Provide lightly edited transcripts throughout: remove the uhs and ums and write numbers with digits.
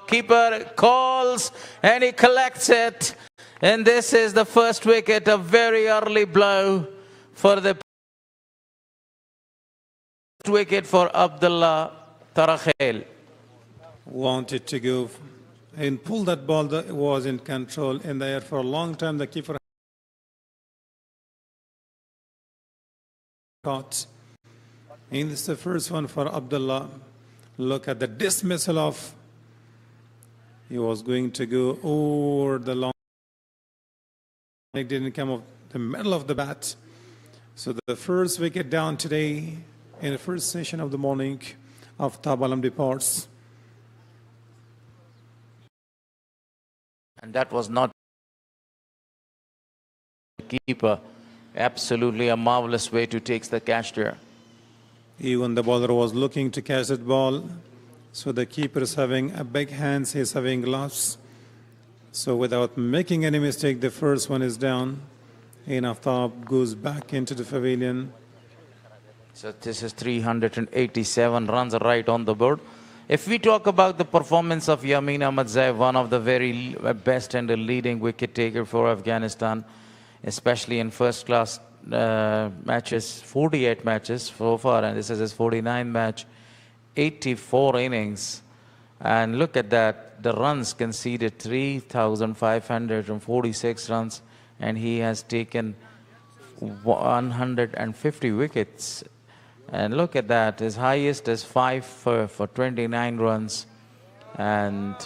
Keeper calls and he collects it. And this is the first wicket, a very early blow for the wicket for Abdullah Tarakhel. Wanted to go and pull that ball that was in control in the air for a long time. The keeper caught. And this is the first one for Abdullah. Look at the dismissal of. He was going to go over the long. It didn't come off the middle of the bat. So the first wicket down today in the first session of the morning of Tabalam departs. And that was not the keeper. Absolutely a marvelous way to take the catch there. Even the bowler was looking to catch that ball. So the keeper is having a big hands, he's having gloves. So without making any mistake, the first one is down. And Aftab goes back into the pavilion. So this is 387 runs right on the board. If we talk about the performance of Yamin Ahmad Zaif, one of the very best and the leading wicket taker for Afghanistan, especially in first class matches, 48 matches so far, and this is his 49th match, 84 innings. And look at that, the runs conceded 3,546 runs, and he has taken 150 wickets. And look at that, his highest is 5 for 29 runs. And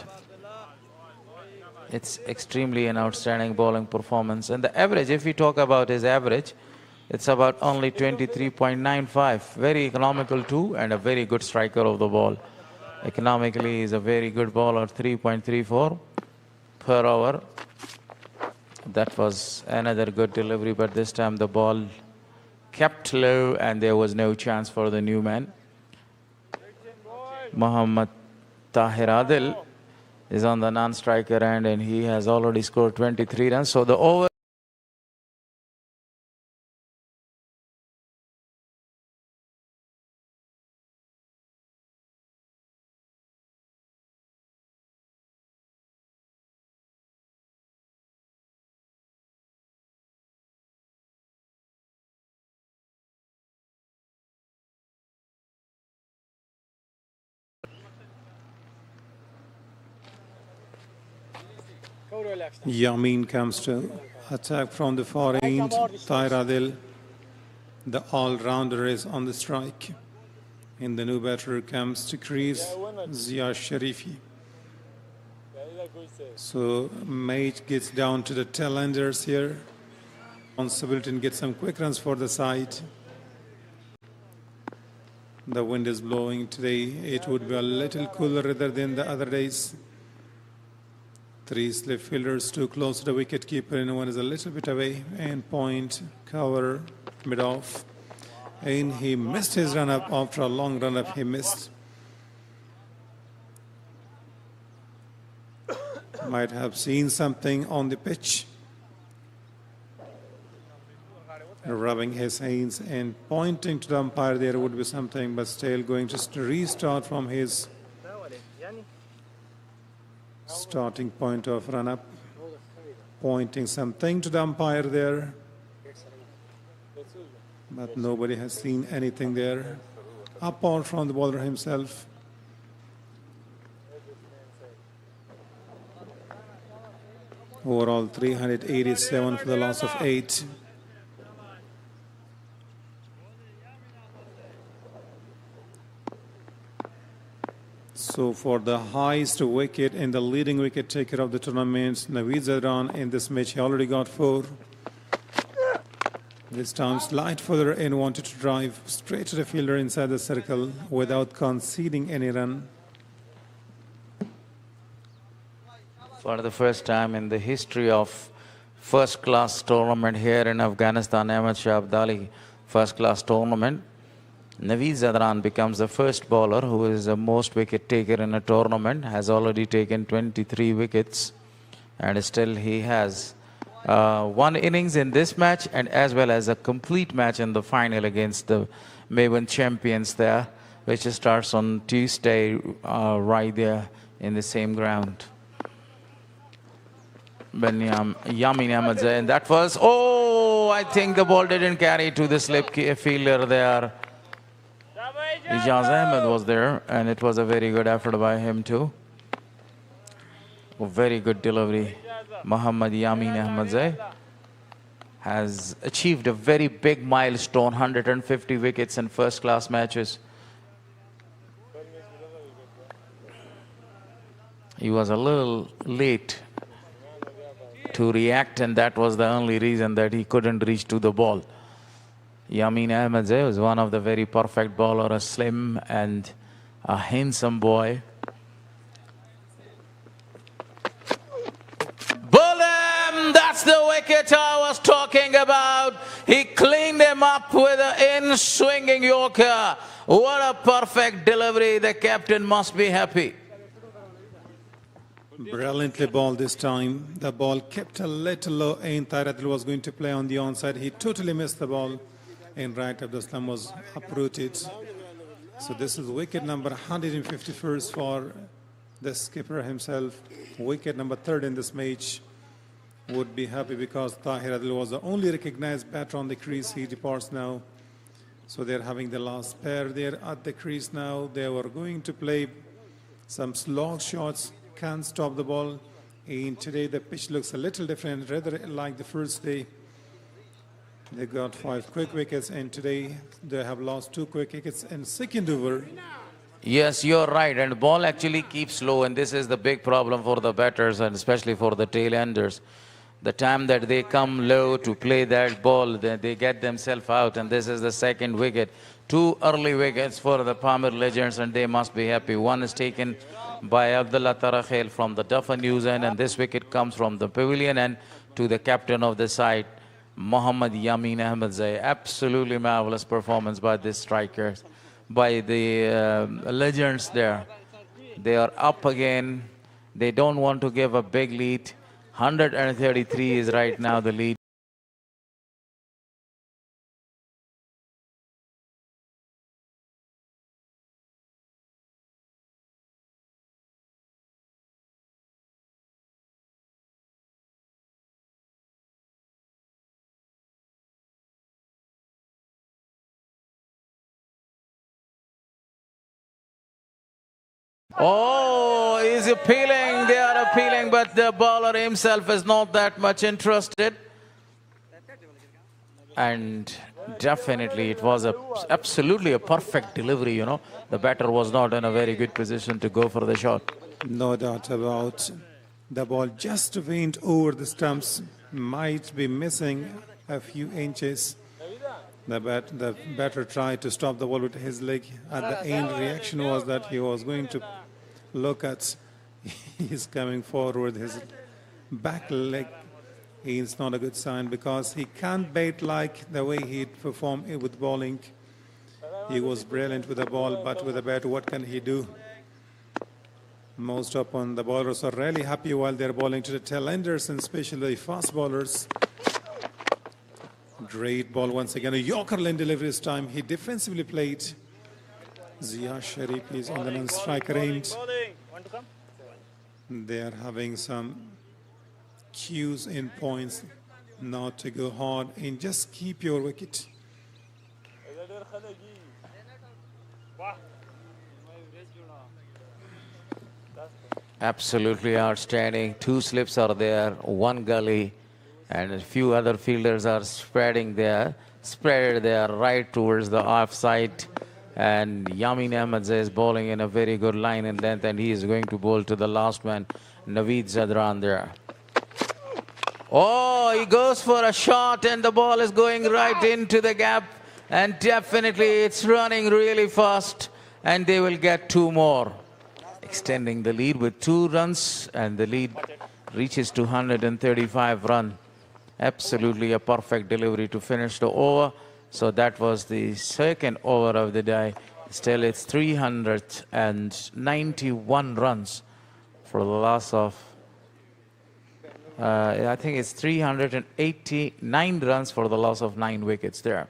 it's extremely an outstanding bowling performance. And the average, if we talk about his average, it's about only 23.95. Very economical too, and a very good striker of the ball. Economically, he's a very good bowler, 3.34 per hour. That was another good delivery, but this time the ball kept low and there was no chance for the new man. Muhammad Tahir Adil is on the non-striker end and he has already scored 23 runs. So the over Yamin comes to attack from the far end. Tahir Adil, the all-rounder, is on the strike. And the new batter comes to crease, Zia Sharifi. So Mate gets down to the tail-enders here. Responsibility and get some quick runs for the side. The wind is blowing today. It would be a little cooler rather than the other days. 3 slip fielders too close to the wicket keeper, and one is a little bit away. And point, cover, mid-off. And he missed his run-up. After a long run-up, he missed. Might have seen something on the pitch. Rubbing his hands and pointing to the umpire, there would be something, but still going to restart from his starting point of run-up, pointing something to the umpire there, but nobody has seen anything there, apart from the bowler himself. Overall 387 for the loss of 8. So for the highest wicket and the leading wicket taker of the tournament, Naveed Zadran, in this match, he already got 4. This time slide further and wanted to drive straight to the fielder inside the circle without conceding any run. For the first time in the history of first-class tournament here in Afghanistan, Ahmad Shah Abdali first-class tournament, Naveed Zadran becomes the first bowler who is the most wicket taker in a tournament, has already taken 23 wickets, and still he has 1 innings in this match and as well as a complete match in the final against the Maven champions there, which starts on Tuesday right there in the same ground. Yamin Ahmadzai, and that was, oh, I think the ball didn't carry to the slip fielder there. Ijaz Ahmed was there, and it was a very good effort by him too. A very good delivery. Muhammad Yamin Ahmadzai has achieved a very big milestone, 150 wickets in first-class matches. He was a little late to react, and that was the only reason that he couldn't reach to the ball. Yamin Ahmadzai was one of the very perfect bowler, a slim and a handsome boy. Bullen, that's the wicket I was talking about. He cleaned him up with an in-swinging yorker. What a perfect delivery. The captain must be happy. Brilliantly bowled this time. The ball kept a little low, and Tairadil was going to play on the onside. He totally missed the ball, and right Abdul Salam was uprooted. So this is wicket number 151st for the skipper himself. Wicket number 3rd in this match. Would be happy because Tahir Adil was the only recognized batter on the crease. He departs now. So they're having the last pair there at the crease now. They were going to play some slog shots. Can't stop the ball. And today the pitch looks a little different, rather like the first day. They got 5 quick wickets, and today they have lost 2 quick wickets in second over. Yes, you're right. And the ball actually keeps low, and this is the big problem for the batters and especially for the tail-enders. The time that they come low to play that ball, they get themselves out, and this is the second wicket. 2 early wickets for the Palmer Legends, and they must be happy. One is taken by Abdullah Tarakhel from the Duffer News end, and this wicket comes from the pavilion end to the captain of the side, Muhammad Yamin Ahmadzai. Absolutely marvelous performance by these strikers, by the legends there. They are up again. They don't want to give a big lead. 133 is right now the lead. Oh, he's appealing. They are appealing, but the bowler himself is not that much interested. And definitely it was absolutely a perfect delivery, you know. The batter was not in a very good position to go for the shot. No doubt about the ball just went over the stumps, might be missing a few inches. The batter tried to stop the ball with his leg. At the end, reaction was that he was going to look at, he's coming forward, his back leg. It's not a good sign because he can't bat like the way he performed with bowling. He was brilliant with the ball, but with the bat, what can he do? Most often, the bowlers are really happy while they're bowling to the tail-enders, and especially fast bowlers. Great ball once again. A Yorker line delivery this time. He defensively played. Zia Sharif is on the non-strike range. They are having some cues in points not to go hard and just keep your wicket. Absolutely outstanding. 2 slips are there, 1 gully, and a few other fielders are spreaded there right towards the offside. And Yamin Ahmadzai is bowling in a very good line and length, and he is going to bowl to the last man, Naveed Zadran there. Oh, he goes for a shot, and the ball is going right into the gap, and definitely it's running really fast, and they will get 2 more, extending the lead with 2 runs, and the lead reaches to 135 runs. Absolutely a perfect delivery to finish the over. So that was the second over of the day. Still, it's 391 runs for the loss of, I think it's 389 runs for the loss of 9 wickets there.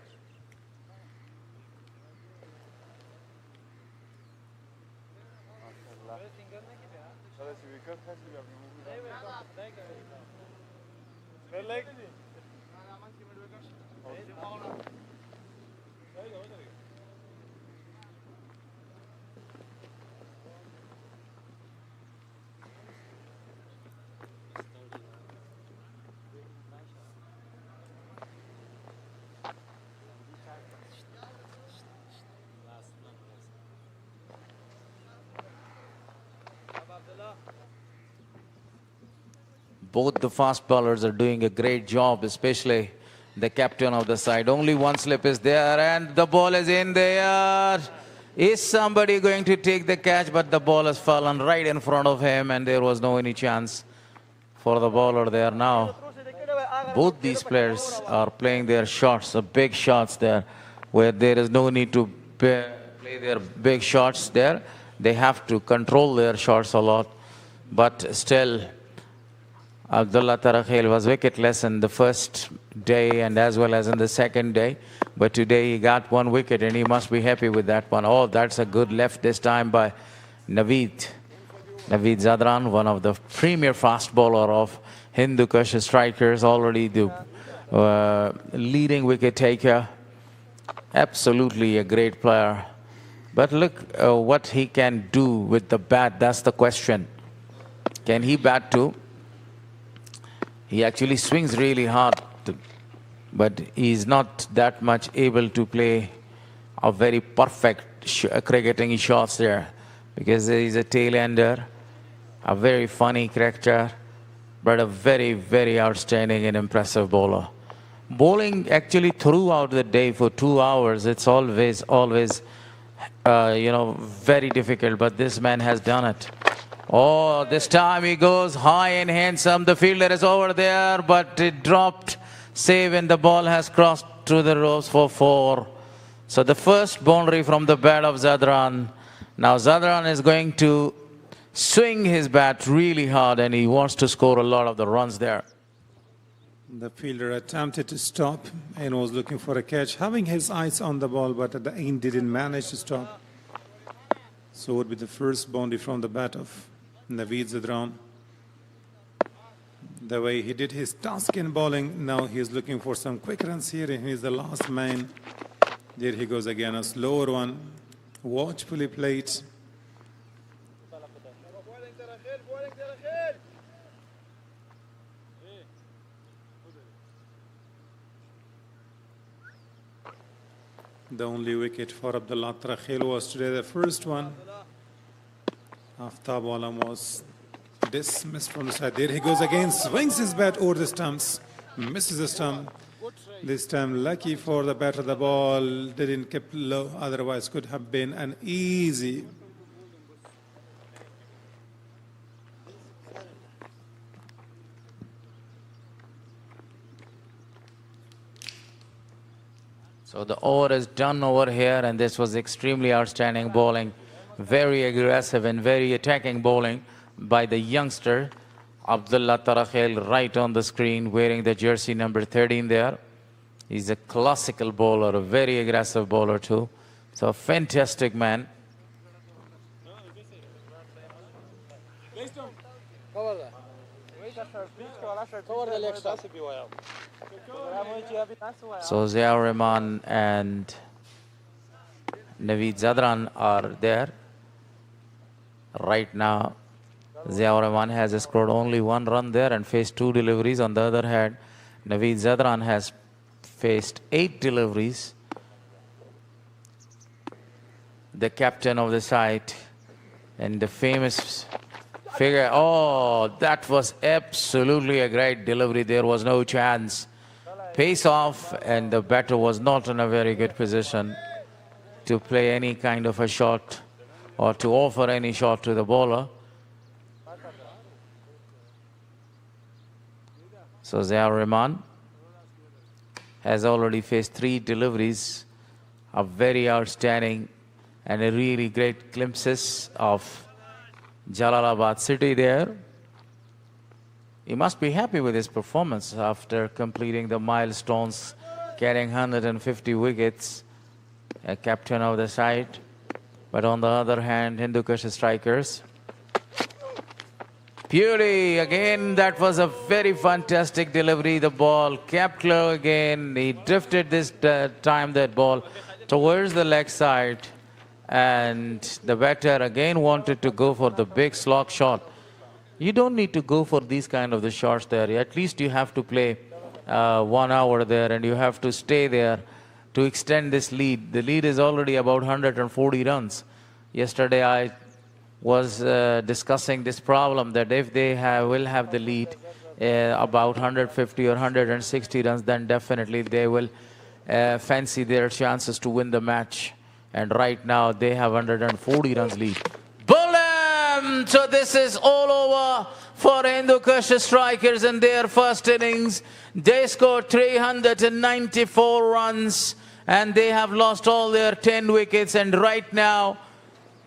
Both the fast bowlers are doing a great job, especially the captain of the side. Only one slip is there, and the ball is in there. Is somebody going to take the catch? But the ball has fallen right in front of him, and there was no any chance for the bowler there now. Both these players are playing their shots, the big shots there, where there is no need to play their big shots there. They have to control their shots a lot. But still, Abdullah Tarakhil was wicketless in the first day and as well as in the second day. But today he got one wicket and he must be happy with that one. Oh, that's a good left this time by Naveed. Naveed Zadran, one of the premier fast bowler of Hindu Kush strikers, already the leading wicket taker. Absolutely a great player. But look what he can do with the bat, that's the question. Can he bat too? He actually swings really hard, but he's not that much able to play a very perfect cricketing shots there, because he's a tail-ender, a very funny character, but a very, very outstanding and impressive bowler. Bowling actually throughout the day for 2 hours, it's always, very difficult, but this man has done it. Oh, this time he goes high and handsome. The fielder is over there, but it dropped. Save, and the ball has crossed through the ropes for 4. So the first boundary from the bat of Zadran. Now Zadran is going to swing his bat really hard, and he wants to score a lot of the runs there. The fielder attempted to stop and was looking for a catch, having his eyes on the ball, but at the end didn't manage to stop. So it would be the first boundary from the bat of Naveed Zadran. The way he did his task in bowling, now he's looking for some quick runs here, and he's the last man. There he goes again, a slower one, watchfully played. The only wicket for Abdullah Tarakhil was today the first one. Aftab Alam was dismissed from the side. There he goes again, swings his bat over the stumps, misses the stump. This time lucky for the batter, the ball didn't keep low, otherwise could have been an easy. So the over is done over here, and this was extremely outstanding bowling. Very aggressive and very attacking bowling by the youngster Abdullah Tarakhil, right on the screen, wearing the jersey number 13 there. He's a classical bowler, a very aggressive bowler too. So a fantastic man. So Ziaur Rahman and Naveed Zadran are there. Right now, Ziaur Rahman has scored only 1 run there and faced 2 deliveries. On the other hand, Naveed Zadran has faced 8 deliveries. The captain of the side and the famous figure. Oh, that was absolutely a great delivery. There was no chance. Pace off, and the batter was not in a very good position to play any kind of a shot or to offer any shot to the bowler. So Ziaur Rahman has already faced 3 deliveries, a very outstanding and a really great glimpses of Jalalabad city there. He must be happy with his performance after completing the milestones, carrying 150 wickets, a captain of the side. But on the other hand, Hindu Kush strikers Beauty, again, that was a very fantastic delivery. The ball kept low again. He drifted this time, that ball towards the leg side. And the batter again wanted to go for the big slog shot. You don't need to go for these kind of the shots there. At least you have to play 1 hour there, and you have to stay there to extend this lead. The lead is already about 140 runs. Yesterday I was discussing this problem that if they will have the lead about 150 or 160 runs, then definitely they will fancy their chances to win the match. And right now they have 140 runs lead. Bullet! So this is all over for Hindu Kush Strikers in their first innings. They scored 394 runs and they have lost all their 10 wickets. And right now,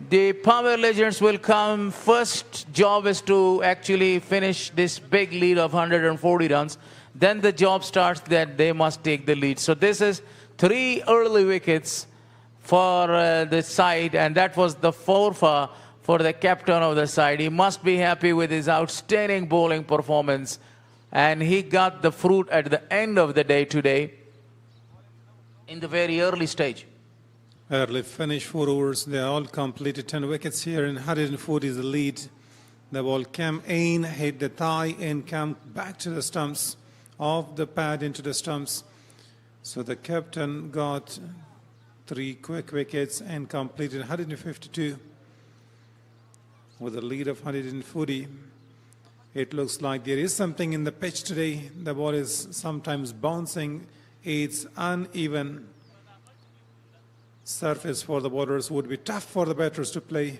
the Power Legends will come. First job is to actually finish this big lead of 140 runs. Then the job starts that they must take the lead. So this is 3 early wickets for the side, and that was the forfeit for the captain of the side. He must be happy with his outstanding bowling performance, and he got the fruit at the end of the day today in the very early stage. Early finish, 4 overs. They all completed 10 wickets here, and 140 is the lead. The ball came in, hit the thigh, and came back to the stumps, off the pad into the stumps. So the captain got 3 quick wickets and completed 152 with a lead of 140. It looks like there is something in the pitch today. The ball is sometimes bouncing. It's uneven. Surface for the bowlers would be tough for the batters to play.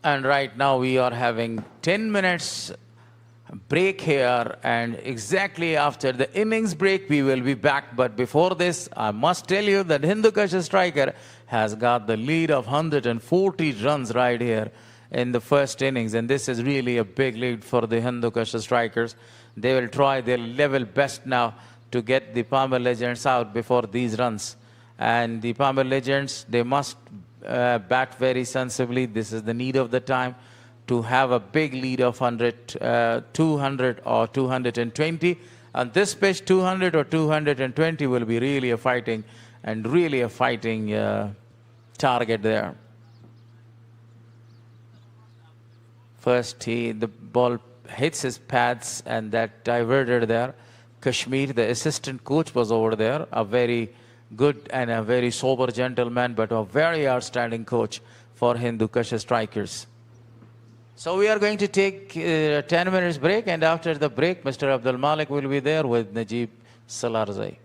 And right now we are having 10 minutes break here, and exactly after the innings break we will be back. But before this, I must tell you that Hindu Kush Striker has got the lead of 140 runs right here in the first innings, and this is really a big lead for the Hindu Kush Strikers. They will try their level best now to get the Palmer Legends out before these runs. And the Palmer Legends, they must bat very sensibly. This is the need of the time to have a big lead of 200 or 220. On this pitch, 200 or 220 will be really a fighting target there. First, the ball hits his pads, and that diverted there. Kashmir, the assistant coach, was over there, a very good and a very sober gentleman, but a very outstanding coach for Hindu Kush Strikers. So we are going to take a 10 minutes break, and after the break, Mr. Abdul Malik will be there with Najib Salarzai.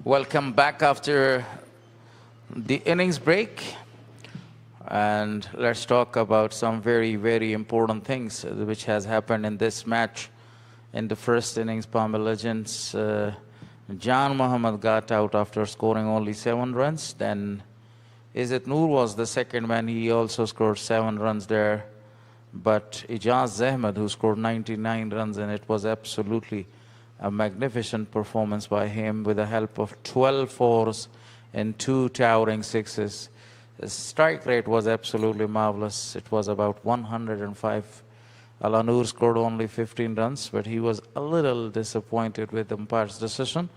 Welcome back after the innings break. And let's talk about some very, very important things which has happened in this match. In the first innings, Palmer Legends, Jan Muhammad got out after scoring only 7 runs. Then Izzat Noor was the second man. He also scored 7 runs there. But Ijaz Ahmed, who scored 99 runs, and it was absolutely a magnificent performance by him with the help of 12 fours and 2 towering sixes. The strike rate was absolutely marvelous. It was about 105. Ala Noor scored only 15 runs, but he was a little disappointed with the umpire's decision.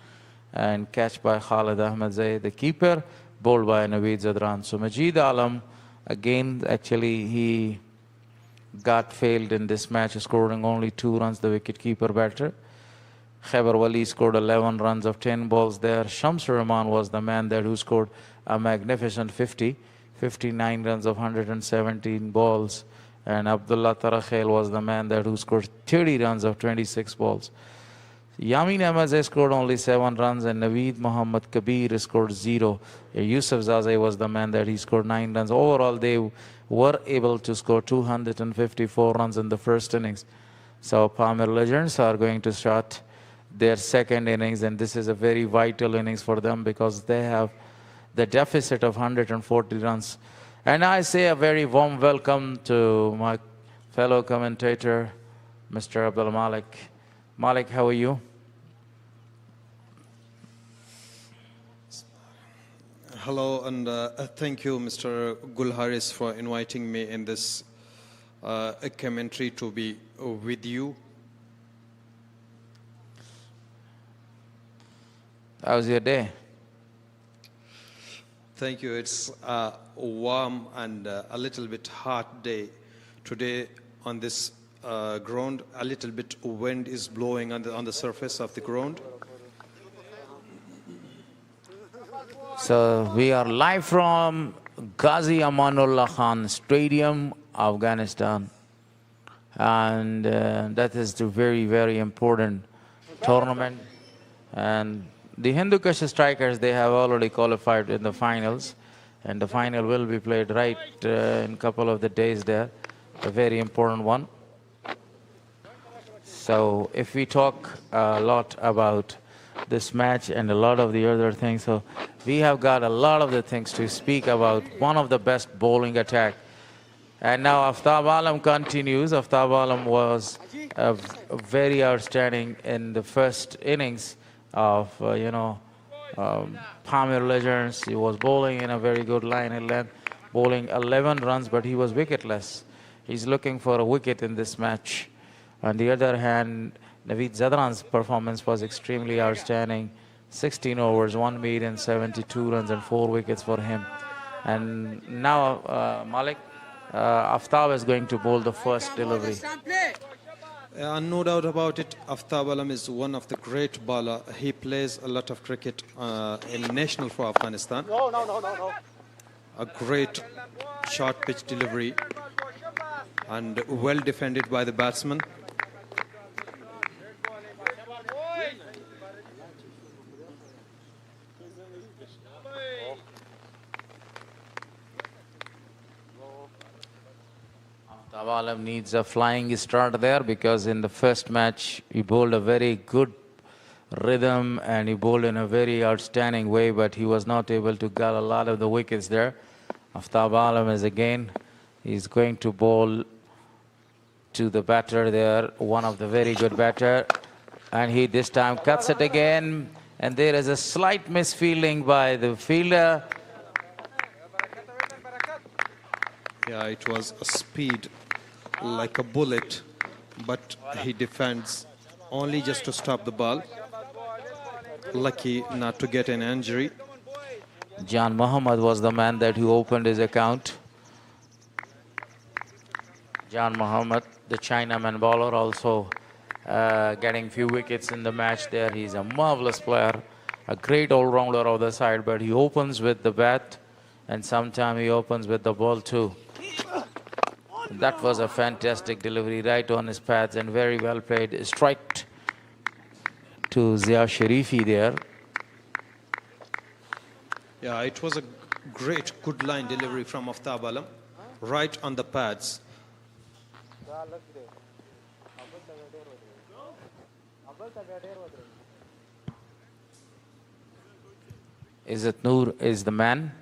And catch by Khalid Ahmed Zay, the keeper, bowled by Naveed Zadran. So Majid Alam, again, actually, he got failed in this match, scoring only 2 runs, the wicket-keeper batter. Khaibar Wali scored 11 runs of 10 balls there. Shams Rahman was the man there who scored a magnificent 59 runs of 117 balls. And Abdullah Tarakhail was the man there who scored 30 runs of 26 balls. Yamin Ahmad scored only 7 runs, and Naveed Muhammad Kabir scored 0. Yusuf Zazai was the man that he scored 9 runs. Overall, they were able to score 254 runs in the first innings. So Palmer Legends are going to start their second innings, and this is a very vital innings for them because they have the deficit of 140 runs. And I say a very warm welcome to my fellow commentator, Mr. Abdul Malik. Malik, how are you? Hello, and thank you, Mr. Gul Haris, for inviting me in this commentary to be with you. How was your day? Thank you. It's a warm and a little bit hot day today on this ground. A little bit wind is blowing on the surface of the ground. So we are live from Ghazi Amanullah Khan Stadium, Afghanistan. And that is the very, very important tournament. And the Hindu Kush strikers, they have already qualified in the finals. And the final will be played right in a couple of the days there. A very important one. So if we talk a lot about this match and a lot of the other things, so we have got a lot of the things to speak about. One of the best bowling attack. And now Aftab Alam continues. Aftab Alam was very outstanding in the first innings of, Palmer Legends. He was bowling in a very good line and length, bowling 11 runs, but he was wicketless. He's looking for a wicket in this match. On the other hand, Naveed Zadran's performance was extremely outstanding. 16 overs, 1 maiden, 72 runs and 4 wickets for him. And now Malik, Aftab is going to bowl the first delivery. No doubt about it, Aftab Alam is one of the great bowler. He plays a lot of cricket in national for Afghanistan. A great short pitch delivery and well defended by the batsman. Aftab Alam needs a flying start there because in the first match he bowled a very good rhythm and he bowled in a very outstanding way, but he was not able to get a lot of the wickets there. Aftab Alam is again, he's going to bowl to the batter there, one of the very good batter, and he this time cuts it again, and there is a slight misfielding by the fielder. Yeah, it was a speed like a bullet, but he defends only just to stop the ball. Lucky not to get an injury. Jan Muhammad was the man that who opened his account. Jan Muhammad, the Chinaman bowler, also getting few wickets in the match there. He's a marvelous player, a great all-rounder of the side, but he opens with the bat and sometimes he opens with the ball too. That was a fantastic delivery right on his pads and very well played. Strike to Zia Sharifi there. Yeah, it was a great, good line delivery from Aftab Alam, right on the pads. Izzat Noor is the man.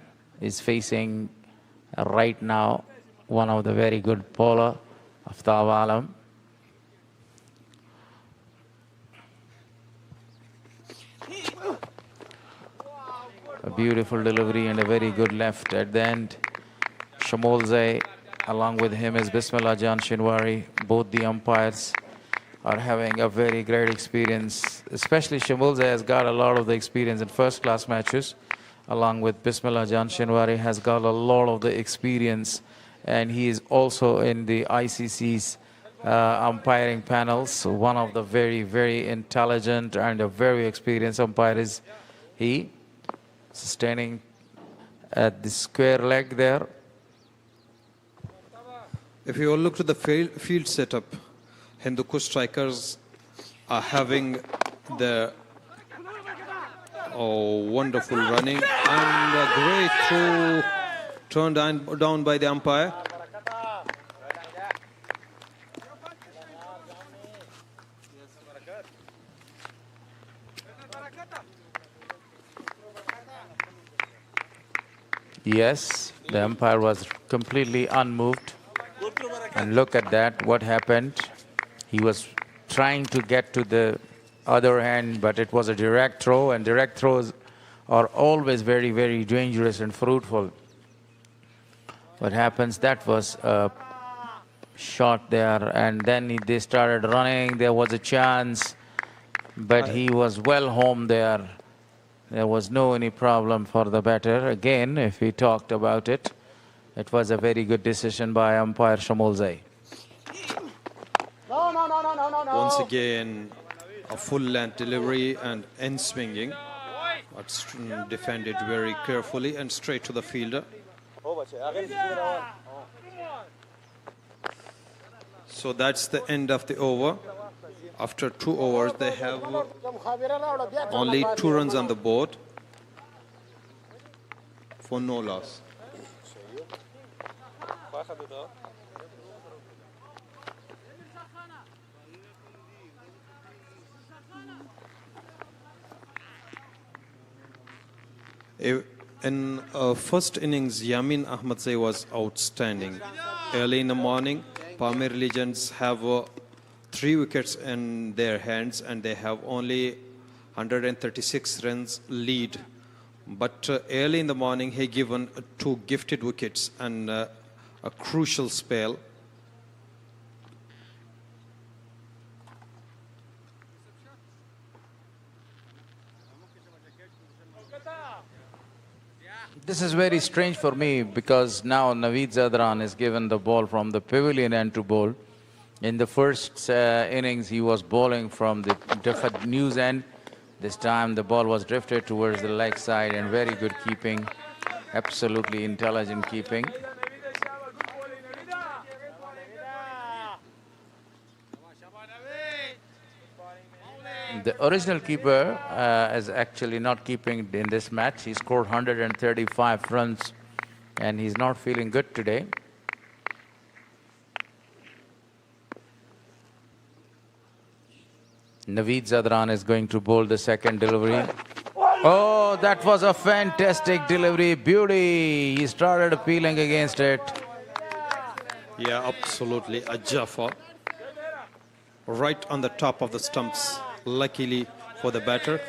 Is facing right now one of the very good bowler, Aftab Alam. A beautiful delivery and a very good left at the end. Shamolzai, along with him is Bismillah Jan Shinwari. Both the umpires are having a very great experience. Especially Shamolzai has got a lot of the experience in first-class matches. Along with Bismillah Jan Shinwari has got a lot of the experience. And he is also in the ICC's umpiring panels. So one of the very, very intelligent and a very experienced umpire is he. Standing at the square leg there. If you all look to the field setup, Hindu Kush strikers are having the wonderful running and a great throw turned down by the umpire. Yes, the umpire was completely unmoved. And look at that, what happened. He was trying to get to the other hand, but it was a direct throw, and direct throws are always very, very dangerous and fruitful. What happens, that was a shot there, and then they started running. There was a chance, but he was well home there. There was no any problem for the batter. Again, if we talked about it, it was a very good decision by umpire Shamolzai. Once again, a full-length delivery and end swinging. But defended very carefully and straight to the fielder. So that's the end of the over. After 2 overs, they have only 2 runs on the board for no loss. In first innings, Yamin Ahmadzai was outstanding. Early in the morning, Pamir Legends have 3 wickets in their hands and they have only 136 runs lead. But early in the morning, he given 2 gifted wickets and a crucial spell. This is very strange for me because now Naveed Zadran is given the ball from the pavilion end to bowl. In the first innings, he was bowling from the different news end. This time, the ball was drifted towards the leg side and very good keeping. Absolutely intelligent keeping. The original keeper is actually not keeping in this match. He scored 135 runs and he's not feeling good today. Naveed Zadran is going to bowl the second delivery. Oh, that was a fantastic delivery. Beauty. He started appealing against it. Yeah, absolutely. A Jaffa. Right on the top of the stumps. Luckily for the batter.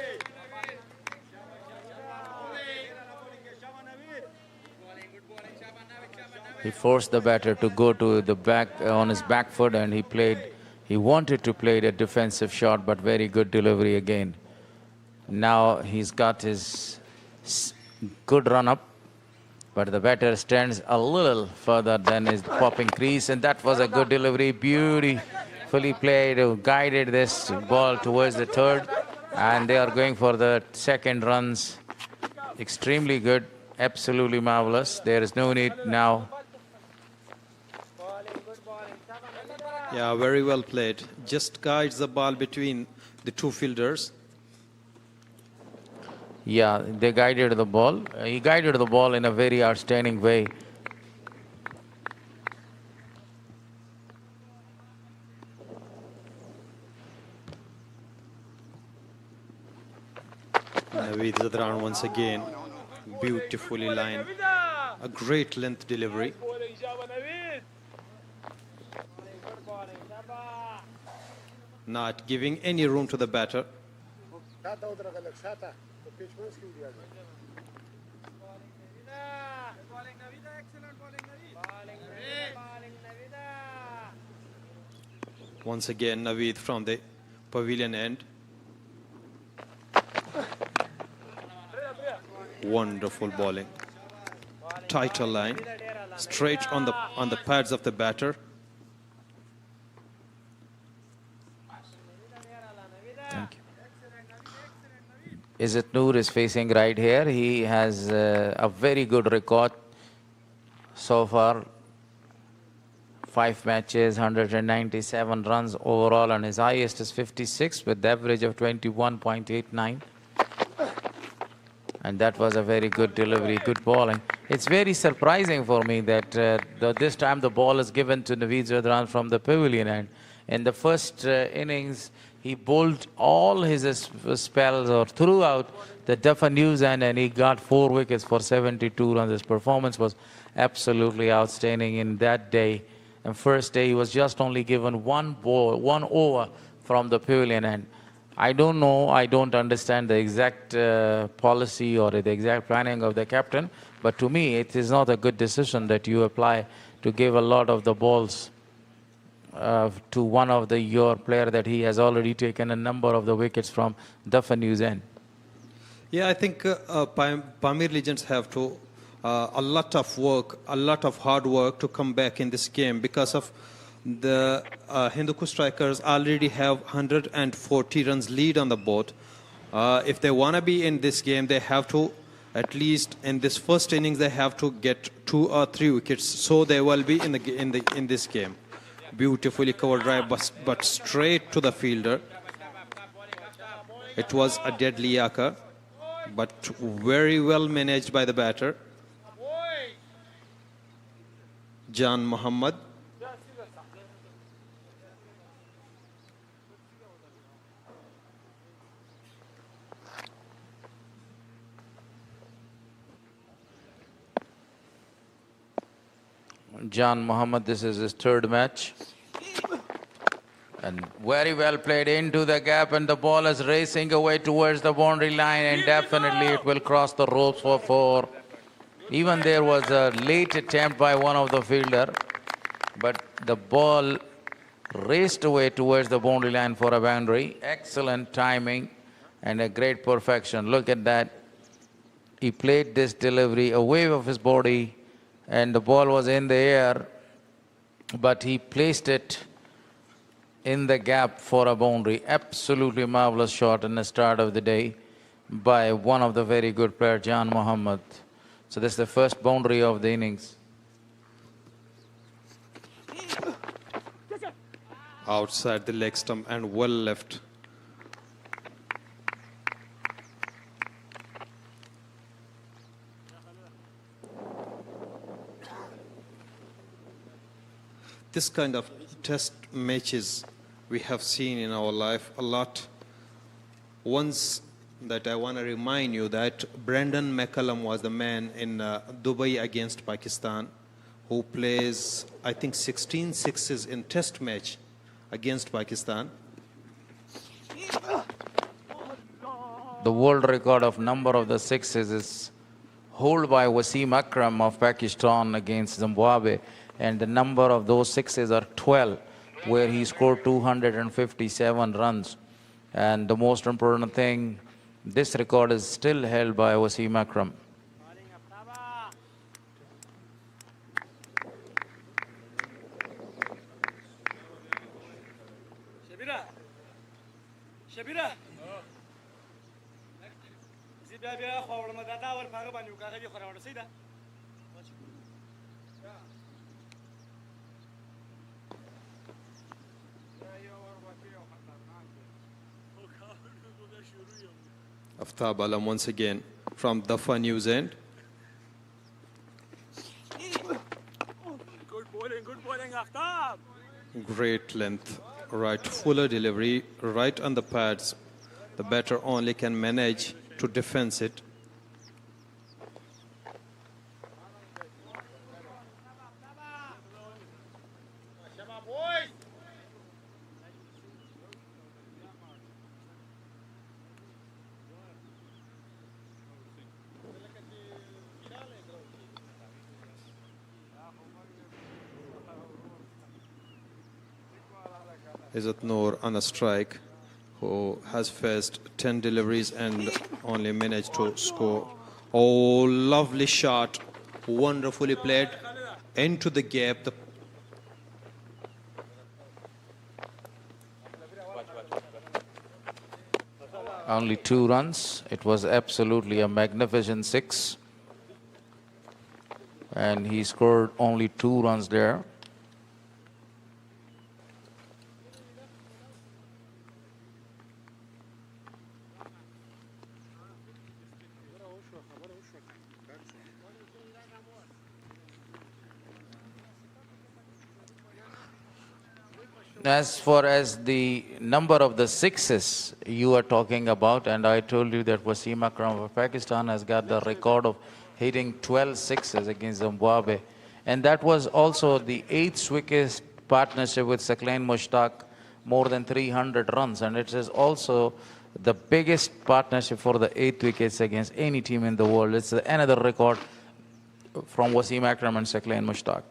He forced the batter to go to the back on his back foot and he wanted to play a defensive shot, but very good delivery again. Now he's got his good run up, but the batter stands a little further than his popping crease, and that was a good delivery. Beautifully played, guided this ball towards the third, and they are going for the second runs. Extremely good, absolutely marvelous. There is no need now. Yeah, very well played. Just guides the ball between the 2 fielders. Yeah, they guided the ball. He guided the ball in a very outstanding way. Naveed Zadran once again, beautifully lined. A great length delivery. Not giving any room to the batter. Once again, Naveed from the pavilion end. Wonderful bowling. Tighter line, straight on the pads of the batter. Thank you. Izzat Noor is facing right here. He has a very good record so far. 5 matches, 197 runs overall, and his highest is 56 with the average of 21.89. And that was a very good delivery, good bowling. It's very surprising for me that this time the ball is given to Naveed Zadran from the pavilion end. In the first innings, he bowled all his spells or throughout the Duffer News end, and he got 4 wickets for 72 runs. His performance was absolutely outstanding in that day. And first day, he was just only given one over from the pavilion end. I don't know, I don't understand the exact policy or the exact planning of the captain, but to me, it is not a good decision that you apply to give a lot of the balls to one of your player that he has already taken a number of the wickets from Duffer News end. Yeah, I think Pamir Legends have to a lot of work, a lot of hard work to come back in this game because of the Hindukush strikers already have 140 runs lead on the board. If they want to be in this game, they have to, at least in this first innings, they have to get 2 or 3 wickets, so they will be in this game. Beautifully covered drive, but straight to the fielder. It was a deadly yaka, but very well managed by the batter, Jan Muhammad. Jan Muhammad, this is his 3rd match. And very well played into the gap, and the ball is racing away towards the boundary line, and definitely it will cross the ropes for 4. Even there was a late attempt by one of the fielder, but the ball raced away towards the boundary line for a boundary. Excellent timing and a great perfection. Look at that. He played this delivery away of his body, and the ball was in the air, but he placed it in the gap for a boundary. Absolutely marvelous shot in the start of the day by one of the very good players, Jan Muhammad. So this is the first boundary of the innings. Outside the leg stump and well left. This kind of test matches we have seen in our life a lot. Once that I want to remind you that Brandon McCullum was the man in Dubai against Pakistan who plays, I think, 16 sixes in test match against Pakistan. The world record of number of the sixes is held by Wasim Akram of Pakistan against Zimbabwe, and the number of those sixes are 12, where he scored 257 runs. And the most important thing, this record is still held by Wasim Akram. Aftab Alam once again from Dafa News End. Good bowling, Aftab. Great length, right, fuller delivery, right on the pads. The batter only can manage to defense it. Izzat Noor on a strike, who has faced 10 deliveries and only managed to score. Oh, lovely shot, wonderfully played into the gap. Only 2 runs. It was absolutely a magnificent 6. And he scored only 2 runs there. As far as the number of the 6s you are talking about, and I told you that Wasim Akram of Pakistan has got the record of hitting 12 6s against Zimbabwe. And that was also the 8th wicket partnership with Saqlain Mushtaq, more than 300 runs. And it is also the biggest partnership for the 8th wickets against any team in the world. It's another record from Wasim Akram and Saqlain Mushtaq.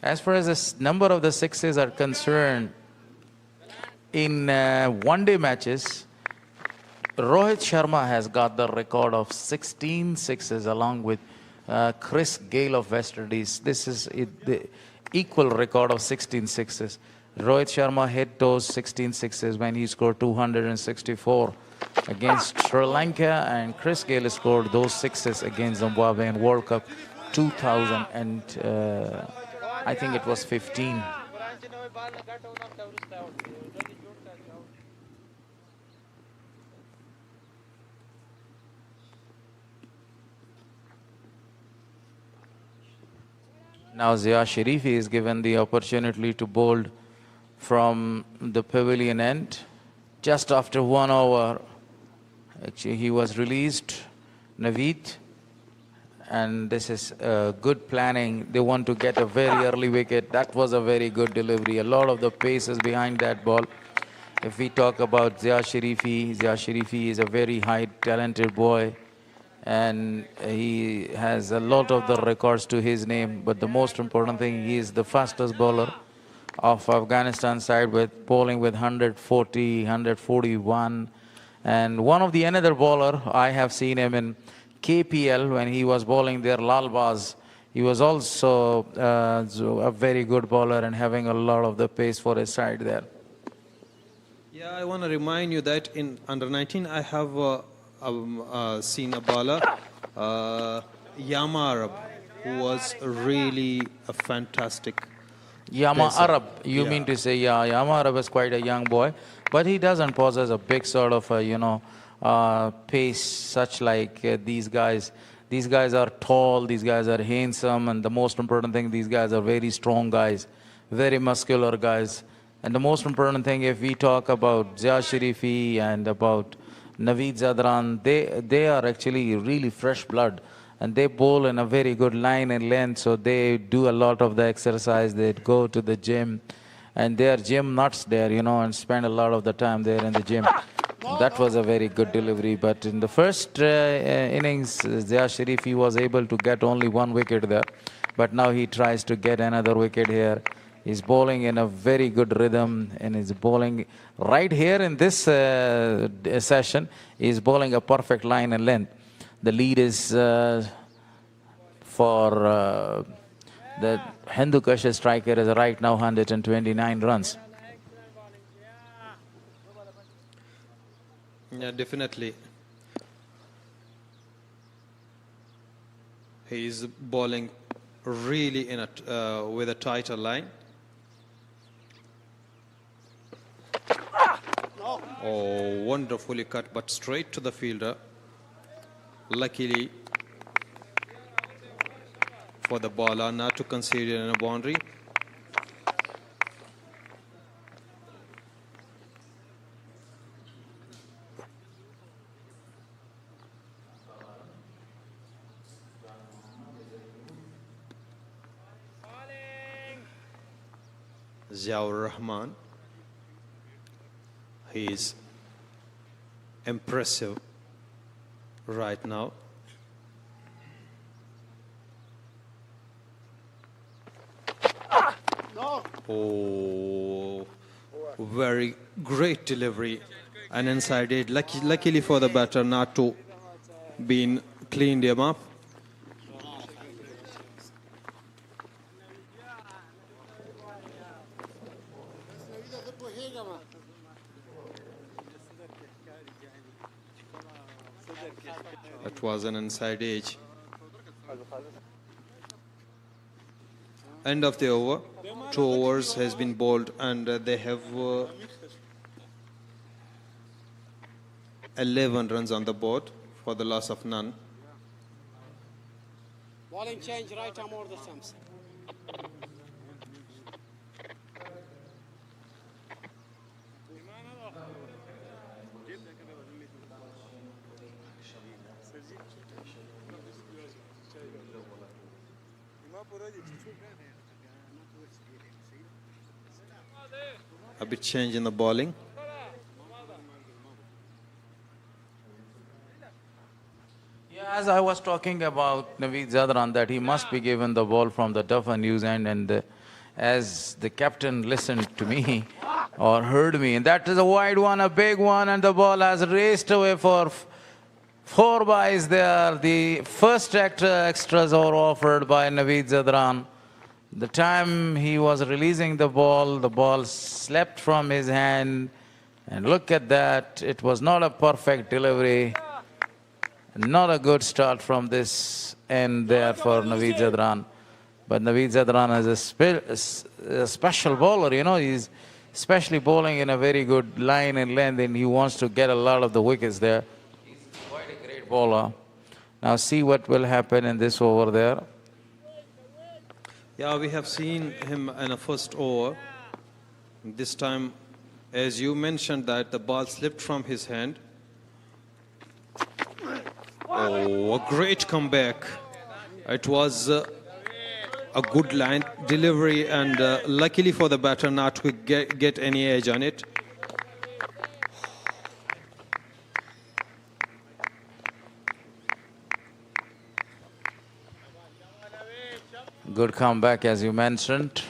As far as the number of the 6s are concerned, in one-day matches, Rohit Sharma has got the record of 16 6s along with Chris Gayle of West Indies. This is the equal record of 16 6s. Rohit Sharma hit those 16 6s when he scored 264 against Sri Lanka, and Chris Gayle scored those 6s against Zimbabwe in World Cup 2000 and I think it was 15. Now Zia Sharifi is given the opportunity to bowl from the pavilion end. Just after 1 hour, actually he was released, Naveed, and this is good planning. They want to get a very early wicket. That was a very good delivery. A lot of the pace is behind that ball. If we talk about Zia Sharifi is a very high talented boy, and he has a lot of the records to his name. But the most important thing, he is the fastest bowler of Afghanistan side, with bowling with 140, 141. And one of the another bowler, I have seen him in KPL when he was bowling there, Lalbaz. He was also a very good bowler and having a lot of the pace for his side there. Yeah, I want to remind you that in under 19, I have seen a bowler, Yama Arab, who was really a fantastic Yama pacer. Arab, you mean to say, yeah, Yama Arab is quite a young boy, but he doesn't possess a big sort of, pace such like these guys. These guys are tall, these guys are handsome, and the most important thing, these guys are very strong guys, very muscular guys. And the most important thing, if we talk about Zia Sharifi and about Naveed Zadran, they are actually really fresh blood, and they bowl in a very good line and length, so they do a lot of the exercise. They go to the gym, and they are gym nuts there, and spend a lot of the time there in the gym. That was a very good delivery, but in the first innings, Zia Sharifi was able to get only 1 wicket there, but now he tries to get another wicket here. He's bowling in a very good rhythm, and he's bowling right here in this session. He's bowling a perfect line and length. The lead is for the Hindu Kush striker is right now 129 runs. Yeah, definitely. He's bowling really in a with a tighter line. Oh, wonderfully cut, but straight to the fielder. Luckily for the bowler not to consider a boundary. Ziaur Rahman, he is impressive right now. Oh, very great delivery and inside it. Luckily for the batter not to been cleaned him up. It was an inside edge. End of the over. 2 overs has been bowled and they have 11 runs on the board for the loss of none. Bowling change right arm over the stumps. A bit change in the bowling. Yeah, as I was talking about Naveed Zadran, that he must be given the ball from the tougher news end, and as the captain listened to me or heard me, and that is a wide one, a big one, and the ball has raced away for 4 byes there. The first extras are offered by Naveed Zadran. The time he was releasing the ball slipped from his hand. And look at that. It was not a perfect delivery. Not a good start from this end there for Naveed Zadran. But Naveed Zadran is a special bowler. You know, he's especially bowling in a very good line and length, and he wants to get a lot of the wickets there. He's quite a great bowler. Now see what will happen in this over there. Yeah, we have seen him in a first over. This time, as you mentioned, that the ball slipped from his hand. Oh, a great comeback. It was a good line delivery, and luckily for the batter not to get any edge on it. Good comeback, as you mentioned.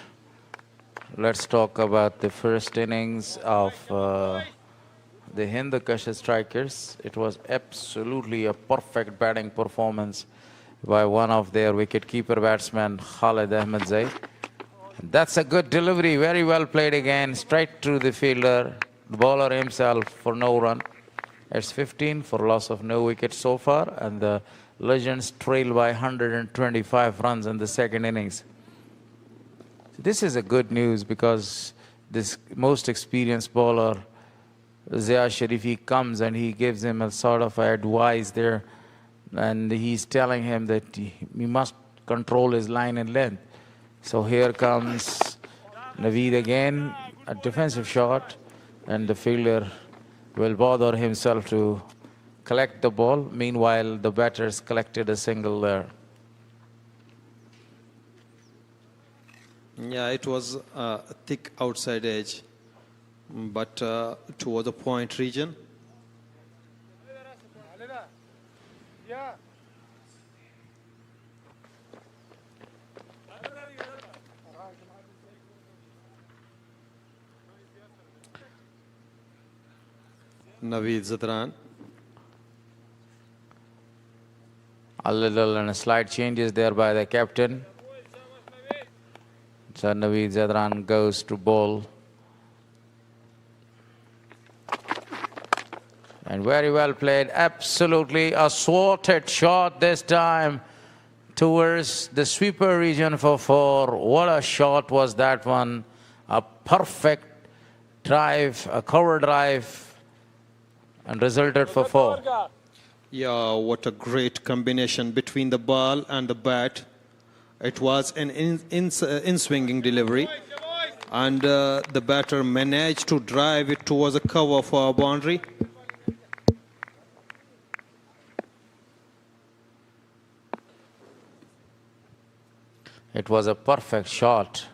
Let's talk about the first innings of the Hind Kasha strikers. It was absolutely a perfect batting performance by one of their wicket-keeper batsmen, Khalid Ahmed Zaid. That's a good delivery, very well played again, straight through the fielder. The bowler himself for no run. It's 15 for loss of no wicket so far, and the Legends trail by 125 runs in the second innings. This is a good news because this most experienced bowler, Zia Sharifi, comes and he gives him a sort of advice there, and he's telling him that he must control his line and length. So here comes Naveed again, a defensive shot, and the fielder will bother himself to collect the ball. Meanwhile, the batters collected a single there. Yeah, it was a thick outside edge, but toward the point region. Naveed Zadran. A little and a slight changes there by the captain. So Naveed Zadran goes to bowl. And very well played. Absolutely a swatted shot this time towards the sweeper region for 4. What a shot was that one. A perfect drive, a cover drive, and resulted for 4. Yeah, what a great combination between the ball and the bat. It was an in-swinging delivery. And the batter managed to drive it towards a cover for a boundary. It was a perfect shot.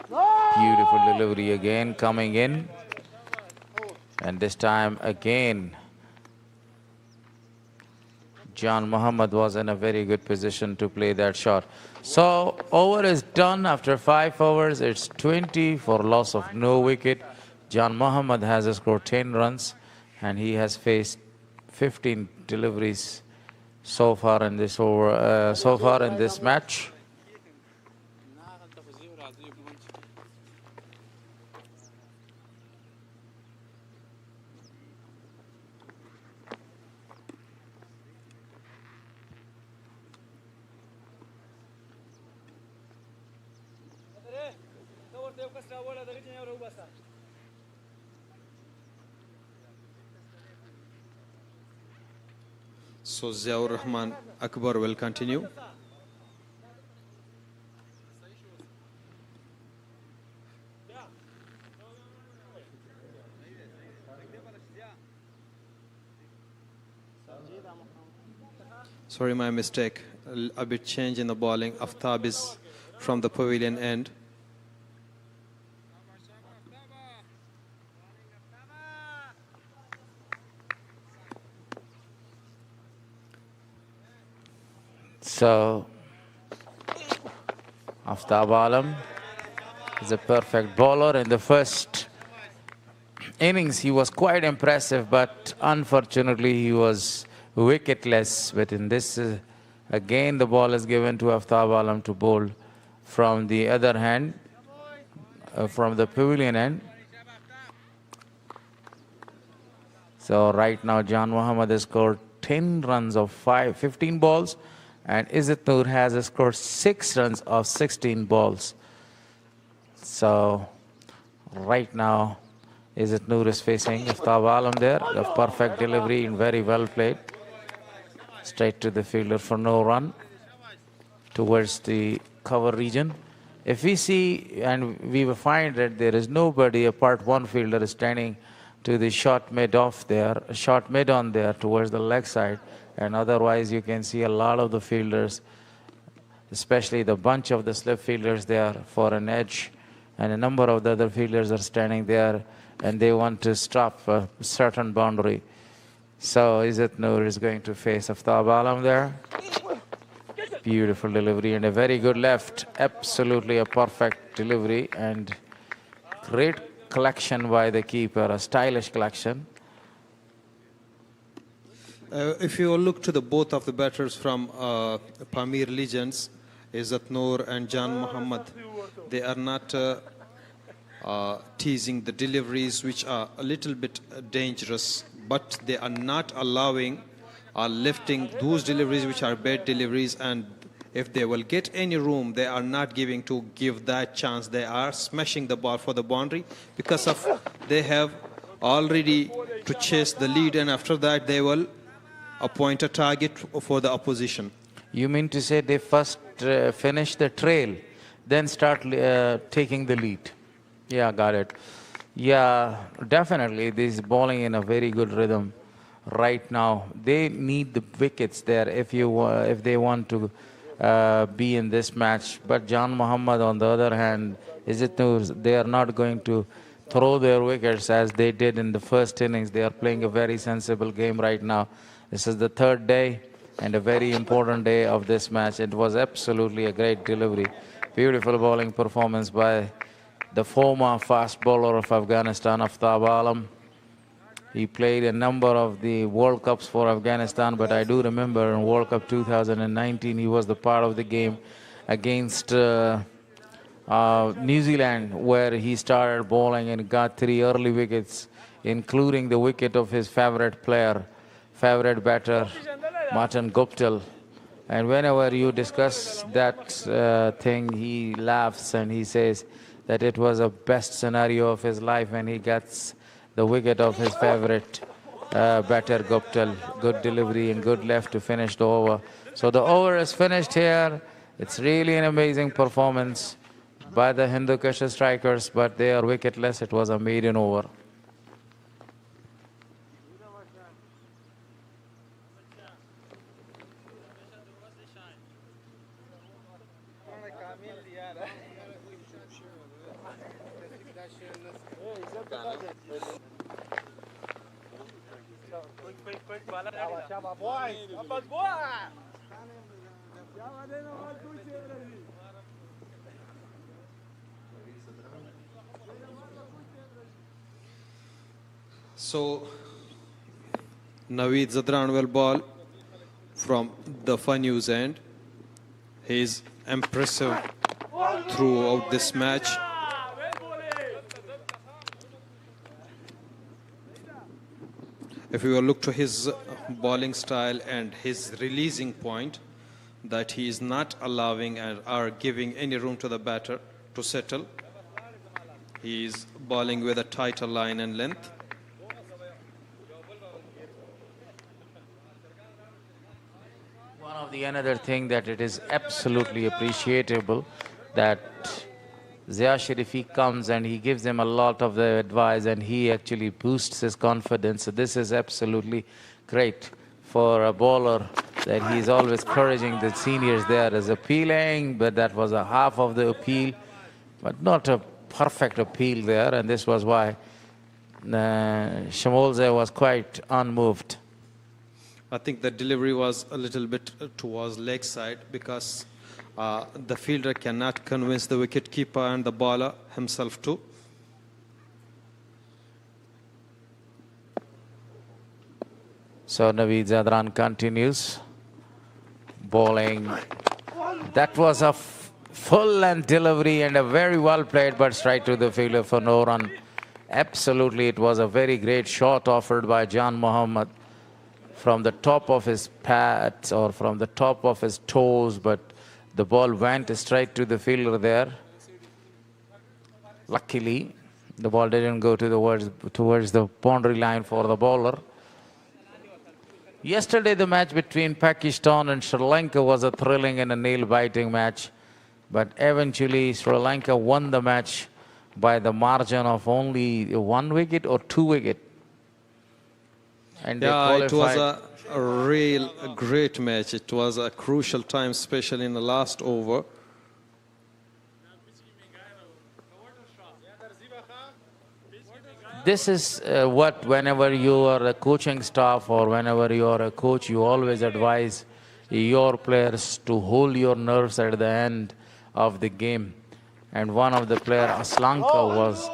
Beautiful delivery again coming in. And this time again, Jan Muhammad was in a very good position to play that shot. So over is done after 5 overs. It's 20 for loss of no wicket. Jan Muhammad has scored 10 runs and he has faced 15 deliveries so far in this match. So Ziaur Rahman Akbar will continue. Sorry, my mistake. A bit change in the bowling. Aftab is from the pavilion end. So, Aftab Alam is a perfect bowler. In the first innings, he was quite impressive, but unfortunately, he was wicketless. But in this, again, the ball is given to Aftab Alam to bowl from the other hand, from the pavilion end. So, right now, Jan Muhammad has scored 10 runs of 15 balls. And Izzat Noor has scored 6 runs of 16 balls. So, right now, Izzat Noor is facing Aftab Alam there. The perfect delivery and very well played. Straight to the fielder for no run towards the cover region. If we see, and we will find that there is nobody apart one fielder is standing to the short mid off there, short mid on there towards the leg side. And otherwise, you can see a lot of the fielders, especially the bunch of the slip fielders there for an edge. And a number of the other fielders are standing there and they want to stop a certain boundary. So Izzat Noor is going to face Aftab Alam there. Beautiful delivery and a very good left. Absolutely a perfect delivery and great collection by the keeper, a stylish collection. If you look to the both of the batters from Pamir Legends, Izzat Noor and Jan Muhammad, they are not teasing the deliveries which are a little bit dangerous, but they are not allowing or lifting those deliveries which are bad deliveries, and if they will get any room, they are not giving to give that chance. They are smashing the ball for the boundary because of they have already to chase the lead, and after that they will appoint a target for the opposition. You mean to say they first finish the trail, then start taking the lead? Yeah, got it. Yeah, definitely. This is bowling in a very good rhythm right now. They need the wickets there if they want to be in this match. But Jan Muhammad, on the other hand, they are not going to throw their wickets as they did in the first innings. They are playing a very sensible game right now. This is the third day and a very important day of this match. It was absolutely a great delivery. Beautiful bowling performance by the former fast bowler of Afghanistan, Aftab Alam. He played a number of the World Cups for Afghanistan, but I do remember in World Cup 2019, he was the part of the game against New Zealand, where he started bowling and got 3 early wickets, including the wicket of his favorite batter, Martin Guptill. And whenever you discuss that thing, he laughs and he says that it was a best scenario of his life when he gets the wicket of his favorite batter Guptal. Good delivery and good left to finish the over. So the over is finished here. It's really an amazing performance by the Hindu Kush strikers, but they are wicketless. It was a maiden over. So, Naveed Zadran will ball from the Fanus end. He is impressive throughout this match. If we will look to his bowling style and his releasing point, that he is not allowing or giving any room to the batter to settle. He is bowling with a tighter line and length. One of the another thing that it is absolutely appreciable that Zia Sharifi comes and he gives him a lot of the advice and he actually boosts his confidence. So this is absolutely great for a bowler that he's always encouraging the seniors there as appealing, but that was a half of the appeal, but not a perfect appeal there, and this was why Shamolze was quite unmoved. I think the delivery was a little bit towards leg side because the fielder cannot convince the wicketkeeper and the bowler himself too. So Naveed Zadran continues bowling. That was a full-length delivery and a very well played, but straight to the fielder for no run. Absolutely, it was a very great shot offered by Jan Mohammed from the top of his pads or from the top of his toes, but the ball went straight to the fielder there. Luckily, the ball didn't go towards the boundary line for the bowler. Yesterday, the match between Pakistan and Sri Lanka was a thrilling and a nail-biting match, but eventually Sri Lanka won the match by the margin of only 1 wicket or 2 wickets. And yeah, it was a real great match. It was a crucial time, especially in the last over. This is what, whenever you are a coaching staff or whenever you are a coach, you always advise your players to hold your nerves at the end of the game. And one of the players, Aslanka, was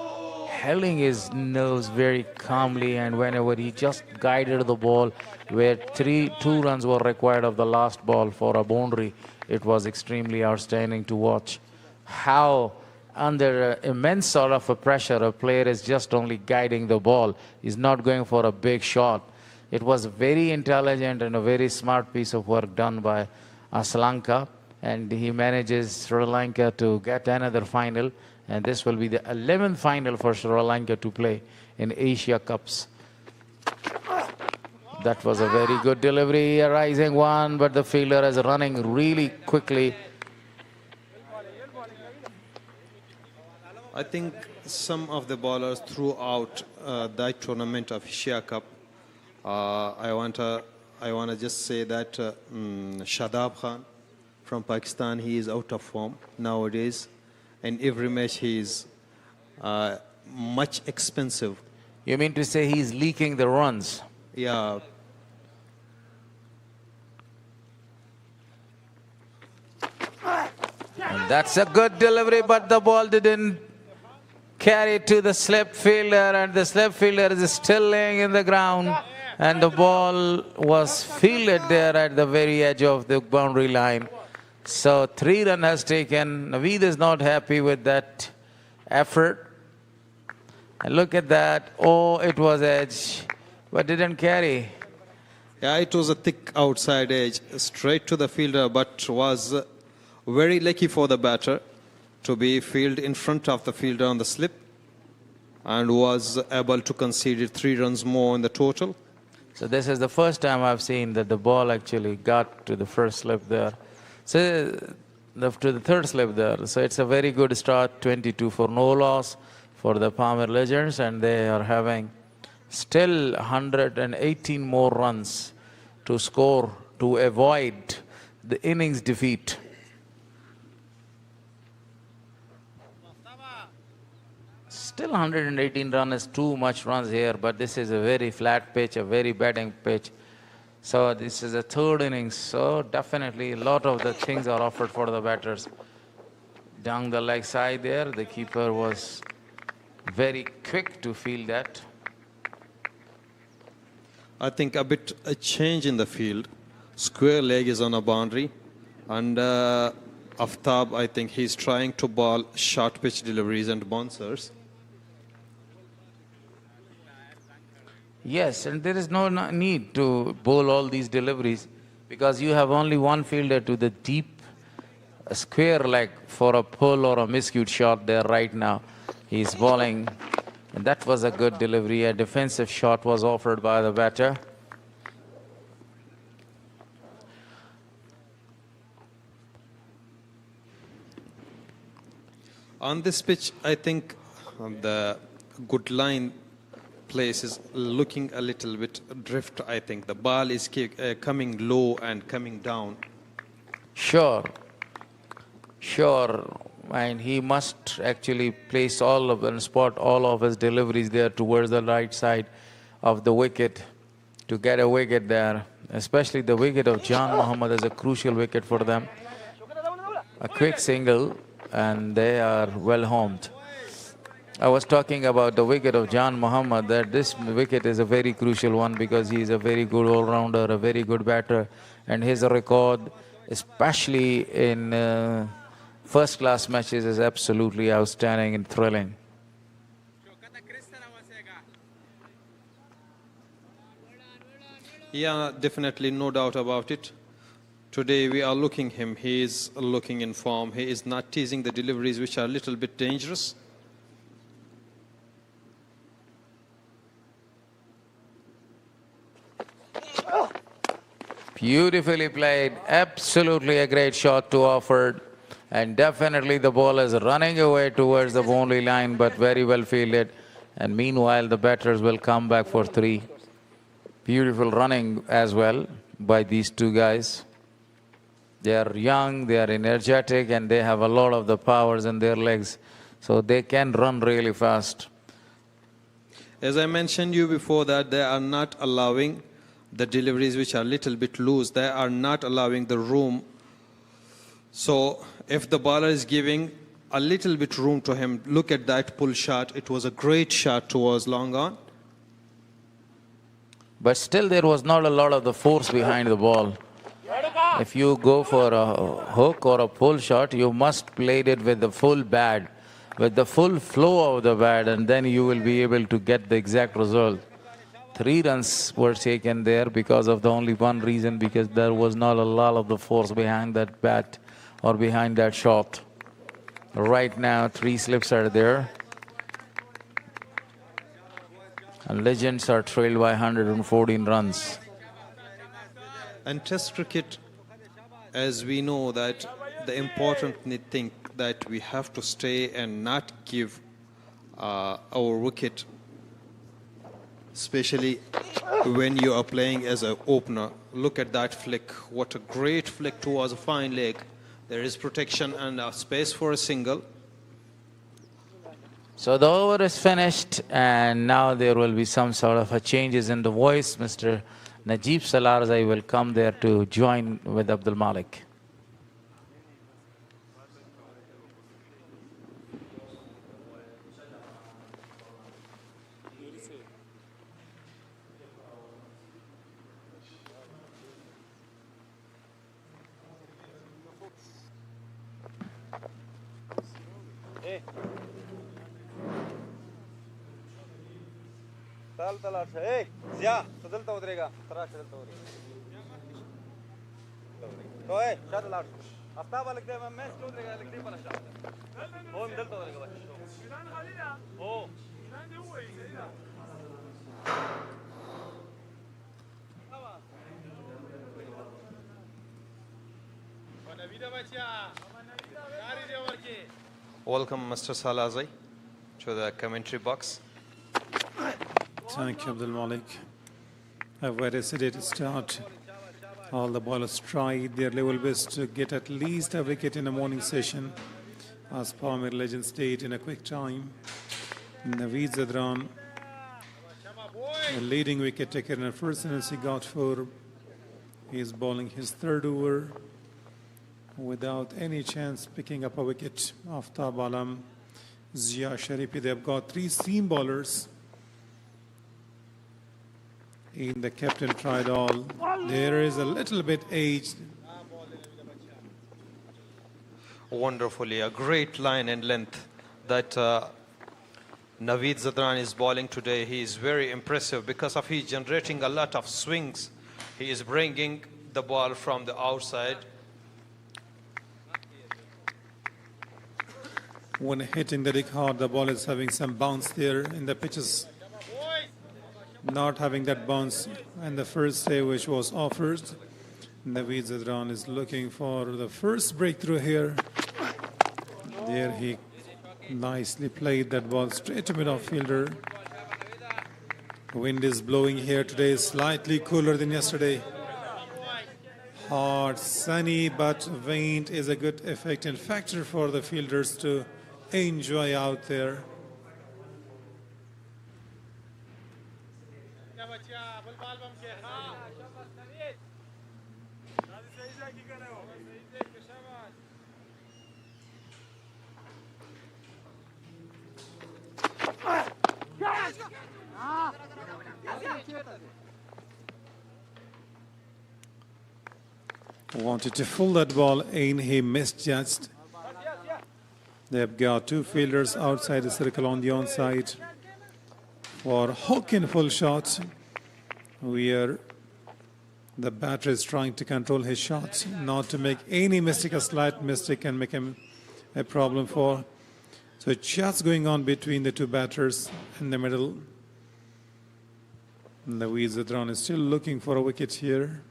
holding his nerves very calmly, and whenever he just guided the ball where 2 runs were required of the last ball for a boundary, it was extremely outstanding to watch how under immense sort of a pressure a player is just only guiding the ball. He's not going for a big shot. It was very intelligent and a very smart piece of work done by Aslanka, and he manages Sri Lanka to get another final, and this will be the 11th final for Sri Lanka to play in Asia Cups. That was a very good delivery, a rising one, but the fielder is running really quickly. I think some of the bowlers throughout that tournament of Asia Cup, I want to just say that Shadab Khan from Pakistan, he is out of form nowadays. And every match he is much expensive. You mean to say he's leaking the runs? Yeah. And that's a good delivery, but the ball didn't carry to the slip fielder, and the slip fielder is still laying in the ground, and the ball was fielded there at the very edge of the boundary line. So 3 runs has taken. Naveed is not happy with that effort. And look at that. Oh, it was edge, but didn't carry. Yeah, it was a thick outside edge, straight to the fielder, but was very lucky for the batter to be fielded in front of the fielder on the slip, and was able to concede 3 runs more in the total. So this is the first time I've seen that the ball actually got to the first slip there. So to the third slip there. So it's a very good start, 22 for no loss for the Palmer Legends, and they are having still 118 more runs to score to avoid the innings defeat. Still 118 runs is too much runs here, but this is a very flat pitch, a very batting pitch. So this is the third innings, so definitely a lot of the things are offered for the batters. Down the leg side there, the keeper was very quick to feel that. I think a change in the field. Square leg is on a boundary, and Aftab, I think he's trying to ball short pitch deliveries and bouncers. Yes, and there is no need to bowl all these deliveries because you have only one fielder to the deep square leg for a pull or a miscute shot there right now. He's bowling, and that was a good delivery. A defensive shot was offered by the batter. On this pitch, I think the good line place is looking a little bit drift. I think the ball is coming low and coming down. Sure. And he must actually place all of and spot all of his deliveries there towards the right side of the wicket to get a wicket there. Especially the wicket of Jan Muhammad is a crucial wicket for them. A quick single, and they are well homed. I was talking about the wicket of Jan Muhammad, that this wicket is a very crucial one because he is a very good all-rounder, a very good batter, and his record, especially in first-class matches, is absolutely outstanding and thrilling. Yeah, definitely, no doubt about it. Today we are looking him. He is looking in form. He is not teasing the deliveries, which are a little bit dangerous. Beautifully played, absolutely a great shot to offered, and definitely the ball is running away towards the boundary line, but very well fielded. And meanwhile, the batters will come back for three. Beautiful running as well by these two guys. They are young, they are energetic, and they have a lot of the powers in their legs, so they can run really fast. As I mentioned you before, that they are not allowing the deliveries which are a little bit loose. They are not allowing the room. So if the bowler is giving a little bit room to him, look at that pull shot. It was a great shot towards long on. But still there was not a lot of the force behind the ball. If you go for a hook or a pull shot, you must play it with the full bat, with the full flow of the bat, and then you will be able to get the exact result. 3 runs were taken there because of the only one reason, because there was not a lot of the force behind that bat or behind that shot. Right now, 3 slips are there. And Legends are trailed by 114 runs. And Test cricket, as we know, that the important thing that we have to stay and not give our wicket, especially when you are playing as an opener. Look at that flick. What a great flick towards a fine leg. There is protection and a space for a single. So the over is finished, and now there will be some sort of a changes in the voice. Mr. Najib Salarzai will come there to join with Abdul Malik. طلع ايه زيا فضلت ودريغا ترى شدلت ودريغا تو ايه شاد الارض افتاب لك دائما ما ودريغا لك دي بلا شاد هو مدلت ودريغا بس هو Welcome, Mr. Salazi, to the commentary box. Thank you, Abdul Malik. A very sedated start. All the bowlers tried their level best to get at least a wicket in the morning session, as Palmer legends state in a quick time. Naveed Zadran, the leading wicket taker in the first innings, he got 4. He is bowling his 3rd over without any chance picking up a wicket. Aftab Alam, Zia Sharifi, they have got 3 seam bowlers. In the captain tried all. There is a little bit aged. Wonderfully, a great line and length that Naveed Zadran is bowling today. He is very impressive because of he generating a lot of swings. He is bringing the ball from the outside. When hitting the deck hard, the ball is having some bounce there in the pitches. Not having that bounce and the first save which was offered. Naveed Zadran is looking for the first breakthrough here. There he nicely played that ball straight to mid-off-fielder. Wind is blowing here today, slightly cooler than yesterday. Hot, sunny, but wind is a good effect and factor for the fielders to enjoy out there. Wanted to pull that ball in, he misjudged. They've got 2 fielders outside the circle on the onside for hook and full shot, where the batter is trying to control his shots, not to make any mistake. A slight mistake can make him a problem for. So shots going on between the 2 batters in the middle. Naveed Zadran is still looking for a wicket here.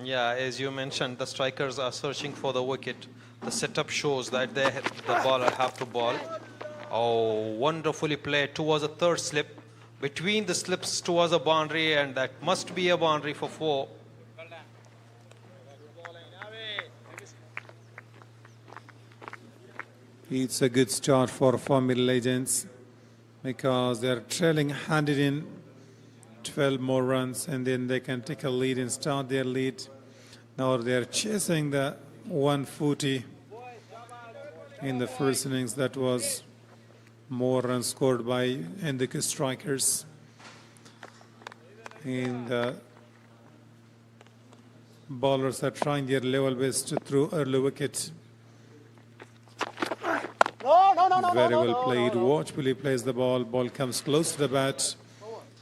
Yeah, as you mentioned, the strikers are searching for the wicket. The setup shows that the bowler have to bowl. Oh, wonderfully played towards the 3rd slip. Between the slips towards a boundary, and that must be a boundary for 4. It's a good start for former legends because they're trailing handed in 12 more runs, and then they can take a lead and start their lead. Now they're chasing the 140 in the first innings. That was more runs scored by Indica strikers. And the bowlers are trying their level best to throw early wicket. Very well played. Watchfully plays the ball. Ball comes close to the bat.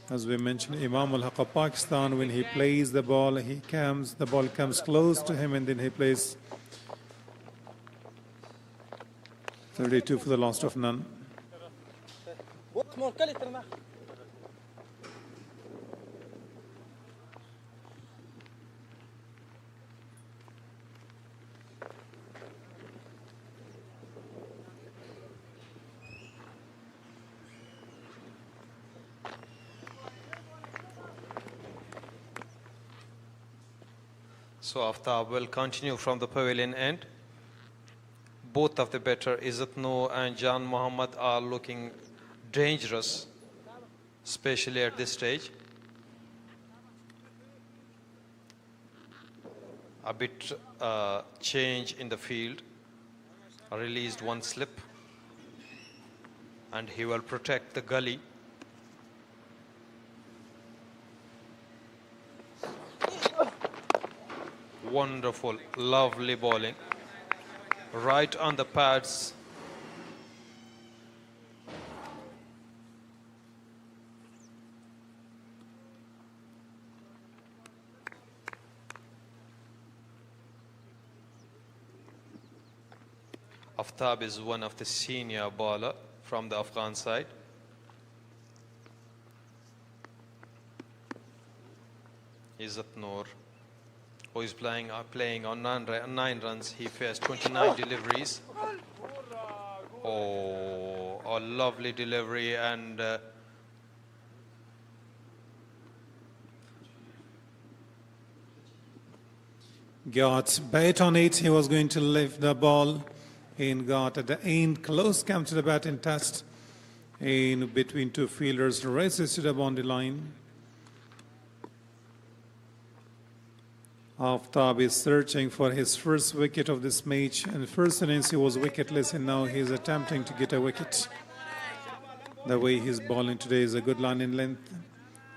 As we mentioned, Imam al-Haq of Pakistan, when he plays the ball, the ball comes close to him, and then he plays 32 for the loss of none. So Aftab will continue from the pavilion end. Both of the batter, Izzat Noor and Jan Muhammad, are looking dangerous, especially at this stage. A bit change in the field. Released 1 slip, and he will protect the gully. Wonderful, lovely bowling. Right on the pads. Aftab is one of the senior bowler from the Afghan side. Izzat Noor who is playing on 9 runs. He faced 29 deliveries. Oh, a lovely delivery, and got bat on it. He was going to lift the ball and got at the end close, come to the bat and touched in between two fielders, races to the boundary line. Aftab is searching for his first wicket of this match. In the first innings he was wicketless, and now he is attempting to get a wicket. The way he's bowling today is a good line in length.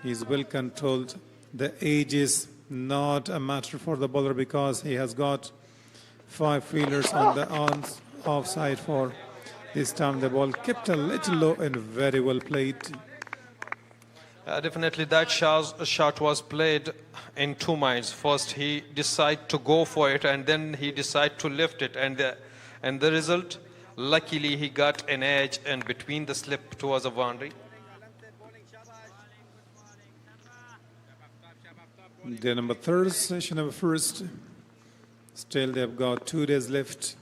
He's well controlled. The age is not a matter for the bowler because he has got 5 fielders on the offside for this time. The ball kept a little low and very well played. Definitely that shot was played in 2 minds. First he decided to go for it, and then he decided to lift it, and the result, luckily he got an edge and between the slip towards the boundary. The number 3rd session of first. Still they've got 2 days left.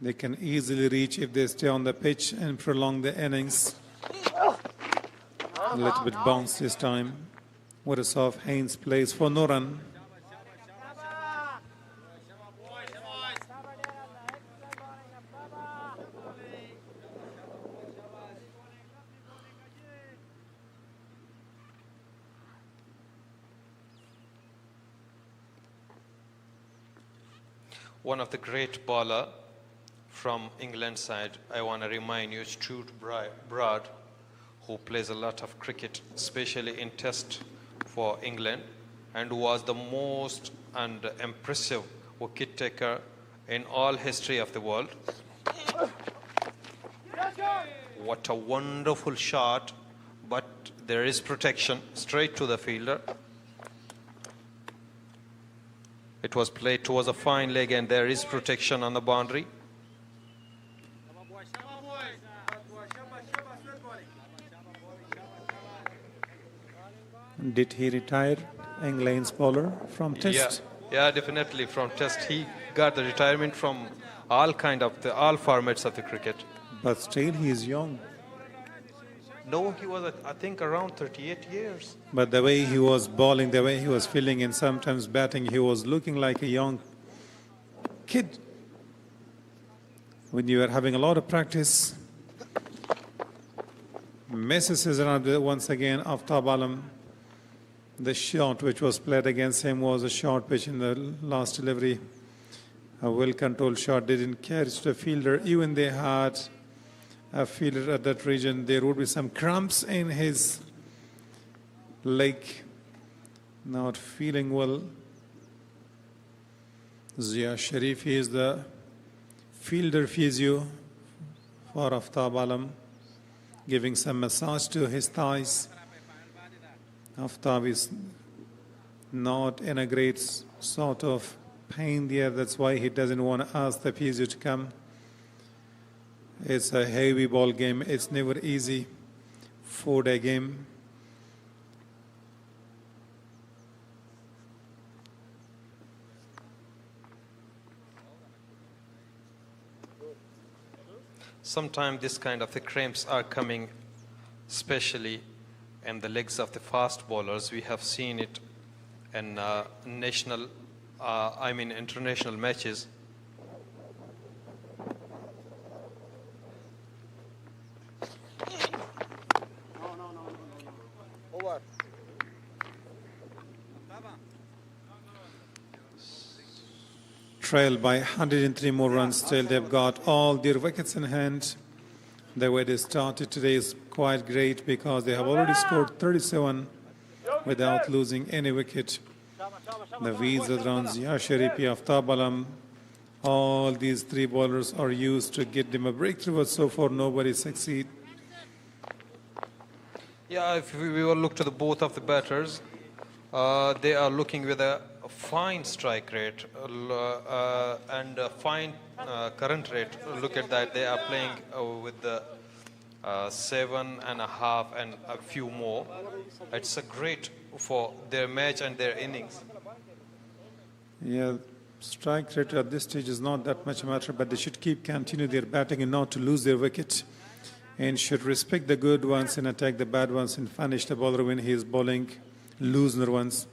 They can easily reach if they stay on the pitch and prolong the innings. A little bit bounce this time. What a soft Haynes plays for no run. One of the great bowler from England side, I want to remind you, Stuart Broad, who plays a lot of cricket, especially in Test for England, and was the most and impressive wicket taker in all history of the world. What a wonderful shot, but there is protection straight to the fielder. It was played towards a fine leg, and there is protection on the boundary. Did he retire England's bowler from Test? Yeah, definitely from Test. He got the retirement from all formats of the cricket. But still he is young. No, he was, I think, around 38 years. But the way he was bowling, the way he was feeling, and sometimes batting, he was looking like a young kid. When you are having a lot of practice, misses his run once again. Aftab Alam, the shot which was played against him was a short pitch in the last delivery. A well-controlled shot, didn't catch the fielder. Even they had a fielder at that region, there would be some cramps in his leg. Not feeling well. Zia Sharif is the fielder physio for Aftab Alam, giving some massage to his thighs. Aftab is not in a great sort of pain there. That's why he doesn't want to ask the physio to come. It's a heavy ball game. It's never easy. 4-day game. Sometimes this kind of the cramps are coming, especially in the legs of the fast bowlers. We have seen it in international matches. Over. Trail by 103 more runs. Still, they've got all their wickets in hand. The way they started today is quite great because they have already scored 37 without losing any wicket. The Veeds, Adran, Zia Sharifi, Aftab Alam, all these 3 bowlers are used to get them a breakthrough, but so far nobody succeed. Yeah, if we will look to the both of the batters, they are looking with a fine strike rate and a fine current rate. Look at that, they are playing with the 7.5 and a few more. It's a great for their match and their innings. Yeah, strike rate at this stage is not that much matter, but they should continue their batting and not to lose their wicket, and should respect the good ones and attack the bad ones and punish the bowler when he is bowling looser ones.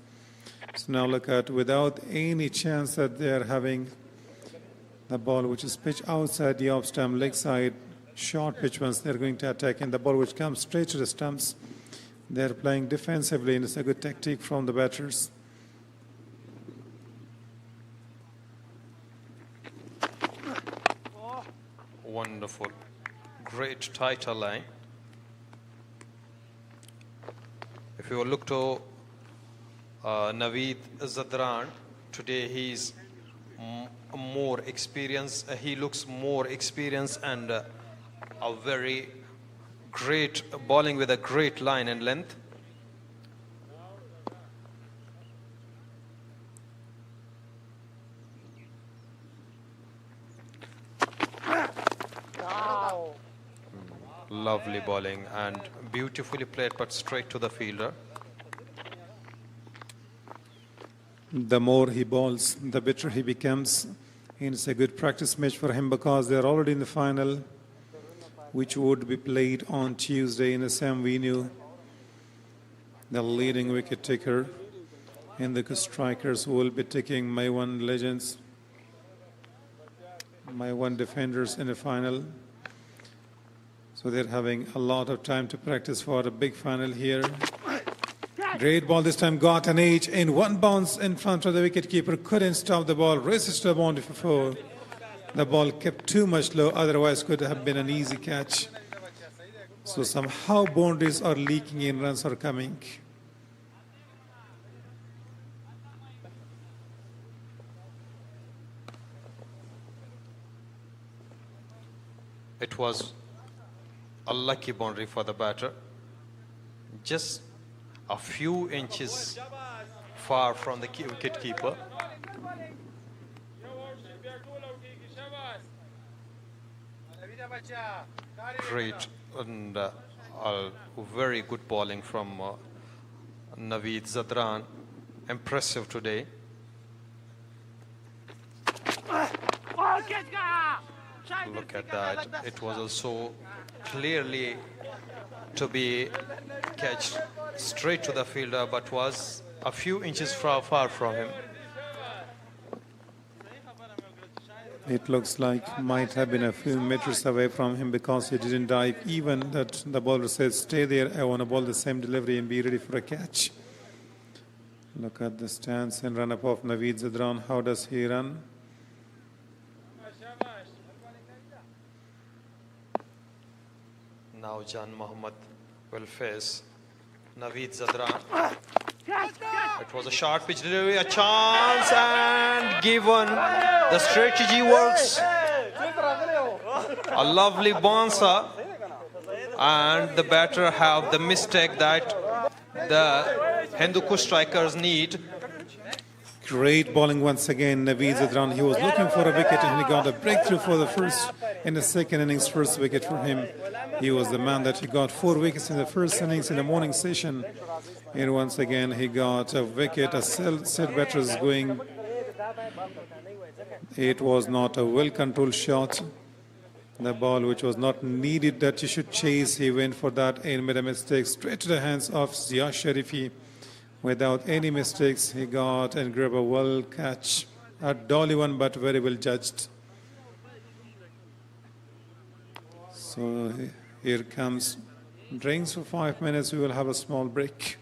So now look at, without any chance that they are having the ball which is pitched outside the off stump, leg side, short pitch ones, they're going to attack, and the ball which comes straight to the stumps, they're playing defensively, and it's a good tactic from the batters. Wonderful. Great tighter line. If you look to Naveed Zadran, today he's more experienced. He looks more experienced and a very great bowling with a great line and length. Lovely bowling and beautifully played, but straight to the fielder. The more he bowls, the better he becomes. And it's a good practice match for him because they're already in the final, which would be played on Tuesday in the same venue. The leading wicket taker and the strikers will be taking my one legends, my one defenders in the final. So they're having a lot of time to practice for a big final here. Great ball this time, got an edge, and one bounce in front of the wicketkeeper. Couldn't stop the ball, races to the boundary for 4. The ball kept too much low, otherwise could have been an easy catch. So somehow boundaries are leaking in, runs are coming. It was a lucky boundary for the batter. Just a few inches far from the wicket keeper. Great and a very good bowling from Naveed Zadran. Impressive today. Look at that. It was also clearly to be catched straight to the fielder, but was a few inches far from him. It looks like might have been a few meters away from him because he didn't dive. Even that the bowler says, stay there, I want to bowl the same delivery and be ready for a catch. Look at the stance and run up of Naveed Zadran. How does he run? Now Jan Mohammed will face Naveed Zadran. It was a short pitch delivery, a chance, and given. The strategy works. A lovely bouncer, and the batter have the mistake that the Hindu Kush strikers need. Great bowling once again, Naveed Zadran. He was looking for a wicket and he got a breakthrough for the first in the second innings, first wicket for him. He was the man that he got 4 wickets in the first innings in the morning session. And once again, he got a wicket, a set batters going. It was not a well-controlled shot. The ball which was not needed that he should chase, he went for that and made a mistake straight to the hands of Zia Sharifi. Without any mistakes, he got and grabbed a well catch. A dolly one, but very well judged. So here comes drinks for 5 minutes. We will have a small break.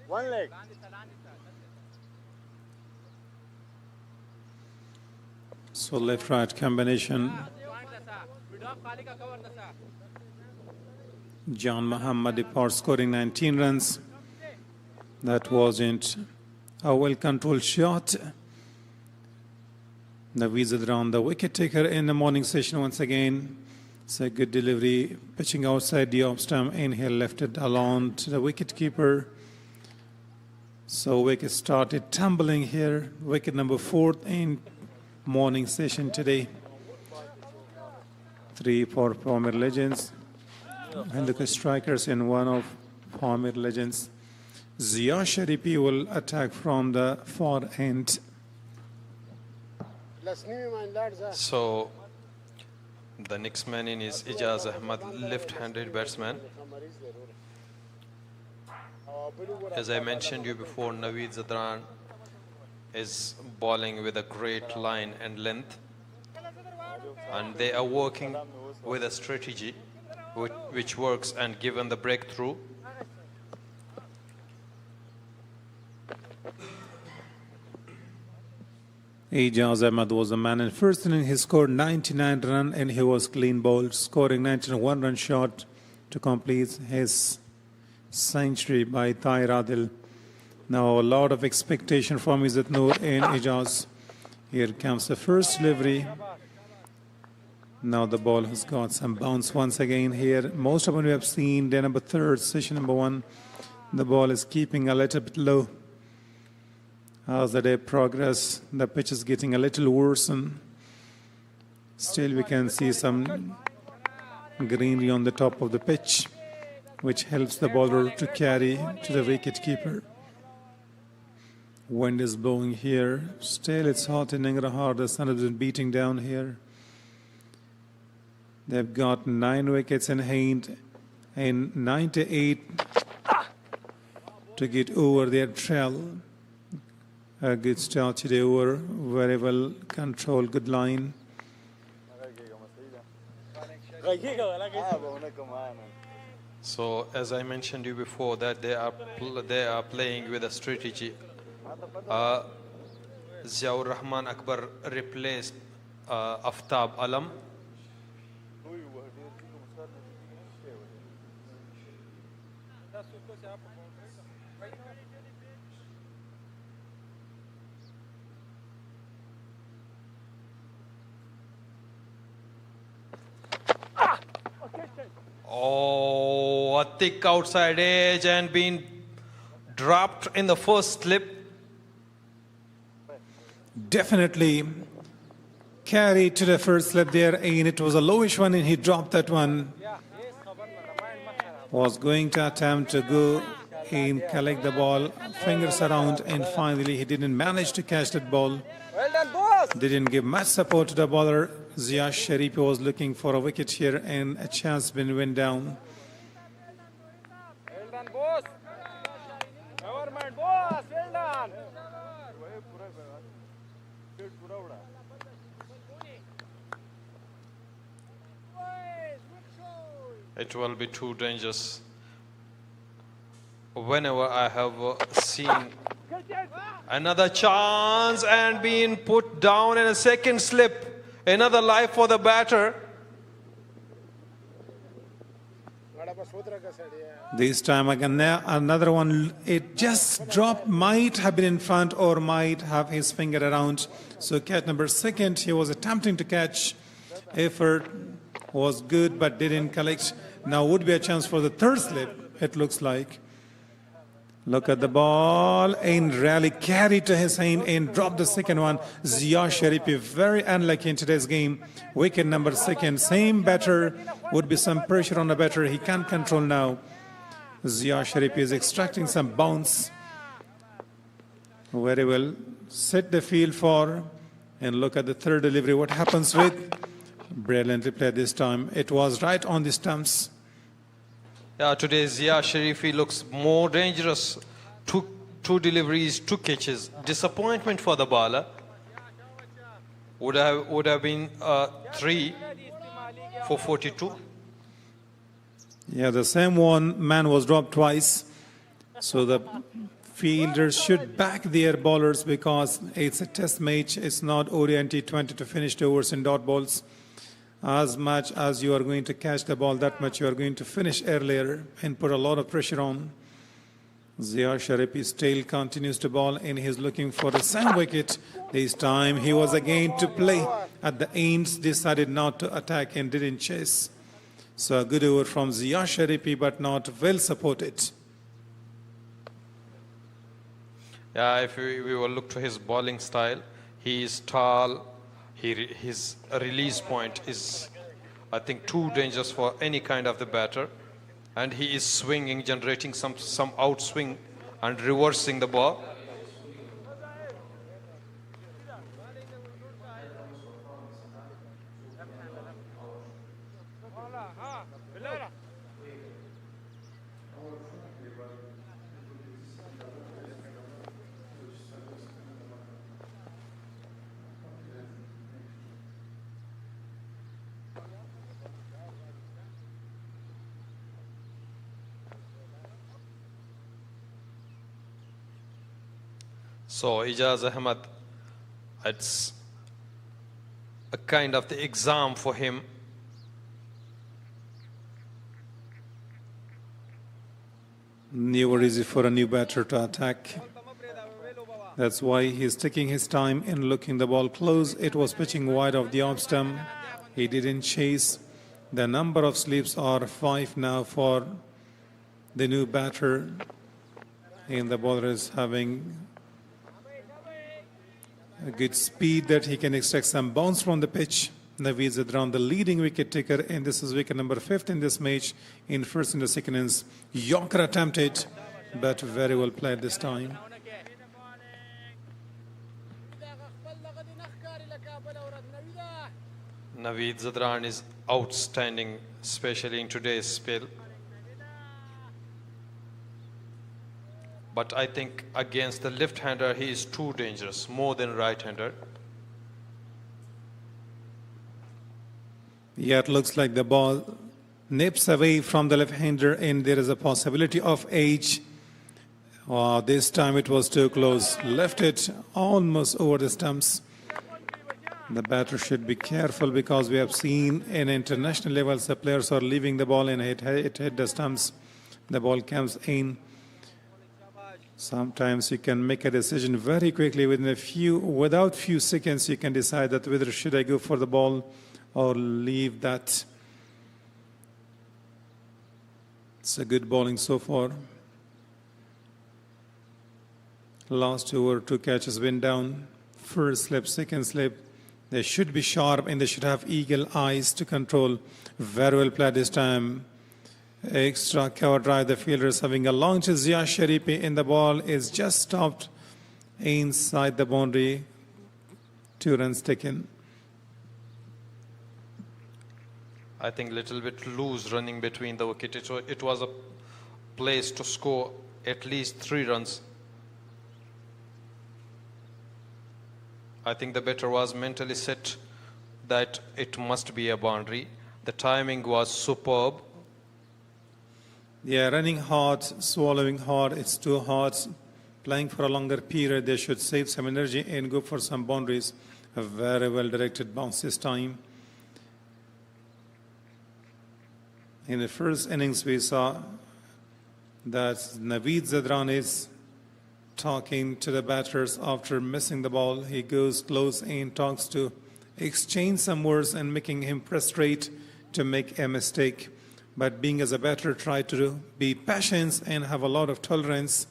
One leg. So left-right combination. John Muhammad departs scoring 19 runs. That wasn't a well-controlled shot. Naveed Zadran, the wicket taker in the morning session once again. It's a good delivery, pitching outside the off stump, and he left it alone to the wicket keeper. So wicket started tumbling here. Wicket number 4 in morning session today. 3 for former legends and the strikers, and 1 of former legends. Zia Sharifi will attack from the far end. So the next man in is Ijaz Ahmad, left-handed batsman. As I mentioned you before, Naveed Zadran is bowling with a great line and length, and they are working with a strategy which works, and given the breakthrough, Ijaz Ahmad was the man in first inning. He scored 99 runs and he was clean bowled, scoring 91 run shot to complete his century by Tahir Adil. Now a lot of expectation from Izzat Noor and Ijaz. Here comes the first delivery. Now the ball has got some bounce once again here. Most of them we have seen day number 3, session number 1. The ball is keeping a little bit low. As the day progresses, the pitch is getting a little worse, and still we can see some greenery on the top of the pitch, which helps the bowler to carry to the wicket keeper. Wind is blowing here. Still it's hot in Nangarhar. The sun has been beating down here. They've got 9 wickets in hand and 98 to get over their trail. A good start today over, very well controlled, good line. so as I mentioned you before, that they are playing with a strategy. Ziaur Rahman Akbar replaced Aftab Alam. Oh, a thick outside edge and being dropped in the first slip. Definitely carried to the first slip there, and it was a lowish one, and he dropped that one. Was going to attempt to go and collect the ball, fingers around, and finally he didn't manage to catch that ball. Well done, boss. Didn't give much support to the bowler. Zia Sharifi was looking for a wicket here, and a chance been went down. Well done, boss. Never mind, boss. Well done. It will be too dangerous. Whenever I have seen another chance and being put down in a second slip, another life for the batter. This time again, another one. It just dropped, might have been in front or might have his finger around. So catch number 2, he was attempting to catch. Effort was good but didn't collect. Now would be a chance for the 3rd slip, it looks like. Look at the ball. Ain rally carried to his hand and dropped the second one. Zia Sharifi very unlucky in today's game. Wicket number second. Same batter. Would be some pressure on the batter. He can't control now. Zia Sharifi is extracting some bounce. Very well. Set the field for. And look at the third delivery. What happens with? Brilliant replay this time. It was right on the stumps. Yeah, today Zia Sharifi looks more dangerous. Two deliveries, 2 catches. Disappointment for the bowler. Would have been 3 for 42. Yeah, the same one man was dropped twice. So the fielders should back their bowlers because it's a test match. It's not ODI and T20 to finish the overs in dot balls. As much as you are going to catch the ball, that much you are going to finish earlier and put a lot of pressure on. Zia Sharifi's tail continues to bowl and he's looking for the same wicket. This time he was again to play at the ends, decided not to attack and didn't chase. So a good over from Zia Sharifi, but not well supported. Yeah, if we will look to his bowling style, he is tall. His release point is, I think, too dangerous for any kind of the batter. And he is swinging, generating some outswing and reversing the ball. So Ijaz Ahmed, it's a kind of the exam for him. Never easy for a new batter to attack. That's why he's taking his time and looking the ball close. It was pitching wide of the off stump. He didn't chase. The number of slips are 5 now for the new batter. And the bowler is having a good speed that he can extract some bounce from the pitch. Naveed Zadran, the leading wicket taker, and this is wicket number 5 in this match. In first and the second innings, Yorker attempted, but very well played this time. Naveed Zadran is outstanding, especially in today's spell. But I think against the left-hander, he is too dangerous, more than right-hander. Yeah, it looks like the ball nips away from the left-hander, and there is a possibility of age. This time it was too close. Left it almost over the stumps. The batter should be careful because we have seen in international levels the players are leaving the ball and it hit the stumps. The ball comes in. Sometimes you can make a decision very quickly without few seconds. You can decide that whether should I go for the ball or leave that. It's a good bowling so far. Last over, 2 catches went down. First slip, second slip. They should be sharp and they should have eagle eyes to control. Very well played this time. Extra cover drive. The fielder is having a long to Zia Sharifi, and the ball is just stopped inside the boundary. 2 runs taken. I think a little bit loose running between the wicket. It was a place to score at least 3 runs. I think the batter was mentally set that it must be a boundary. The timing was superb. Yeah, running hard, swallowing hard, it's too hard. Playing for a longer period, they should save some energy and go for some boundaries. A very well directed bounce this time. In the first innings, we saw that Naveed Zadran is talking to the batters after missing the ball. He goes close and talks to exchange some words and making him frustrated to make a mistake. But being as a batter, try to be patient and have a lot of tolerance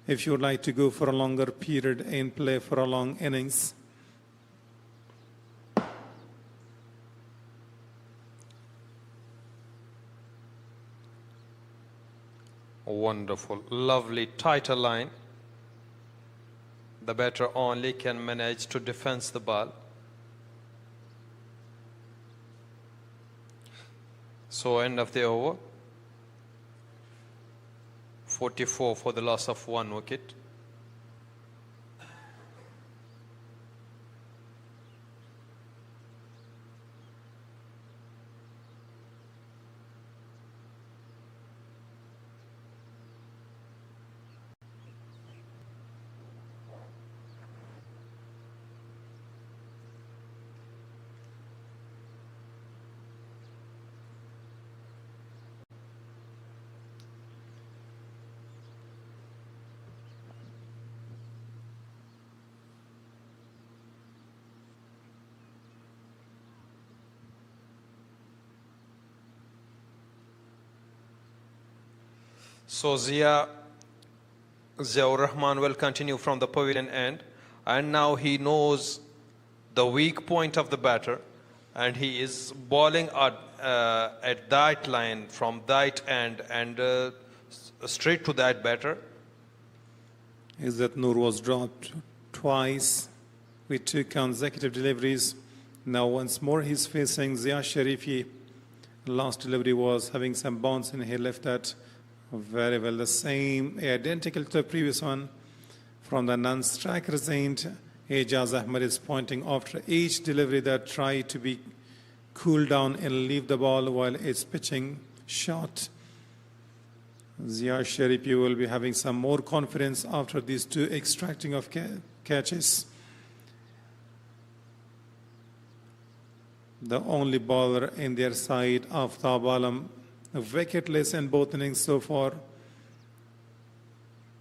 if you would like to go for a longer period and play for a long innings. Wonderful, lovely, tighter line. The batter only can manage to defend the ball. So end of the over. 44 for the loss of 1 wicket. So Ziaur Rahman will continue from the pavilion end, and now he knows the weak point of the batter, and he is bowling at that line from that end and straight to that batter. Izzat Noor was dropped twice with 2 consecutive deliveries. Now once more he's facing Zia Sharifi. Last delivery was having some bounce and he left that very well. The same, identical to the previous one. From the non-striker's end, Ejaz Ahmed is pointing after each delivery that try to be cool down and leave the ball while it's pitching short. Zia Sharifi will be having some more confidence after these 2 extracting of catches. The only bowler in their side, Aftab Alam, wicketless in both innings so far.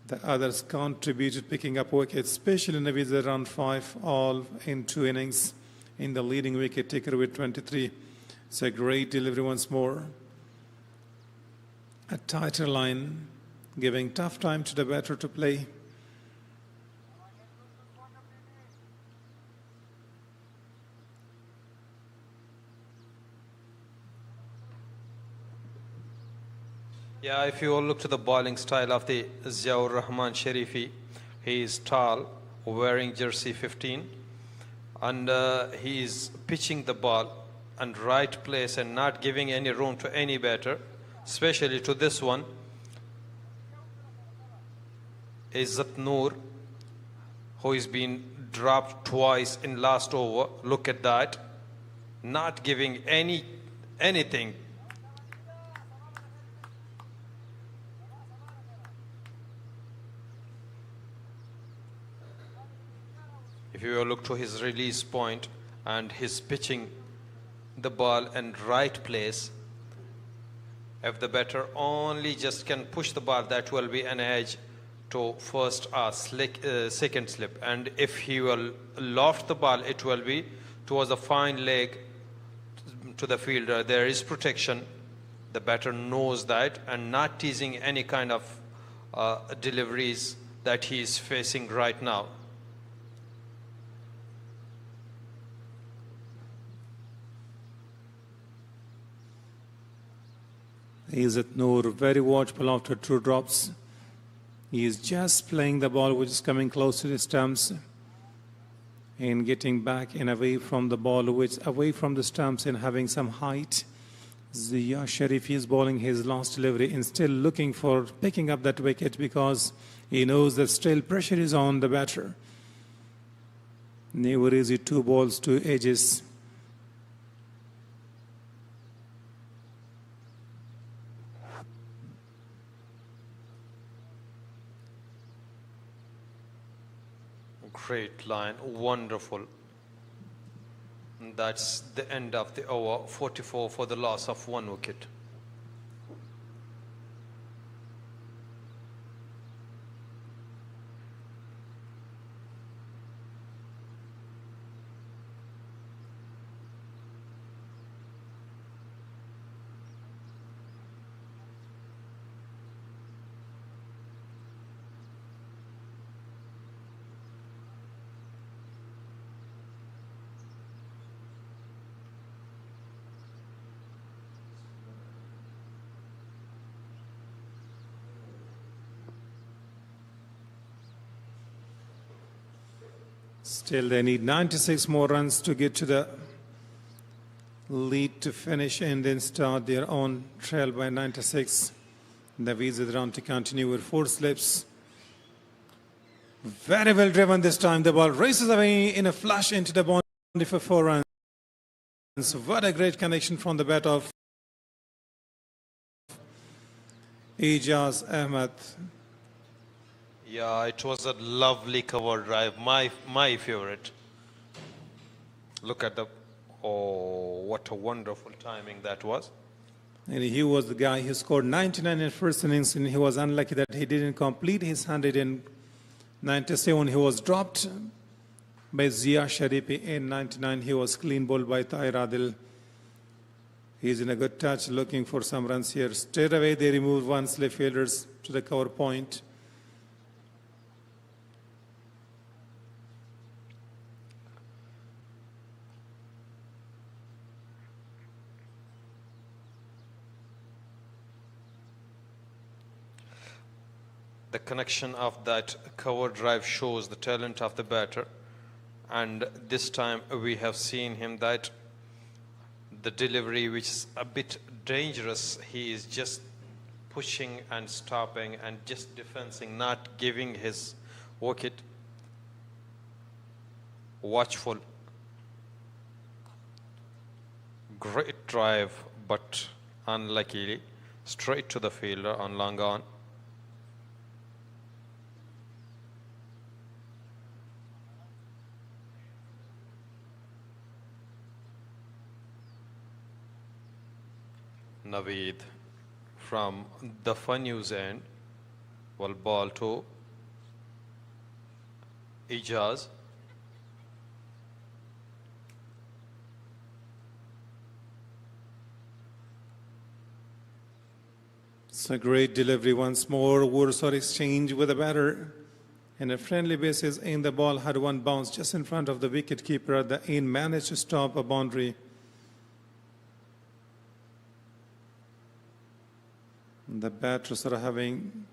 The others contributed picking up wickets, especially Naveed around 5, all in 2 innings, in the leading wicket taker with 23. It's a great delivery once more. A tighter line, giving tough time to the batter to play. Yeah, if you all look to the bowling style of the Ziaur Rahman Sharifi, he is tall, wearing jersey 15, and he is pitching the ball in right place and not giving any room to any batter, especially to this one. Izzat Noor, who is been dropped twice in last over. Look at that, not giving anything. If you look to his release point and his pitching the ball in right place, if the batter only just can push the ball, that will be an edge to first or second slip. And if he will loft the ball, it will be towards a fine leg to the fielder. There is protection. The batter knows that, and not teasing any kind of deliveries that he is facing right now. Izzat Noor, very watchful after 2 drops. He is just playing the ball which is coming close to the stumps and getting back and away from the ball, which away from the stumps and having some height. Zia Sharifi is bowling his last delivery and still looking for picking up that wicket because he knows that still pressure is on the batter. Never easy, 2 balls, 2 edges. Great line, wonderful. That's the end of the over. 44 for the loss of 1 wicket. Still, they need 96 more runs to get to the lead to finish and then start their own trail by 96. Naveed Zidran to continue with 4 slips. Very well driven this time. The ball races away in a flash into the boundary for 4 runs. What a great connection from the bat of Ijaz Ahmed. Yeah, it was a lovely cover drive. My favorite. Look at the, oh, what a wonderful timing that was. And he was the guy who scored 99 in first innings, and he was unlucky that he didn't complete his 197. He was dropped by Zia Sharifi in 99. He was clean bowled by Tahir Adil. He's in a good touch, looking for some runs here. Straight away, they removed 1 slip fielders to the cover point. The connection of that cover drive shows the talent of the batter, and this time we have seen him that the delivery, which is a bit dangerous, he is just pushing and stopping and just defending, not giving his wicket. Watchful. Great drive, but unluckily straight to the fielder on long on. Naveed from the fun news end will ball to Ijaz. It's a great delivery once more. Warsaw exchange with the batter. And a friendly basis in the ball had 1 bounce just in front of the wicket keeper. The in managed to stop a boundary. The batters are having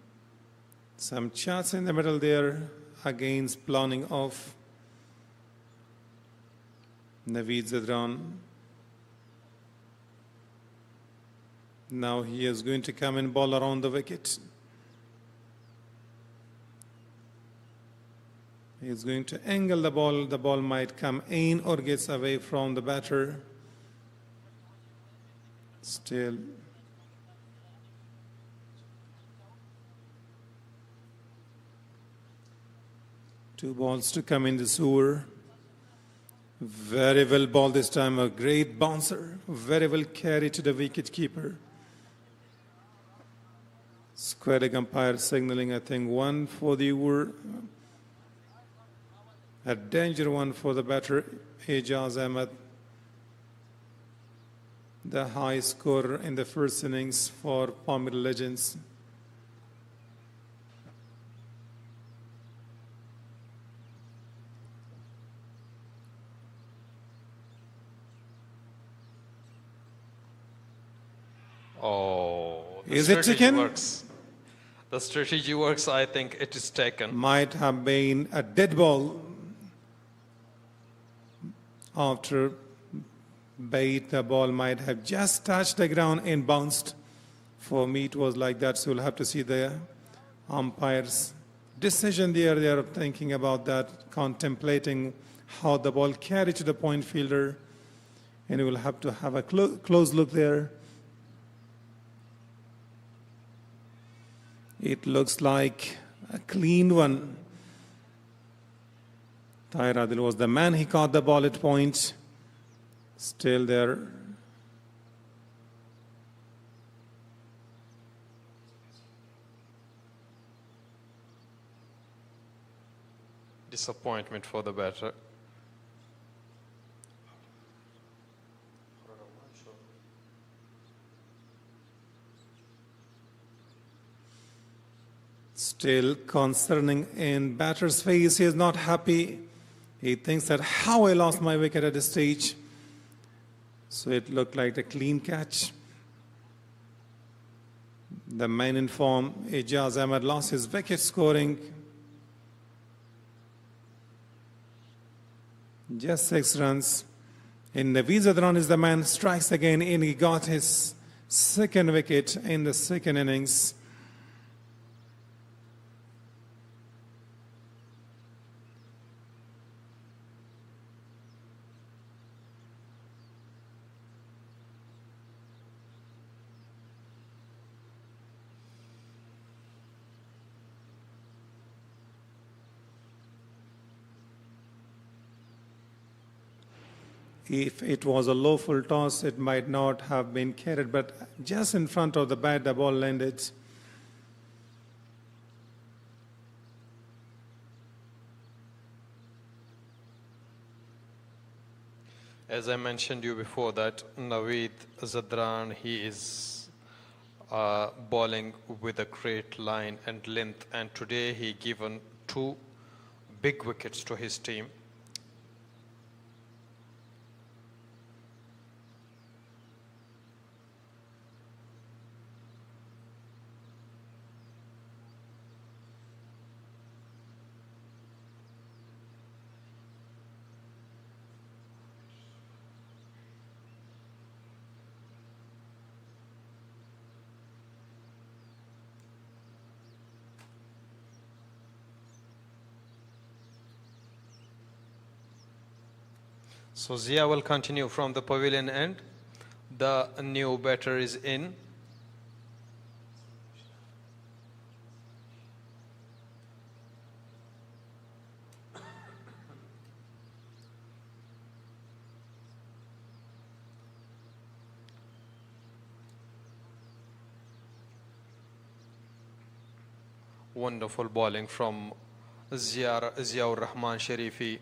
some chance in the middle there against planning of Naveed Zidran. Now he is going to come and ball around the wicket. He is going to angle the ball. The ball might come in or gets away from the batter. Still. Two balls to come in this over. Very well balled this time. A great bouncer. Very well carried to the wicket keeper. Square leg umpire signaling, I think, 1 for the over. A danger 1 for the batter, Ijaz Ahmed. The high scorer in the first innings for Palmer Legends. Oh, the Is it strategy taken? works. The strategy works. I think it is taken. Might have been a dead ball after bait. The ball might have just touched the ground and bounced. For me, it was like that. So we'll have to see the umpire's decision there. They are thinking about that, contemplating how the ball carried to the point fielder. And we'll have to have a close look there. It looks like a clean one. Tahir Adil was the man. He caught the ball at point. Still there. Disappointment for the batter. Still concerning in batter's face. He is not happy. He thinks that how I lost my wicket at this stage. So it looked like a clean catch. The man in form, Ijaz Ahmed, lost his wicket scoring. Just 6 runs. And Naveed Zadran is the man, strikes again, and he got his second wicket in the second innings. If it was a low full toss, it might not have been carried, but just in front of the bat, the ball landed. As I mentioned you before that Naveed Zadran, he is bowling with a great line and length, and today he given 2 big wickets to his team. So Zia will continue from the pavilion end. The new batter is in. Wonderful bowling from Ziaur Rahman Sharifi.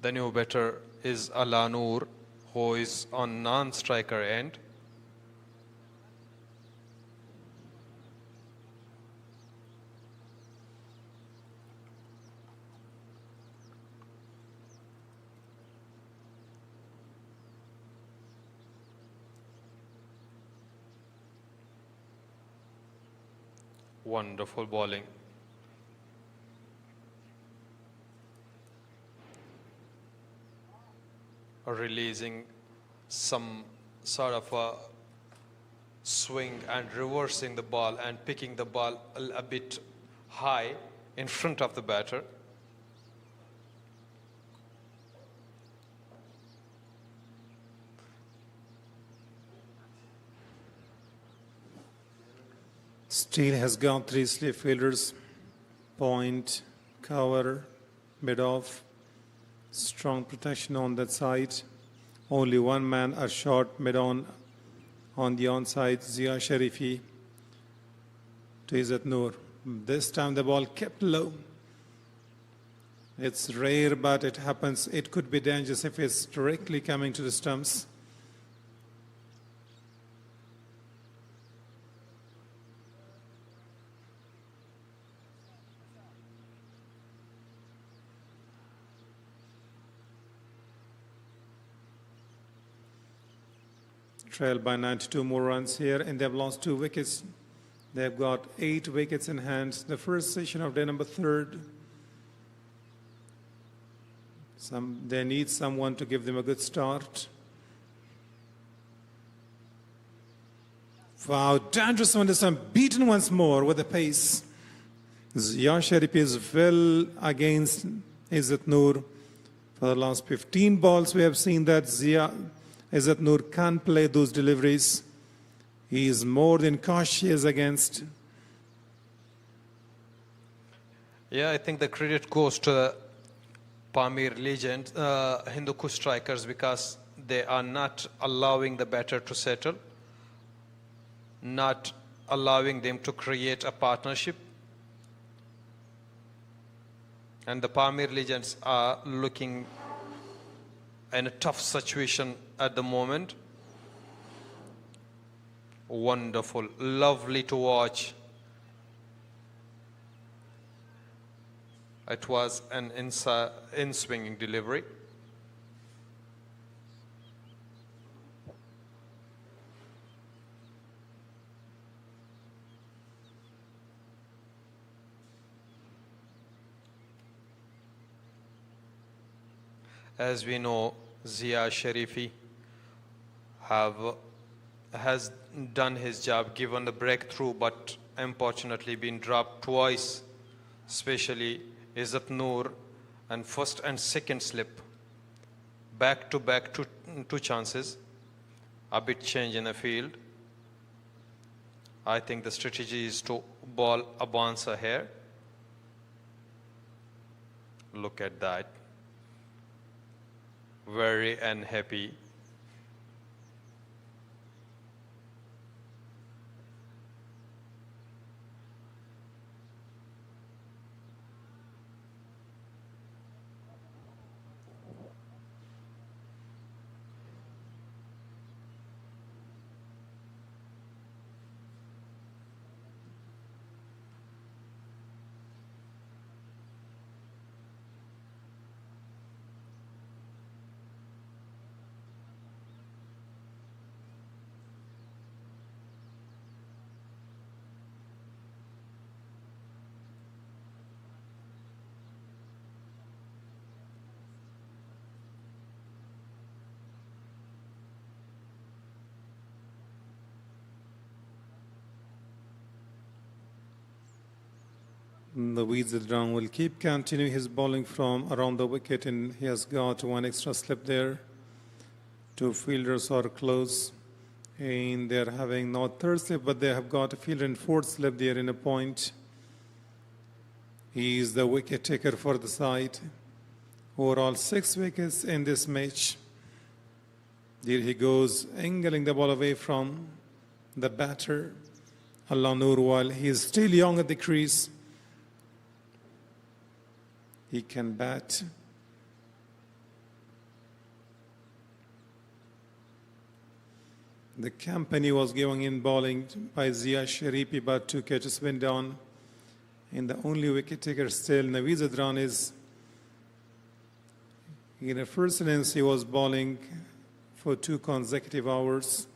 The new batter is Alanur, who is on non-striker end. Wonderful bowling. Releasing some sort of a swing and reversing the ball and picking the ball a bit high in front of the batter. Steele has got 3 slip fielders, point, cover, mid off. Strong protection on that side. Only one man are short mid-on the onside, Zia Sharifi to Izzat Noor. This time the ball kept low. It's rare, but it happens. It could be dangerous if it's directly coming to the stumps. Trailed by 92 more runs here, and they've lost 2 wickets. They've got 8 wickets in hand. The first session of day number 3rd. They need someone to give them a good start. Wow, dangerous one this time, beaten once more with the pace. Zia Sharifi is well against Izzat Noor. For the last 15 balls, we have seen that Izzat Noor can't play those deliveries. He is more than cautious against. Yeah, I think the credit goes to the Pamir legend, Hindu Kush strikers, because they are not allowing the batter to settle, not allowing them to create a partnership. And the Pamir legends are looking in a tough situation at the moment. Wonderful, lovely to watch. It was an in-swinging delivery. As we know, Zia Sharifi has done his job, given the breakthrough, but unfortunately been dropped twice, especially Izzat Noor and first and second slip. Back to back two chances, a bit change in the field. I think the strategy is to ball a bouncer here. Look at that. Very unhappy. Naveed Zadran will keep continuing his bowling from around the wicket, and he has got one extra slip there. Two fielders are close, and they're having not third slip, but they have got a fielder in fourth slip there in a point. He is the wicket taker for the side. Overall 6 wickets in this match. There he goes, angling the ball away from the batter, Allah Noor, while he is still young at the crease. He can bat. The company was going in bowling by Zia Sharifi, but 2 catches went down. And the only wicket taker still, Naveed Zadran, is in the first innings he was bowling for 2 consecutive hours.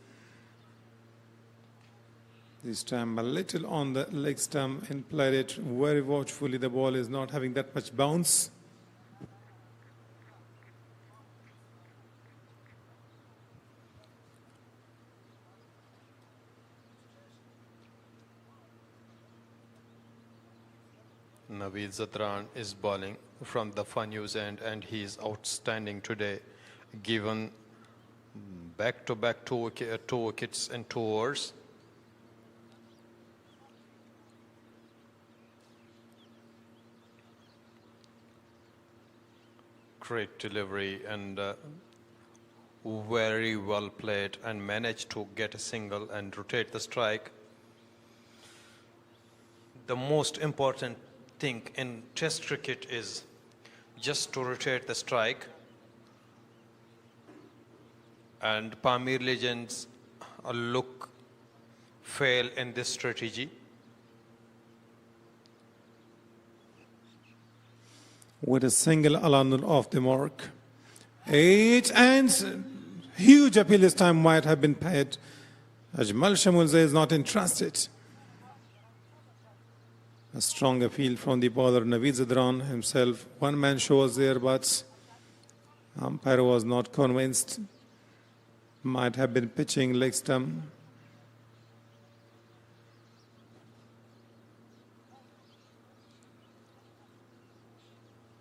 This time a little on the leg stump and played it very watchfully. The ball is not having that much bounce. Naveed Zadran is bowling from the Fanus end, and he is outstanding today, given back-to-back 2 wickets in 2 overs. Great delivery and very well played, and managed to get a single and rotate the strike. The most important thing in Test cricket is just to rotate the strike, and Pamir Legends fail in this strategy. With a single Allah Noor off the mark. 8 and huge appeal this time might have been paid. Ajmal Shamulzai is not interested. A strong appeal from the bowler Naveed Zadran himself. One man show was there, but umpire was not convinced. Might have been pitching leg stump.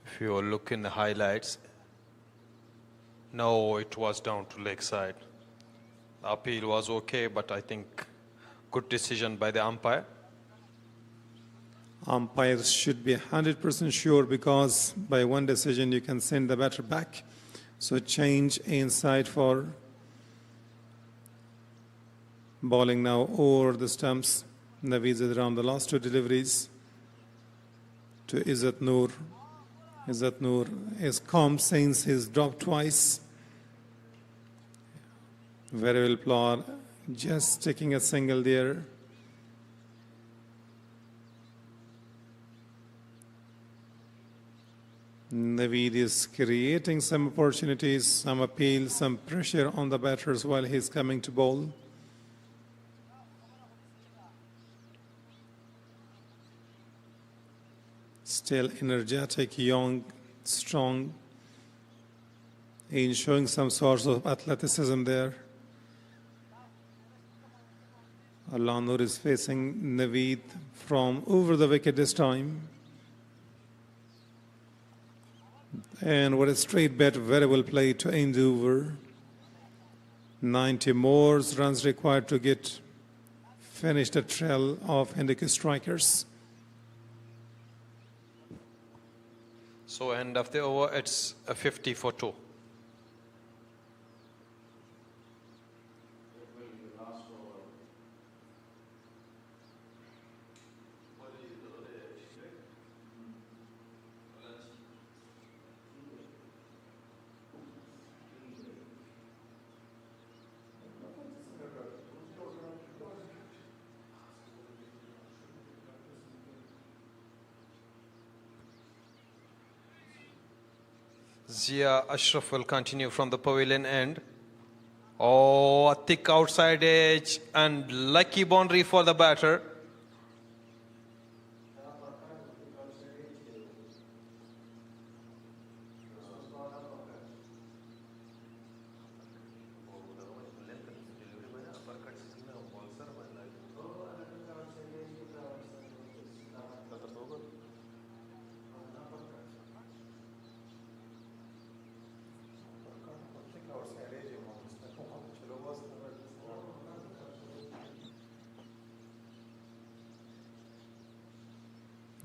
If you look in the highlights, no, it was down to leg side. The appeal was okay, but I think good decision by the umpire. Umpires should be 100% sure, because by one decision you can send the batter back. So change inside for bowling now over the stumps. Naveed Zadran, the last 2 deliveries to Izzat Noor. Izzat Noor is calm since he's dropped twice. Very well played, just taking a single there. Naveed is creating some opportunities, some appeal, some pressure on the batters while he's coming to bowl. Still energetic, young, strong. in showing some sorts of athleticism there. Al-Noor is facing Naveed from over the wicket this time. And what a straight bet, very well played to end the over. 90 more runs required to get finish the trail of Hindiki strikers. So end of the over, it's a 50 for 2. Zia Ashraf will continue from the pavilion end. Oh, a thick outside edge and lucky boundary for the batter.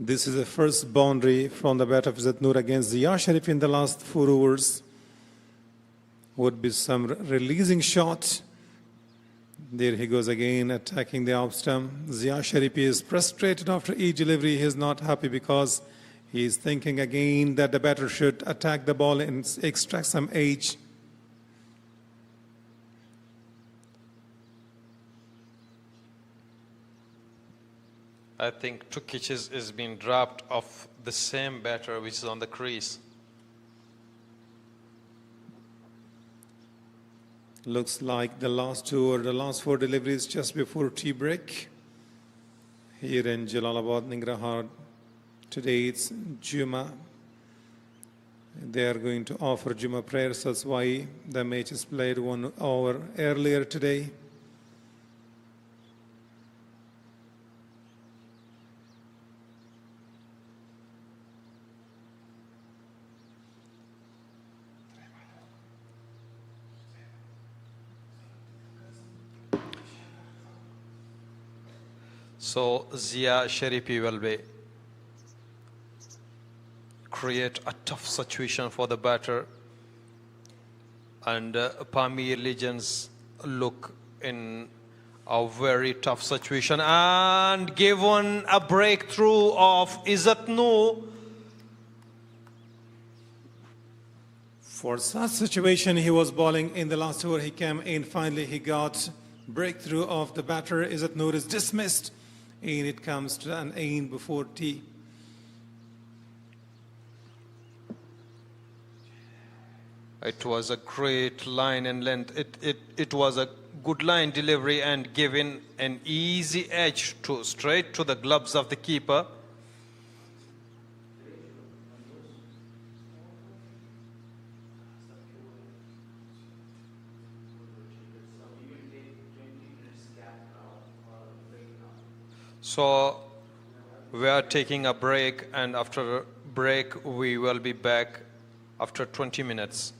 This is the first boundary from the bat of Izzat Noor against Zia Sharif in the last 4 overs. Would be some releasing shot. There he goes again, attacking the off stump. Zia Sharif is frustrated after each delivery. He is not happy because he is thinking again that the batter should attack the ball and extract some edge. I think 2 catches is being dropped off the same batter which is on the crease. Looks like the last 2 or the last 4 deliveries just before tea break. Here in Jalalabad, Ningrahar, today it's Juma. They are going to offer Juma prayers. That's why the match is played 1 hour earlier today. So Zia Sharifi will be create a tough situation for the batter, and Pamir Legends look in a very tough situation and given a breakthrough of Izzat Noor. For such situation, he was bowling in the last over. He came in. Finally, he got breakthrough of the batter. Izzat Noor is dismissed, and it comes to an end before tea. It was a great line and length. It was a good line delivery and given an easy edge to straight to the gloves of the keeper. So we are taking a break, and after break we will be back after 20 minutes.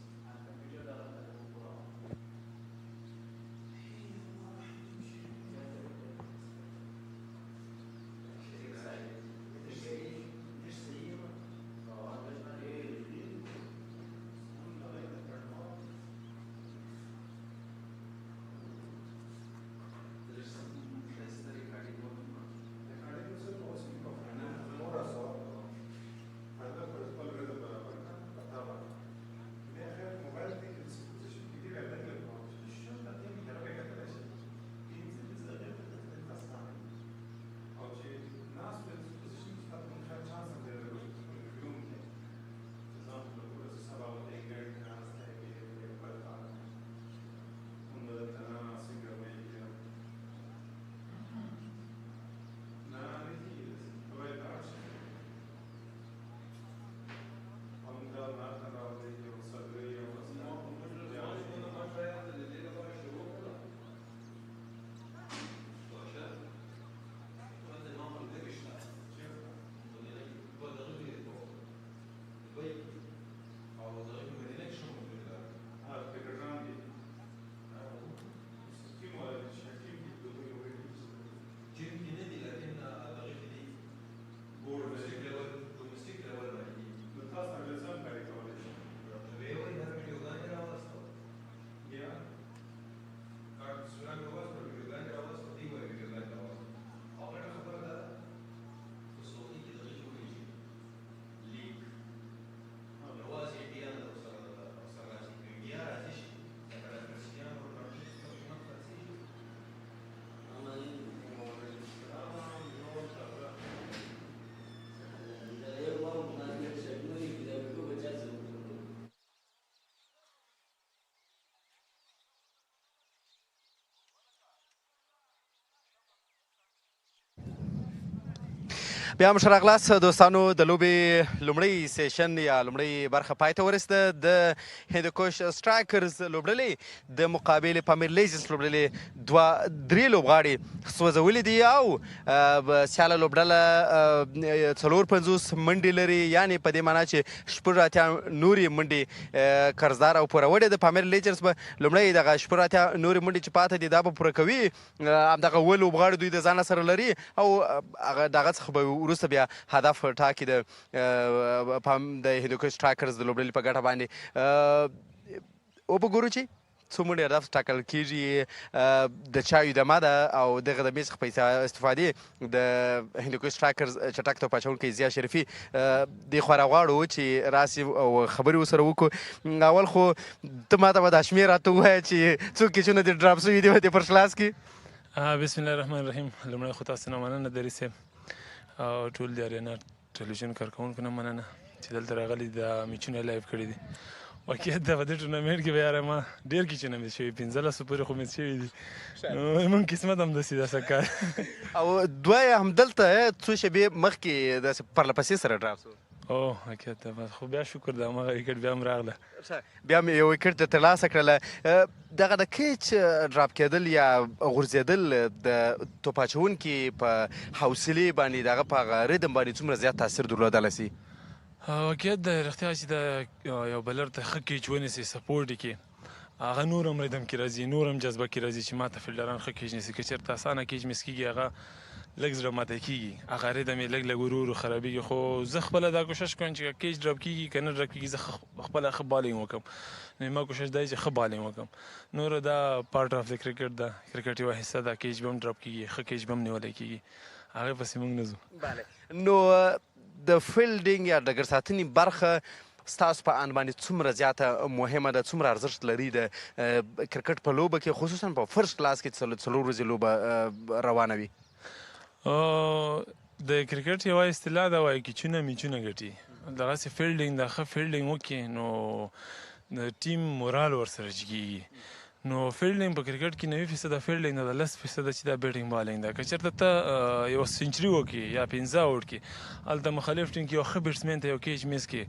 بیا هم ښه راغلاست دوستانو د لوبې لومړی سیشن یا لومړۍ برخه پای ته ورسېده د هندوکش سټرایکرز لوبډلې د مقابل پامیر لیجنس لوبډلې درې لوبغاړي سوځولي دي او سیاله لوبډله 54 منډې لري یعنې په دې معنا چې 86 نورې منډې قرضدار او پوره وړې د پامیر لیجنس به لومړی دغه 86 نورې منډې چې پاته دي دا به پوره کوي همدغه اووه لوبغاړي دوی د ځان سره لري او هغه دغه څخه به وروسته بیا هدف ټاکي د هندوکش سټرایکرز د لوبډلې په ګټه باندې وبګورو چې څو منډې هدف ټاکل کېږي د چایو دمه ده او دغه دمې څخه په استفادې د هندوکش سټرایکرز چټک توپ اچوونکی ضیا شریفي دې خوا راغواړو چې راسي او خبرې ورسره وکړو اول خو ته ماته به دا شمېر راته ووایه چې څو کیچونه دې ډراپ شوي دي په دې فرسټ کلاس کې بسم الله الرحمن الرحیم لومړی خو تاسو نه مننه دري صاحب او ټول د اریانا ټلویزیون کارکوونکو نه مننه چې دلته راغلي دا میچونه لایف کړي دي واقعیت دا په دې ټورنمنټ کې به یاره ما ډېر کیچونه مس شوي 15 پورې خو مس شوي دي نو زموږ قسمت همداسې دا څه کار او دوه یې همدلته څو شېبې مخکې داسې پرلپسې سره ډراپ شو او حقیقت خو بیا شکر د همغه ویکټ بیا هم راغله بیا مې یو ویکټ ترلاسه کړله دغه د کیچ ډراپ کېدل یا غورځېدل د توپ اچوونکي په حوصلې باندې دغه په هغه ریدم باندې څومره زیات تاثیر درلودلی سي واقعیت د رښتیا چې د یو بلر ته ښه کیچ ونیسي سپورټ یې کړي هغه نور هم ریدم کې راځي نور هم جذبه کې راځي چې ماته فیلډران ښه کیچ نیسي که چېرته اسانه کیچ مس کېږي هغه لږ زړه ماتی کېږي هغه ریدم یې لږ ورو ورو خرابېږي خو زه خپله دا کوشش کوم چې کیچ ډراپ کېږي که نه ډراپ کېږي زه خپله ښه بالینګ وکړم نو ما کوشش دا چې ښه بالینګ وکړم نور دا پارټ اف د کرکټ ده کرکټ یوه حصه ده کیچ به هم ډراپ کېږي ښه کیچ به هم نیولی کېږي هغې پسې موږ نه ځو نو د فیلډینګ یا ډګر ساتنې برخه ستاسو په اند باندې څومره زیاته مهمه ده څومره ارزښت لري د کرکټ په لوبه کې خصوصا په فرست کلاس کې څلور ورځې لوبه روانه وي د کرکټ یوه اصطلاح ده وایي کیچونه میچونه ګټي دغسې فیلډینګ د ښه فیلډینګ وکړي نو د ټیم مورال ورسره جګېږي نو فیلډینګ په کرکټ کې 90% فیلډینګ ده 10% چې دا بیټینګ بالینګ ده که چېرته ته یوه سینچري وکړي یا 15 اوټ کړي هلته مخالف ټیم کې یو ښه بیټسمین ته یو کیچ میس کړي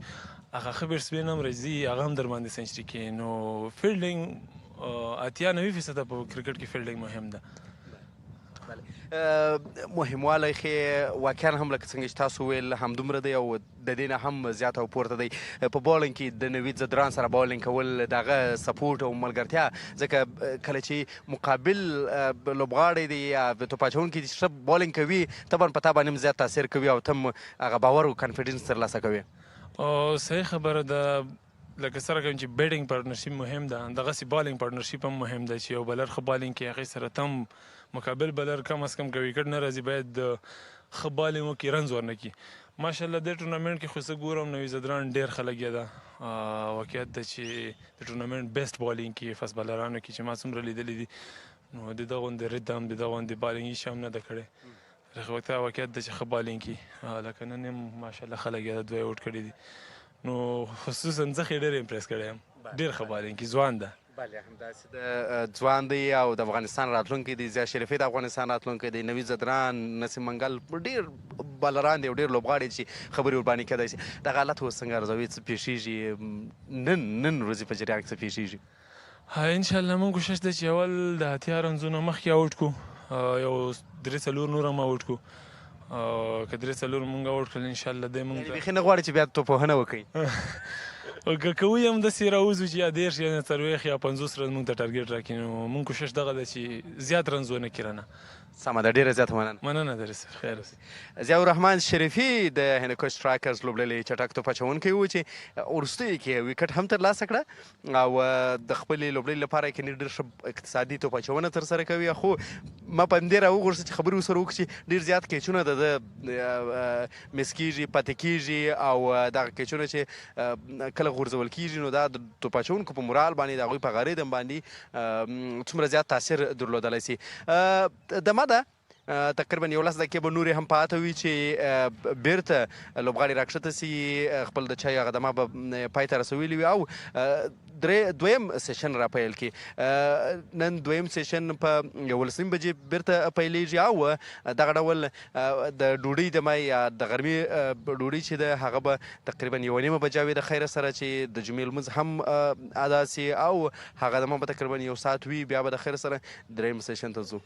هغه ښه بیټسمین هم راځي هغه هم در باندې سینچري کوي نو فیلډینګ 80-90% په کرکټ کې فیلډینګ مهم ده مهموالی ښې واقعا هم لکه څنګه چې تاسو ویل همدومره دی او د دې نه هم زیات او پورته دی په بالینګ کې د نوید زدران سره بالینګ کول د هغه سپورټ او ملګرتیا ځکه کله چې مقابل لوبغاړی دی یا توپ اچوونکی چې ښه بالینګ کوي طبعا په تا باندې هم زیات تاثیر کوي او ته هم هغه باور او کانفیډنس ترلاسه کوي صحیح خبره ده لکه سره کوم چې بیټینګ پارټنرشپ مهم ده دغسې بالینګ پارټنرشپ هم مهم ده چې یو بلر ښه بالینګ کوي هغې سره ته هم مقابل بلر کم از کم که ویکټ نه راځي باید ښه بالینګ وکړي رنز ورنه کړي ماشاءالله دې ټورنمنټ کې خو زه ګورم نوید زدران ډېر ښه لګیا ده واقعیت ده چې د ټورنمنټ بیسټ بالینګ کوي فاست بالرانو کې چې ما څومره لیدلي دي نو د دغه غوندې ریدم د دغه غوندې بالینګ هېڅ هم نه ده کړی واقعیت ده چې ښه بالینګ کوي لکه نن هم ماشاءالله ښه لګیا ده 2 اوټ کړي دي نو خصوصا زه خې ډېر امپریس کړی یم ډېر ښه بالینګ کوي ځوان ده بله همداسې د ځوان دی او د افغانستان راتلونکی دی ضیا شریفي د افغانستان راتلونکی دی نوید زدران نسیم منګل ډېر بالران دی او ډېر لوبغاړي چې خبرې ورباندې کېدای شي دغه حالت اوس څنګه ارزوي څه پیښیږي نن ورځې په جریان کې څه پیښیږي انشاءالله موږ کوشش ده چې اول د اتیا رنزونه مخکې اوټ کړو یو 3-4 نور هم اوټ کړو که 3-4 مونږ اوټ کړل انشاءالله دی مونږ بیخي نه غواړي چې بیا توپوهنه وکړي که کوي هم داسې راوځو چې یا 10 یا 40 یا 50 رن مونږ ته ټارګېټ راکړي نو مونږ کوشش دغه ده چې زیات رنز ونه کړي رانه سمه ده ډېره زیاته مننه درې صاحب خیر اوسئ ضیاء الرحمن شریفي د هندوکش سټرایکرز لوبډلې چټک توپ اچوونکی و چې وروستیو کې ویکټ هم ترلاسه کړه او د خپلې لوبډلې لپاره یې کني ډېر ښه اقتصادي توپ اچونه ترسره کوي خو ما په همدې راوغوښته چې خبرې ورسره وکړو چې ډېر زیات کیچونه د مس کېږي پاتې کېږي او دغه کیچونه چې کله غورځول کېږي نو دا د توپ اچوونکو په مورال باندې د هغوی په غریدم باندې څومره زیات تاثیر درلودلی سي دمه ده تقریبا 11 دقیقې به نورې هم پاته وي چې بیرته لوبغاړي راکښته سي خپل د چای هغه دمه به پای ته رسولي وي او دویم سیشن را پیل کړي. نن دویم سیشن په 11 بجې بیرته پیلیږي او دغه ډول د ډوډۍ دمه یا د غرمې ډوډۍ چې ده هغه به تقریبا 1:30 بجه وي د خیره سره چې د جمعې لمونځ هم ادا سي او هغه دمه به تقریبا 1 ساعت وي بیا به د خیره سره دریم سیشن ته ځو.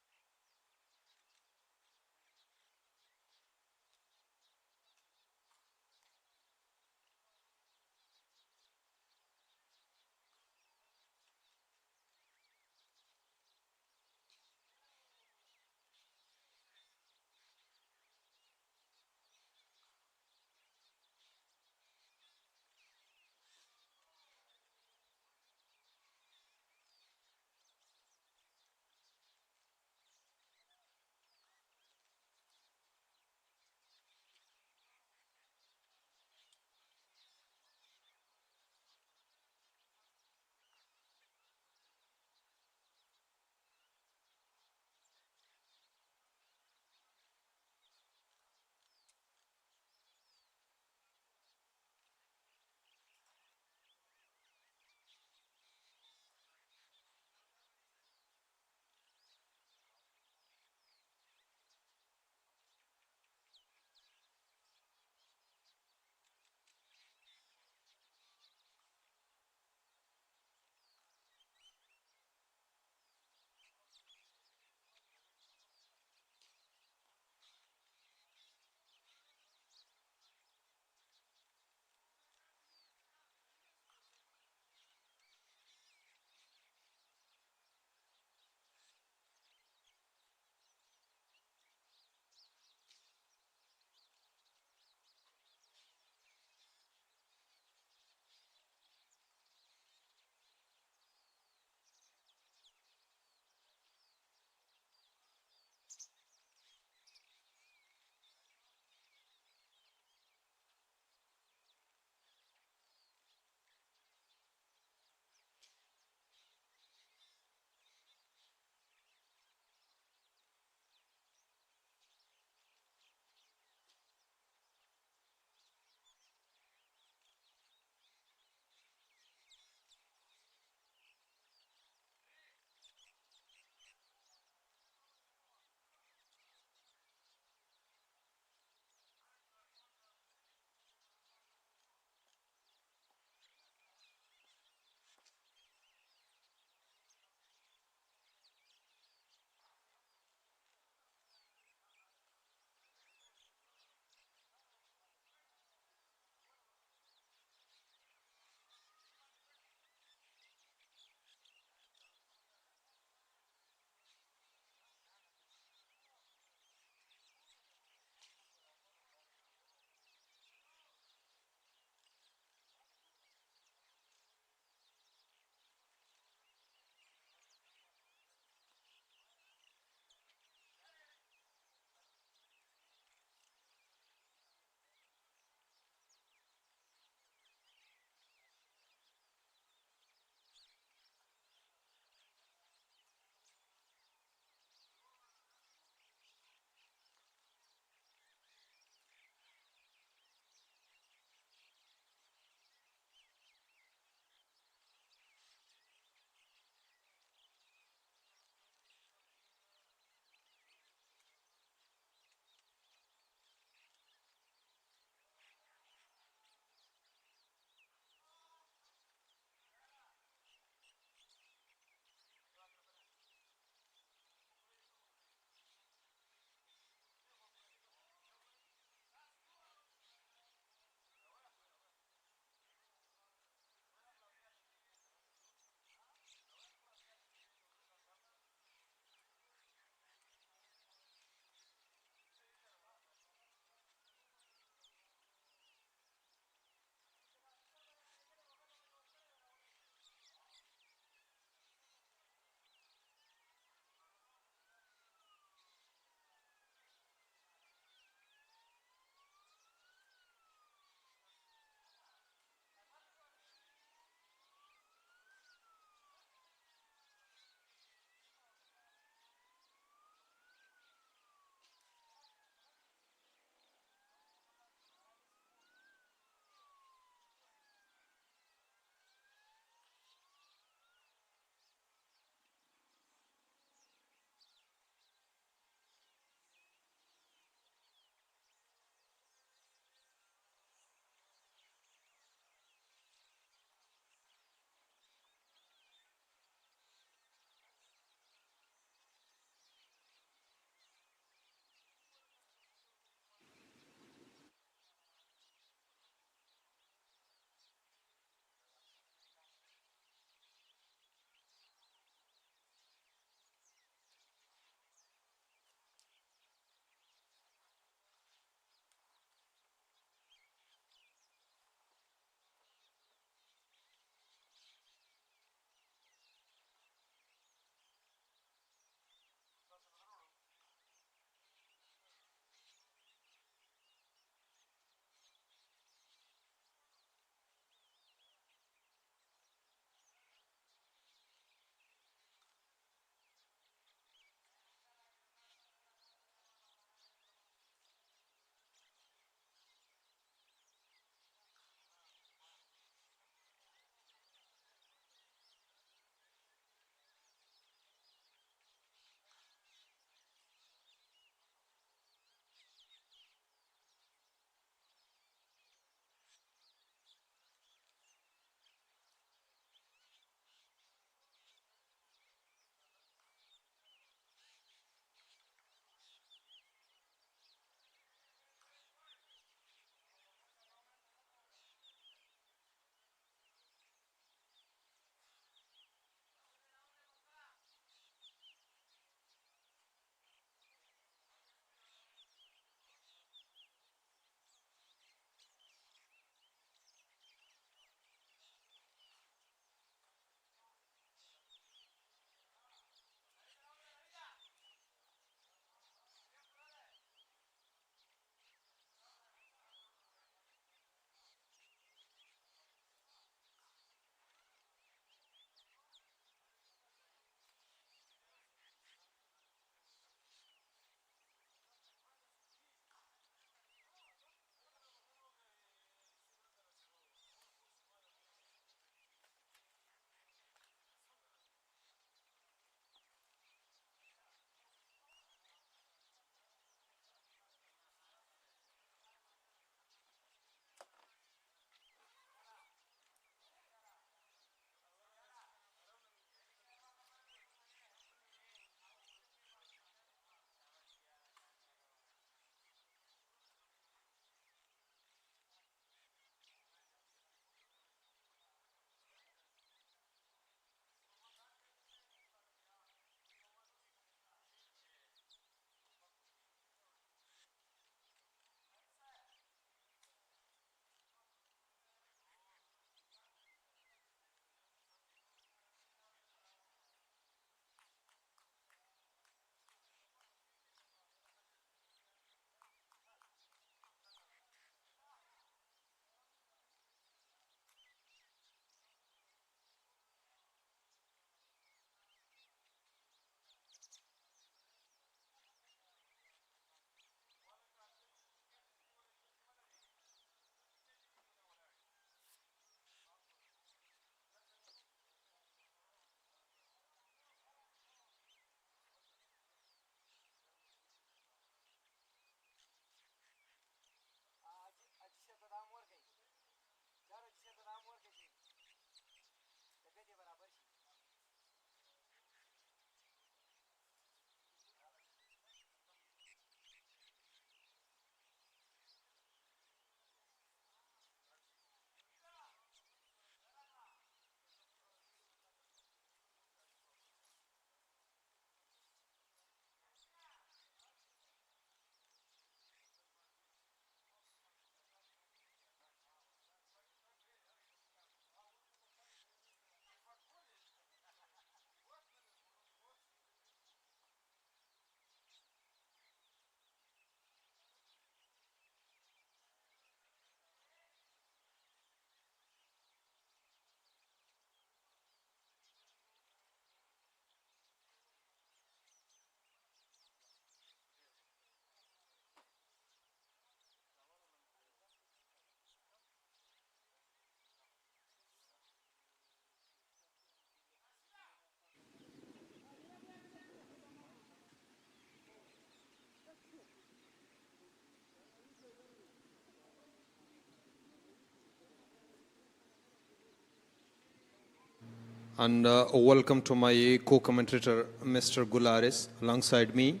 And welcome to my co-commentator, Mr. Gularis, alongside me.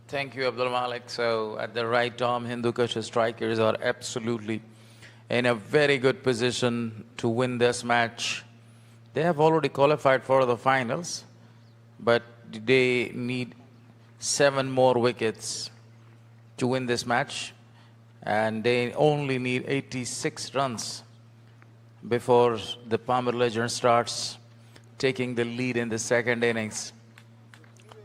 Thank you, Abdul Malik. So at the right arm, Hindu Kush strikers are absolutely in a very good position to win this match. They have already qualified for the finals, but they need 7 more wickets to win this match, and they only need 86 runs before the Palmer Legend starts taking the lead in the second innings.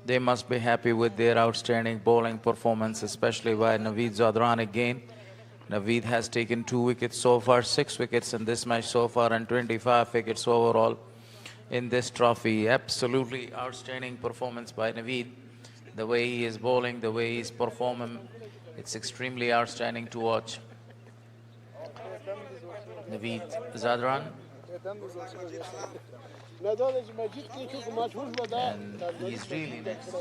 They must be happy with their outstanding bowling performance, especially by Naveed Zadran again. Naveed has taken 2 wickets so far, 6 wickets in this match so far, and 25 wickets overall in this trophy. Absolutely outstanding performance by Naveed. The way he is bowling, the way he is performing, it's extremely outstanding to watch. Naveed Zadran. And he's really nice.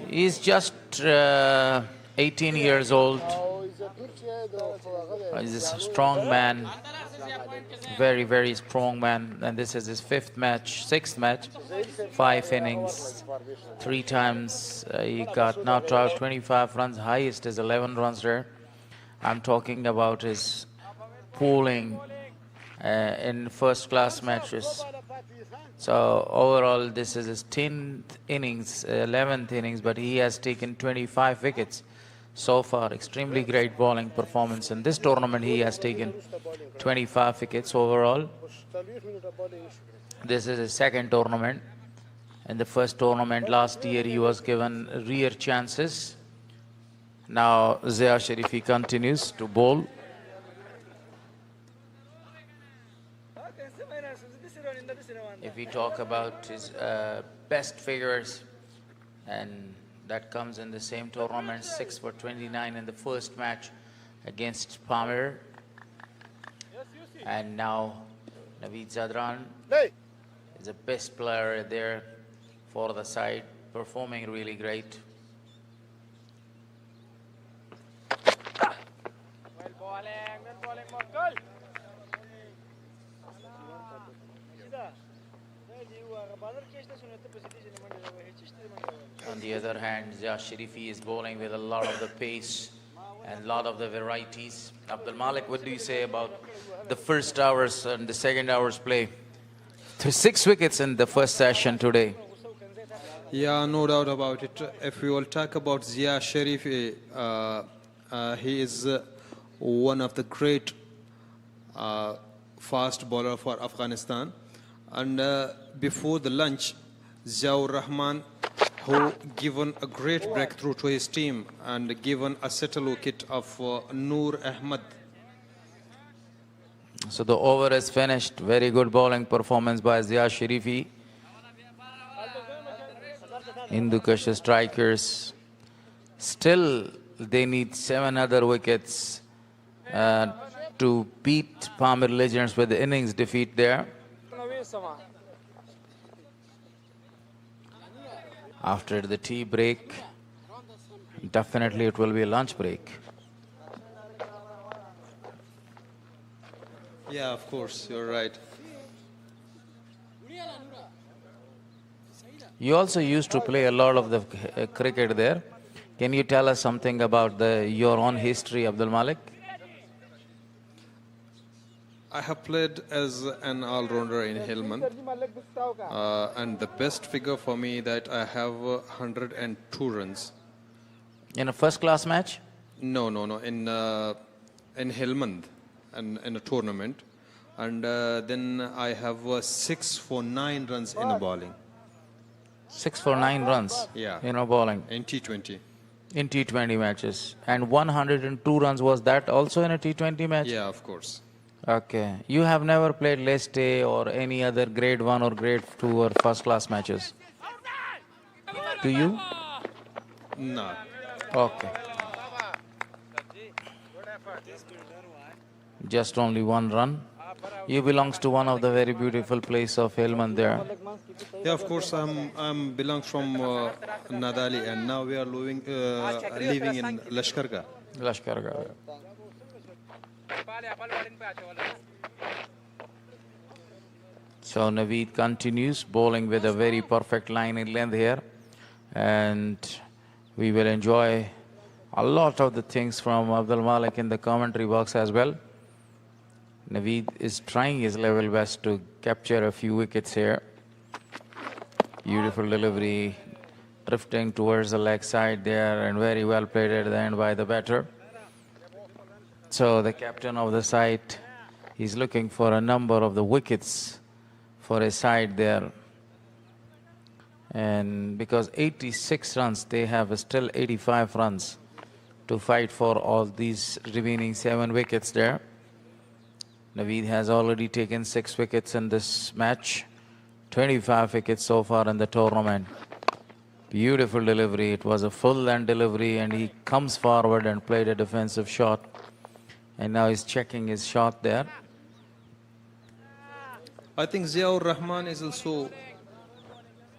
He's just 18 years old. He's a strong man, very, very strong man. And this is his 6th match, 5 innings, 3 times he got knocked out, 25 runs, highest is 11 runs there. I'm talking about his bowling in first-class matches. So overall, this is his 10th innings, 11th innings, but he has taken 25 wickets so far. Extremely great bowling performance. In this tournament, he has taken 25 wickets overall. This is his 2nd tournament. In the first tournament last year, he was given rare chances. Now, Zia Sharifi continues to bowl. If we talk about his best figures, and that comes in the same tournament, 6 for 29 in the first match against Palmer. And now Naveed Zadran is the best player there for the side, performing really great. On the other hand, Zia Sharifi is bowling with a lot of the pace and a lot of the varieties. Abdul Malik, what do you say about the first hours and the second hours play? 6 wickets in the first session today. Yeah, no doubt about it. If we will talk about Zia Sharifi, he is one of the great fast bowler for Afghanistan. And before the lunch, Ziaur Rahman, who given a great breakthrough to his team and given a settle wicket of Noor Ahmed. So the over is finished. Very good bowling performance by Zia Sharifi. Hindu Kush strikers, still they need 7 other wickets to beat Palmer Legends with the innings defeat there. After the tea break, definitely it will be a lunch break. Yeah, of course, you're right. You also used to play a lot of the cricket there. Can you tell us something about your own history, Abdul Malik? I have played as an all-rounder in Helmand, and the best figure for me that I have 102 runs. In a first-class match? No. In Helmand, and in a tournament, and then I have 6 for 9 runs in a bowling. 6 for 9 runs. Yeah. In a bowling. In T20. In T20 matches. And 102 runs, was that also in a T20 match? Yeah, of course. Okay. You have never played List A or any other grade 1 or grade 2 or first class matches? Do you? No. Okay. Just only 1 run? You belongs to one of the very beautiful place of Helmand there. Yeah, of course, I'm belong from Nadali, and now we are living in Lashkargah. Lashkargah. So Naveed continues bowling with a very perfect line in length here, and we will enjoy a lot of the things from Abdul Malik in the commentary box as well. Naveed is trying his level best to capture a few wickets here. Beautiful delivery, drifting towards the leg side there, and very well played at the end by the batter. So the captain of the side is looking for a number of the wickets for his side there. And because 86 runs, they have still 85 runs to fight for all these remaining 7 wickets there. Naveed has already taken 6 wickets in this match, 25 wickets so far in the tournament. Beautiful delivery. It was a full length delivery, and he comes forward and played a defensive shot. And now he's checking his shot there. I think Ziaur Rahman is also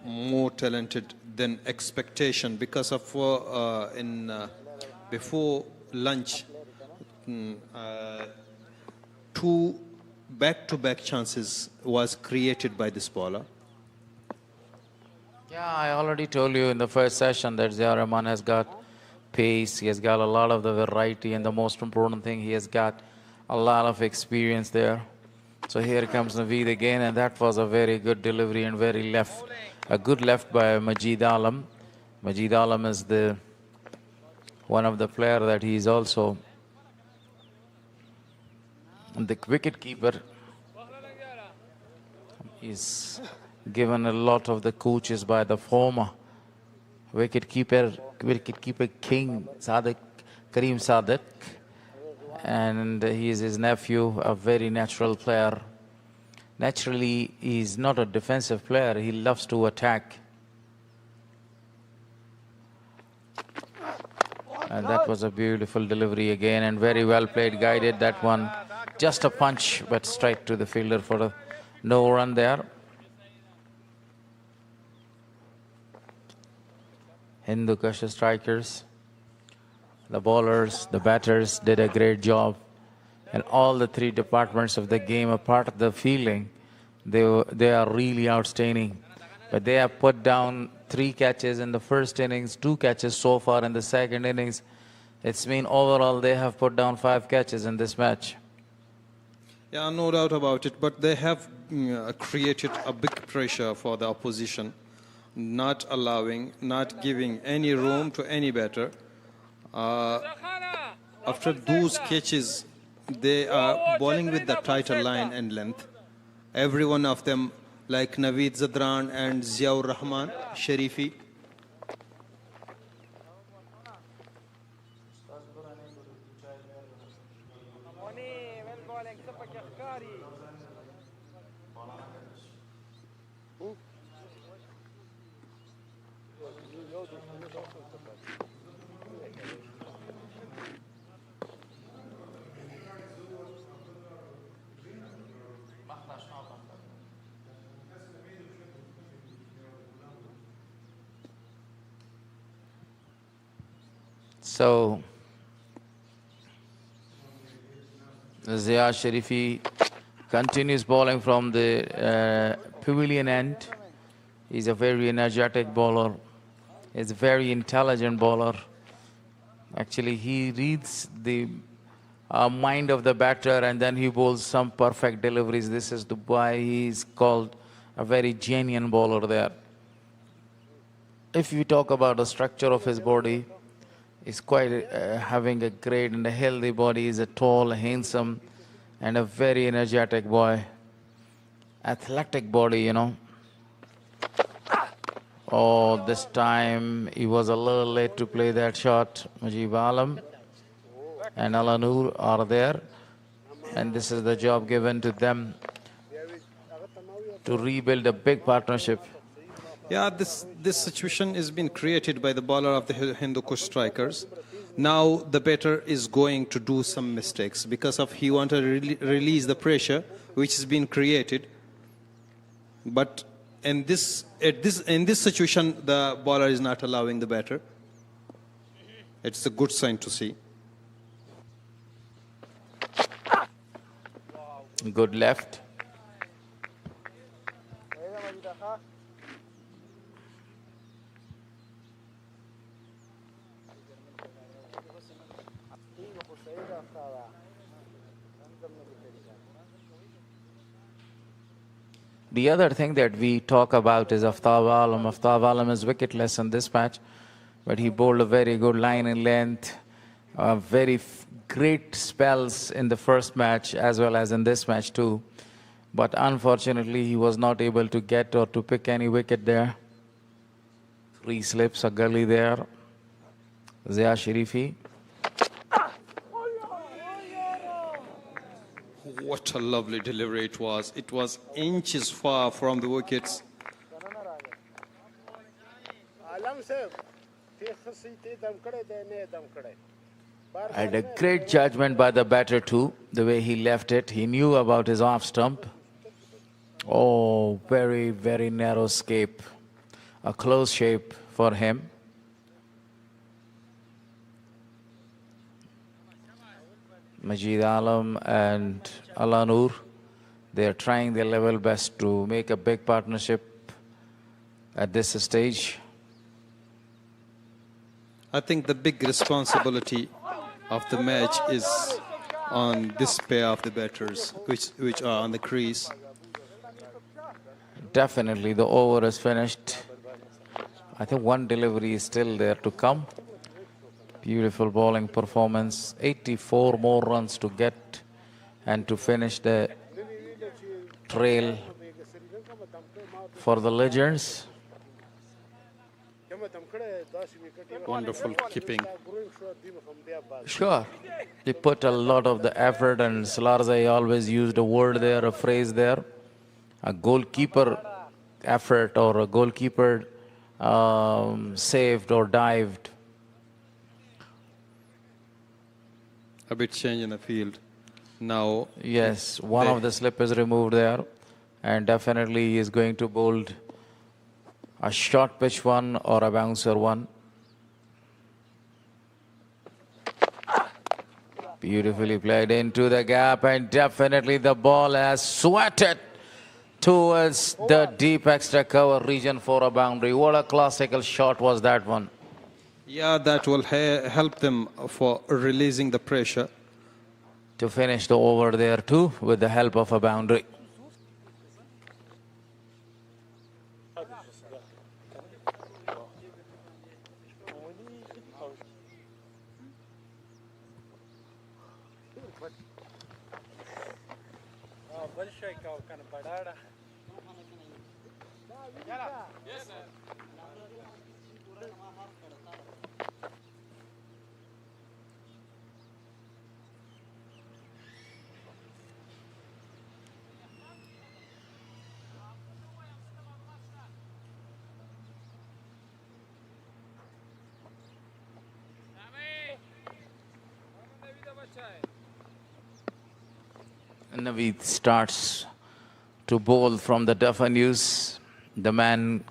more talented than expectation because of before lunch, 2 back-to-back chances was created by this bowler. Yeah, I already told you in the first session that Ziaur Rahman has got pace, he has got a lot of the variety, and the most important thing, he has got a lot of experience there. So here comes Naveed again, and that was a very good delivery and a good left by Majid Alam. Majid Alam is one of the player that he is also the wicket keeper. He's given a lot of the coaches by the former wicket keeper King Kareem Sadiq, and he is his nephew, a very natural player. Naturally, he's not a defensive player. He loves to attack. And that was a beautiful delivery again, and very well played, guided that one. Just a punch, but straight to the fielder for a no run there. Hindu Kush strikers, the bowlers, the batters did a great job. And all the 3 departments of the game, apart of the fielding, they are really outstanding. But they have put down 3 catches in the first innings, 2 catches so far in the second innings. It's mean overall they have put down 5 catches in this match. Yeah, no doubt about it. But they have created a big pressure for the opposition, not giving any room to any batter. After those catches, they are bowling with the tighter line and length. Every one of them, like Naveed Zadran and Ziaur Rahman, Sharifi. So Zia Sharifi continues bowling from the pavilion end. He's a very energetic bowler. He's a very intelligent bowler. Actually, he reads the mind of the batter, and then he bowls some perfect deliveries. This is why he's called a very genuine bowler there. If you talk about the structure of his body, he's quite having a great and a healthy body. He's a tall, handsome, and a very energetic boy. Athletic body, you know. Oh, this time he was a little late to play that shot. Majid Alam and Alanur are there, and this is the job given to them to rebuild a big partnership. Yeah, this situation has been created by the bowler of the Hindu Kush strikers. Now the batter is going to do some mistakes because of he wanted to release the pressure which has been created. But in this situation, the bowler is not allowing the batter. It's a good sign to see. Good left. The other thing that we talk about is Aftab Alam. Aftab Alam is wicketless in this match, but he bowled a very good line in length, very great spells in the first match as well as in this match too. But unfortunately, he was not able to get or to pick any wicket there. 3 slips, a gully there. Zia Sharifi. What a lovely delivery it was. It was inches far from the wickets. And a great judgment by the batter too, the way he left it. He knew about his off stump. Oh, very, very narrow scape. A close shape for him. Majid Alam and Ala Noor, they are trying their level best to make a big partnership at this stage. I think the big responsibility of the match is on this pair of the batters, which are on the crease. Definitely, the over is finished. I think one delivery is still there to come. Beautiful bowling performance. 84 more runs to get and to finish the trail for the Legends. Wonderful keeping. Sure. They put a lot of the effort, and Salarzai always used a word there, a phrase there. A goalkeeper effort or a goalkeeper saved or dived. A bit change in the field. Now, yes, one of the slip is removed there, and definitely he is going to bowl a short pitch one or a bouncer one. Beautifully played into the gap, and definitely the ball has sweated towards the deep extra cover region for a boundary. What a classical shot was that one. Yeah, that will help them for releasing the pressure. To finish the over there too with the help of a boundary. Naveed starts to bowl from the Duffer News, the man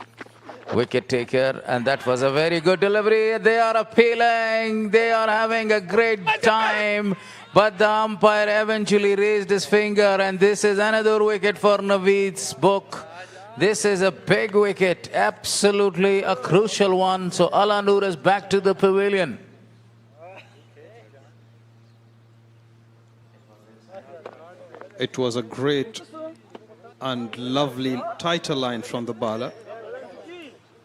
wicket taker, and that was a very good delivery. They are appealing, they are having a great time, but the umpire eventually raised his finger, and this is another wicket for Naveed's book. This is a big wicket, absolutely a crucial one. So Ala Noor is back to the pavilion. It was a great and lovely tighter line from the bowler.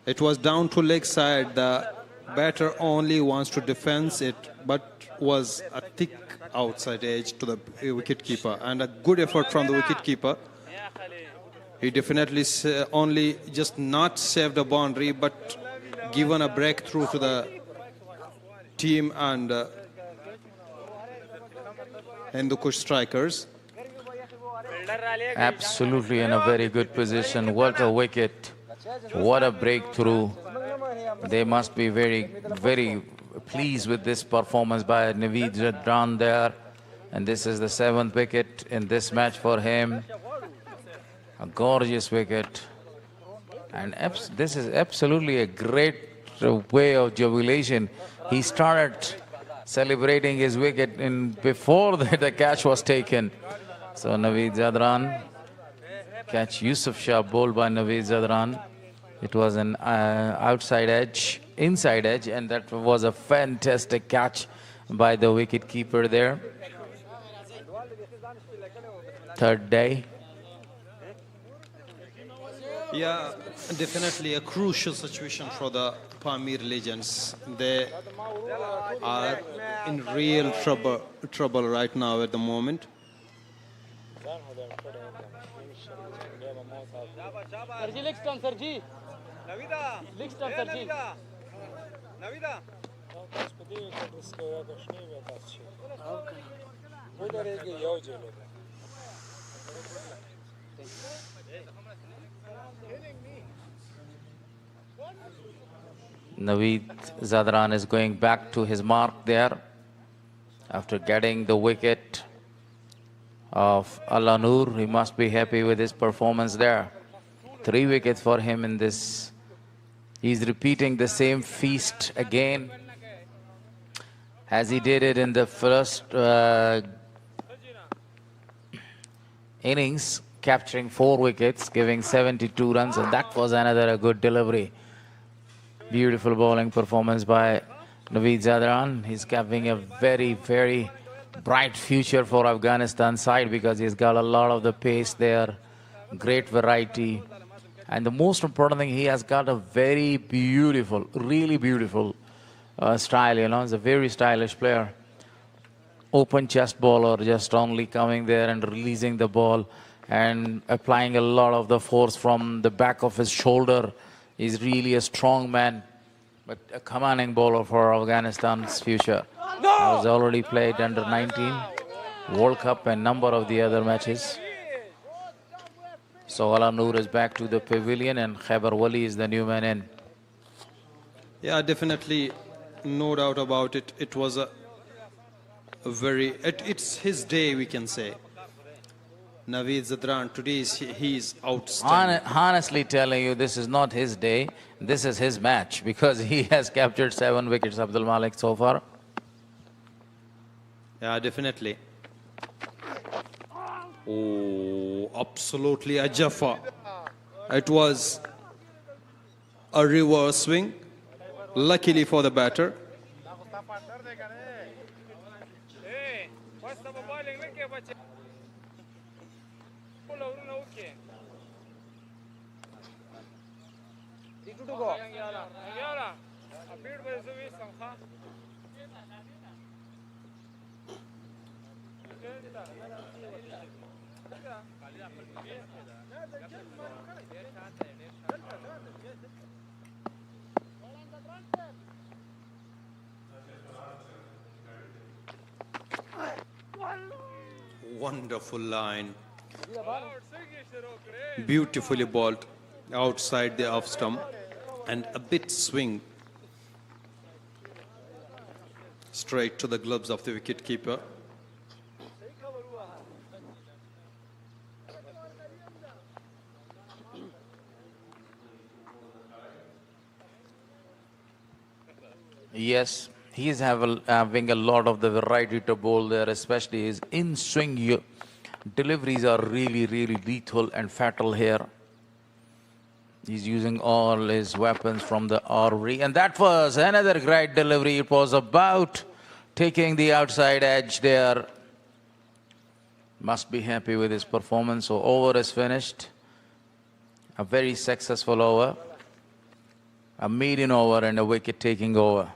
It was down to leg side. The batter only wants to defend it, but was a thick outside edge to the wicketkeeper, and a good effort from the wicketkeeper. He definitely only just not saved a boundary, but given a breakthrough to the team and Hindukush strikers. Absolutely in a very good position. What a wicket. What a breakthrough. They must be very, very pleased with this performance by Naveed Zadran there. And this is the 7th wicket in this match for him. A gorgeous wicket. And this is absolutely a great way of jubilation. He started celebrating his wicket before the catch was taken. So Naveed Zadran, catch Yusuf Shah, bowled by Naveed Zadran. It was an inside edge, and that was a fantastic catch by the wicket keeper there. Third day. Yeah, definitely a crucial situation for the Pamir Legends. They are in real trouble right now at the moment. Sarji, leg stump, Sarji. Leg stump, Sarji. Naveed Zadran is going back to his mark there after getting the wicket of Al Noor. He must be happy with his performance there. 3 wickets for him in this. He's repeating the same feast again as he did it in the first innings, capturing 4 wickets, giving 72 runs, and that was another good delivery. Beautiful bowling performance by Naveed Zadran. He's having a very, very bright future for Afghanistan side because he's got a lot of the pace there, great variety. And the most important thing, he has got a very beautiful, really beautiful style, you know. He's a very stylish player. Open chest bowler, just only coming there and releasing the ball and applying a lot of the force from the back of his shoulder. He's really a strong man, but a commanding bowler for Afghanistan's future. Has already played under 19, World Cup and number of the other matches. So Al Noor is back to the pavilion and Khyber Wali is the new man in. Yeah, definitely, no doubt about it. It was a very, it's his day, we can say. Naveed Zadran, today he's outstanding. Honestly telling you, this is not his day. This is his match because he has captured 7 wickets, Abdul Malik, so far. Yeah, definitely. Oh, absolutely a Jaffa. It was a reverse swing, luckily for the batter. Wonderful line. Beautifully bowled outside the off stump and a bit swing straight to the gloves of the wicketkeeper. Yes, he is having a lot of the variety to bowl there, especially his in-swing deliveries are really, really lethal and fatal here. He's using all his weapons from the orrery. And that was another great delivery. It was about taking the outside edge there. Must be happy with his performance. So over is finished. A very successful over. A maiden over and a wicket taking over.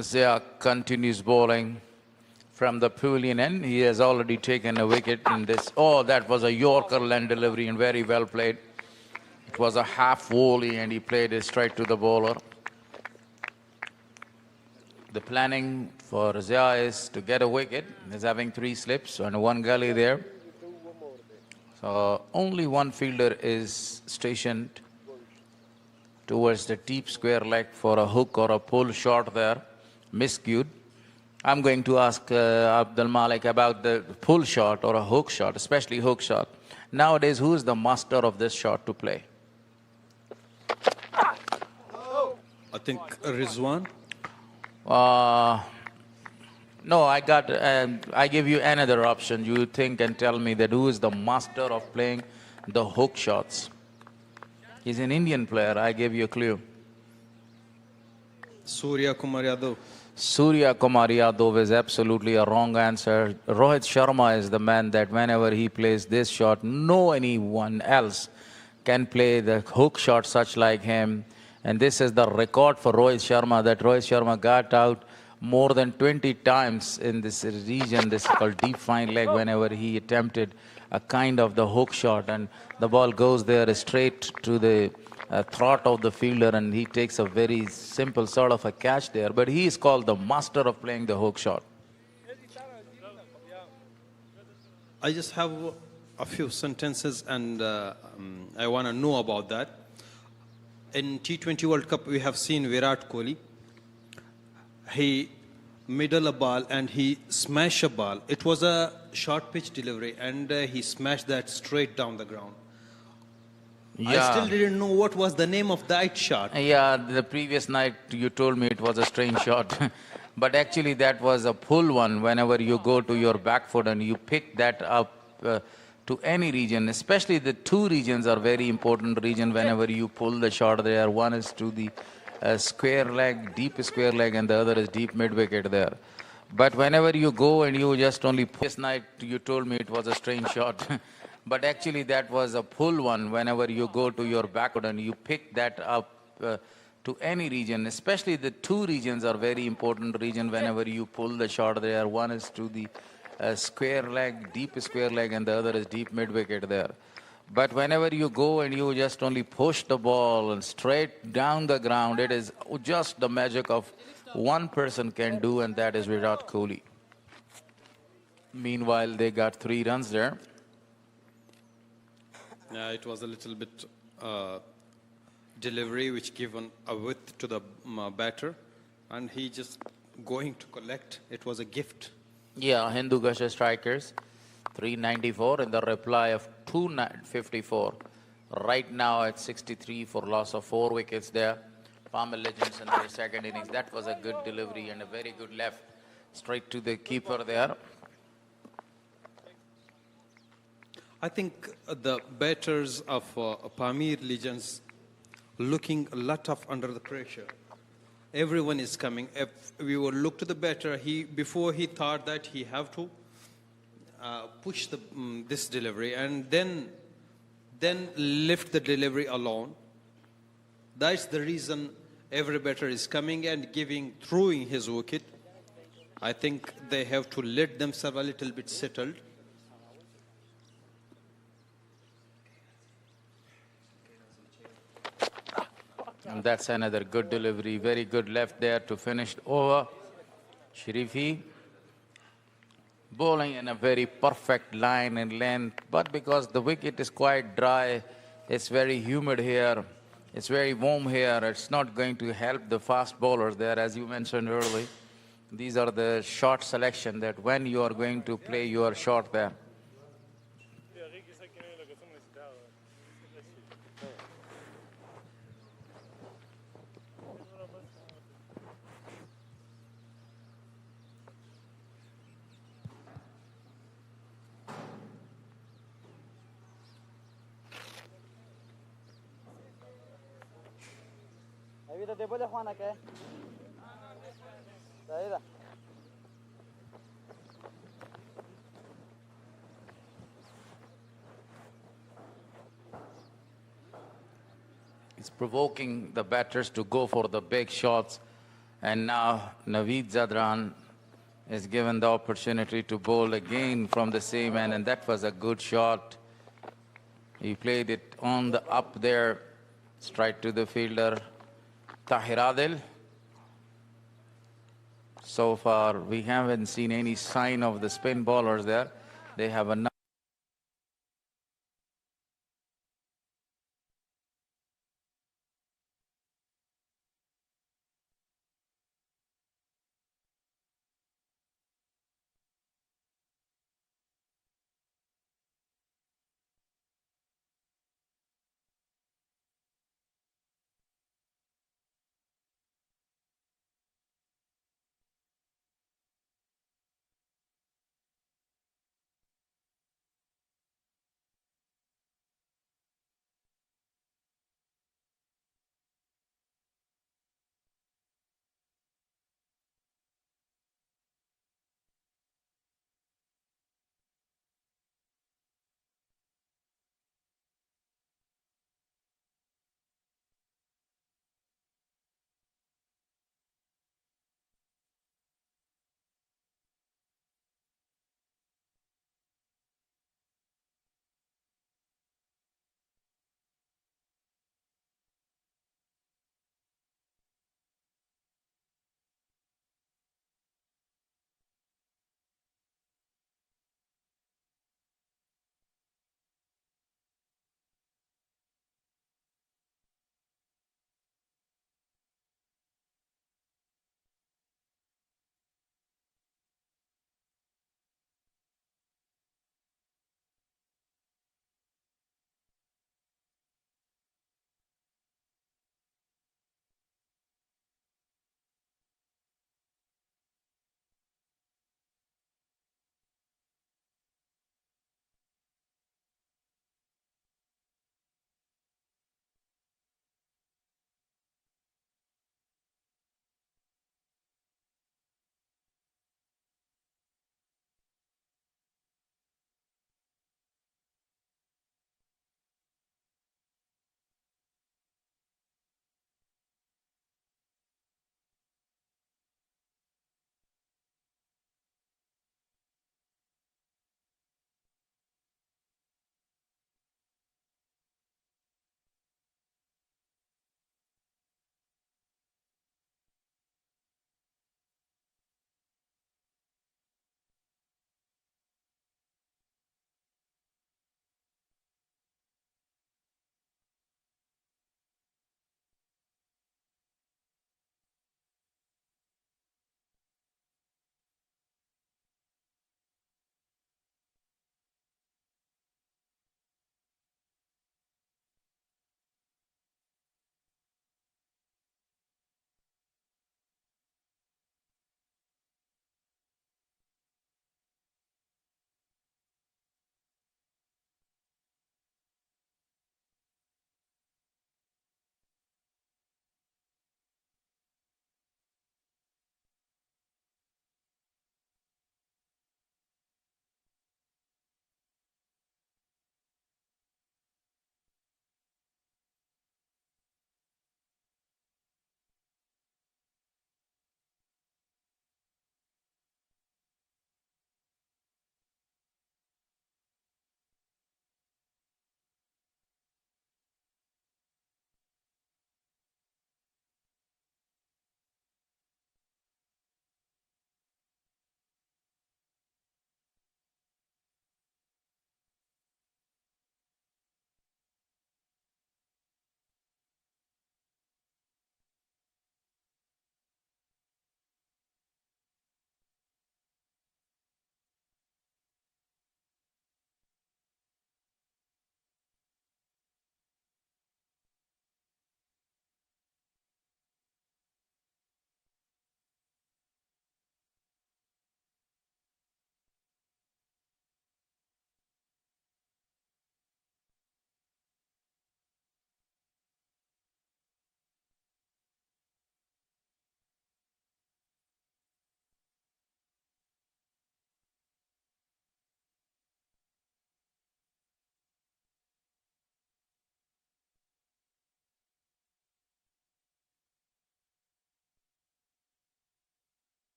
Zia continues bowling from the pavilion end. He has already taken a wicket in this. Oh, that was a Yorker land delivery and very well played. It was a half volley and he played it straight to the bowler. The planning for Zia is to get a wicket. He's having 3 slips and 1 gully there. So only one fielder is stationed towards the deep square leg for a hook or a pull shot there. Miscued. I'm going to ask Abdul Malik about the pull shot or a hook shot, especially hook shot. Nowadays, who is the master of this shot to play? I think Rizwan. No, I give you another option. You think and tell me that who is the master of playing the hook shots? He's an Indian player. I gave you a clue. Surya Kumar Yadav. Surya Kumar Yadav is absolutely a wrong answer. Rohit Sharma is the man that whenever he plays this shot, no anyone else can play the hook shot such like him. And this is the record for Rohit Sharma, that Rohit Sharma got out more than 20 times in this region. This is called deep fine leg whenever he attempted a kind of the hook shot. And the ball goes there straight to the throat of the fielder and he takes a very simple sort of a catch there. But he is called the master of playing the hook shot. I just have a few sentences and I want to know about that. In T20 World Cup, we have seen Virat Kohli. He middle a ball and he smashed a ball. It was a short pitch delivery and he smashed that straight down the ground. Yeah. I still didn't know what was the name of that shot. Yeah, the previous night you told me it was a strange shot. But actually that was a pull one. Whenever you go to your back foot and you pick that up to any region, especially the 2 regions are very important region whenever you pull the shot there. One is to the square leg, deep square leg, and the other is deep mid wicket there. But whenever you go and you just only... This night you told me it was a strange shot. But actually that was a pull one. Whenever you go to your back foot and you pick that up to any region, especially the 2 regions are very important region whenever you pull the shot there. One is to the square leg, deep square leg, and the other is deep mid wicket there. But whenever you go and you just only push the ball and straight down the ground, it is just the magic of one person can do, and that is Virat Kohli. Meanwhile, they got 3 runs there. Yeah, it was a little bit delivery which given a width to the batter and he just going to collect. It was a gift. Yeah, Hindu Gusher strikers, 394 in the reply of 254. Right now at 63 for loss of 4 wickets there. Palmer Legends in their second innings. That was a good delivery and a very good left straight to the keeper there. I think the batters of Pamir Legends looking a lot of under the pressure. Everyone is coming. If we will look to the batter, before he thought that he have to push this delivery and then lift the delivery alone. That's the reason every batter is coming and throwing his wicket. I think they have to let themselves a little bit settled. And that's another good delivery. Very good left there to finish over. Sharifi bowling in a very perfect line and length. But because the wicket is quite dry, it's very humid here. It's very warm here. It's not going to help the fast bowlers there, as you mentioned earlier. These are the short selection that when you are going to play your shot there. provoking the batters to go for the big shots. And now Naveed Zadran is given the opportunity to bowl again from the same end, and that was a good shot. He played it on the up there, straight to the fielder, Tahir Adil. So far, we haven't seen any sign of the spin bowlers there. They have a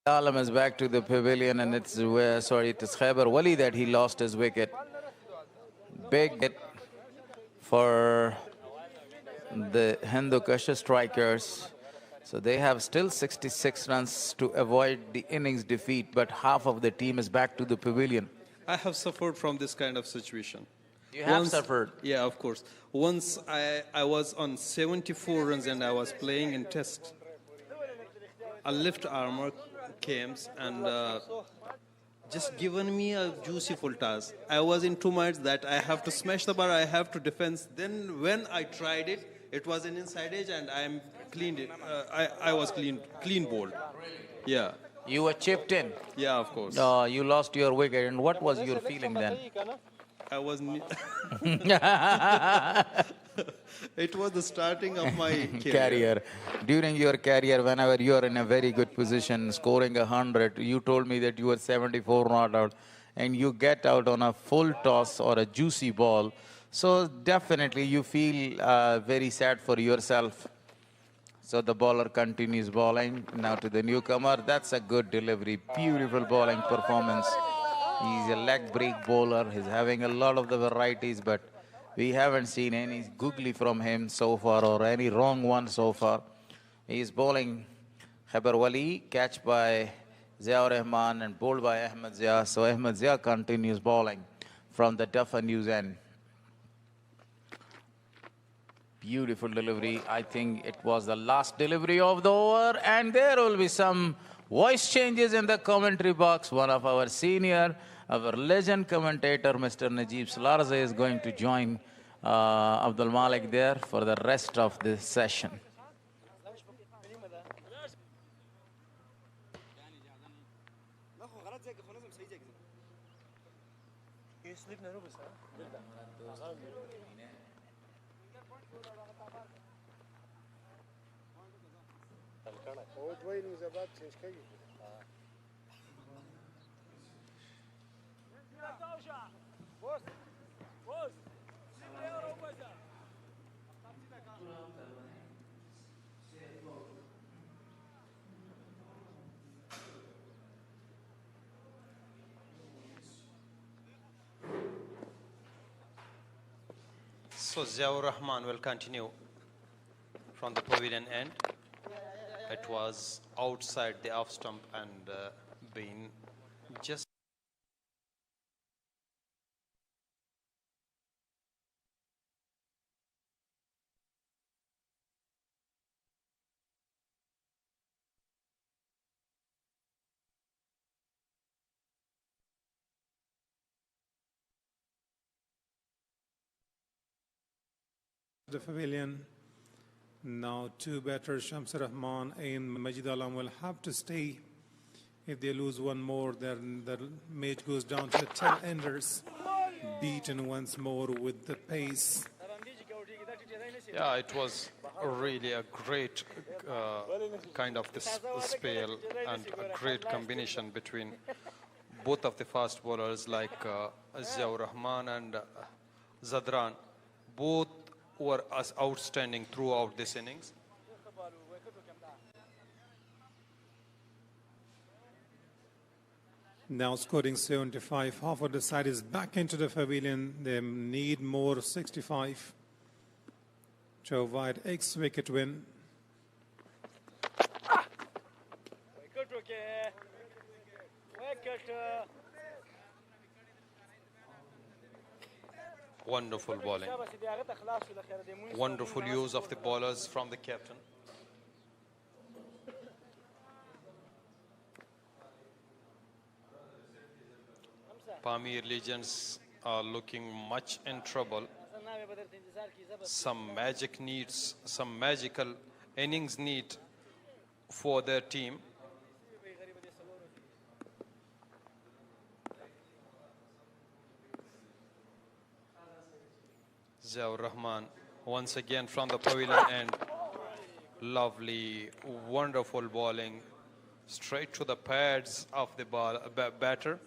Alam is back to the pavilion, and it's it is Khyber Wali that he lost his wicket. Big hit for the Hindu Kush strikers. So they have still 66 runs to avoid the innings defeat, but half of the team is back to the pavilion. I have suffered from this kind of situation. You have suffered? Yeah, of course. Once I was on 74 runs and I was playing in test. A left armor came and just given me a juicy full task. I was in 2 minds that I have to smash the bar, I have to defense. Then when I tried it, it was an inside edge and I cleaned it. I was clean bowled. Yeah. You were chipped in. Yeah, of course. You lost your wicket, and what was your feeling then? I was. It was the starting of my career. During your career, whenever you are in a very good position, scoring 100, you told me that you were 74 not out, and you get out on a full toss or a juicy ball. So definitely you feel very sad for yourself. So the bowler continues bowling. Now to the newcomer. That's a good delivery. Beautiful bowling performance. He's a leg break bowler. He's having a lot of the varieties, but we haven't seen any googly from him so far or any wrong one so far. He's bowling Khyber Wali, catch by Ziaur Rahman and bowled by Ahmed Zia. So Ahmed Zia continues bowling from the Duffer News end. Beautiful delivery. I think it was the last delivery of the over, and there will be some voice changes in the commentary box. One of our senior, our legend commentator, Mr. Najib Salarze, is going to join Abdul Malik there for the rest of this session. So Ziaur Rahman will continue from the pavilion end. It was outside the off stump and been just the pavilion. Now 2 batters, Shams Rahman and Majid Alam, will have to stay. If they lose one more, then the match goes down to the 10 enders. Beaten once more with the pace. yeah, it was really a great kind of this spell and a great combination between both of the fast bowlers like Ziaur Rahman and Zadran. Both were as outstanding throughout this innings. Now scoring 75. Half of the side is back into the pavilion. They need more 65 to avoid X-wicket win. Wonderful bowling. Wonderful use of the bowlers from the captain. Pamir Legends are looking much in trouble. Some magical innings need for their team. Ziaur Rahman once again from the pavilion end. Lovely, wonderful bowling straight to the pads of the batter.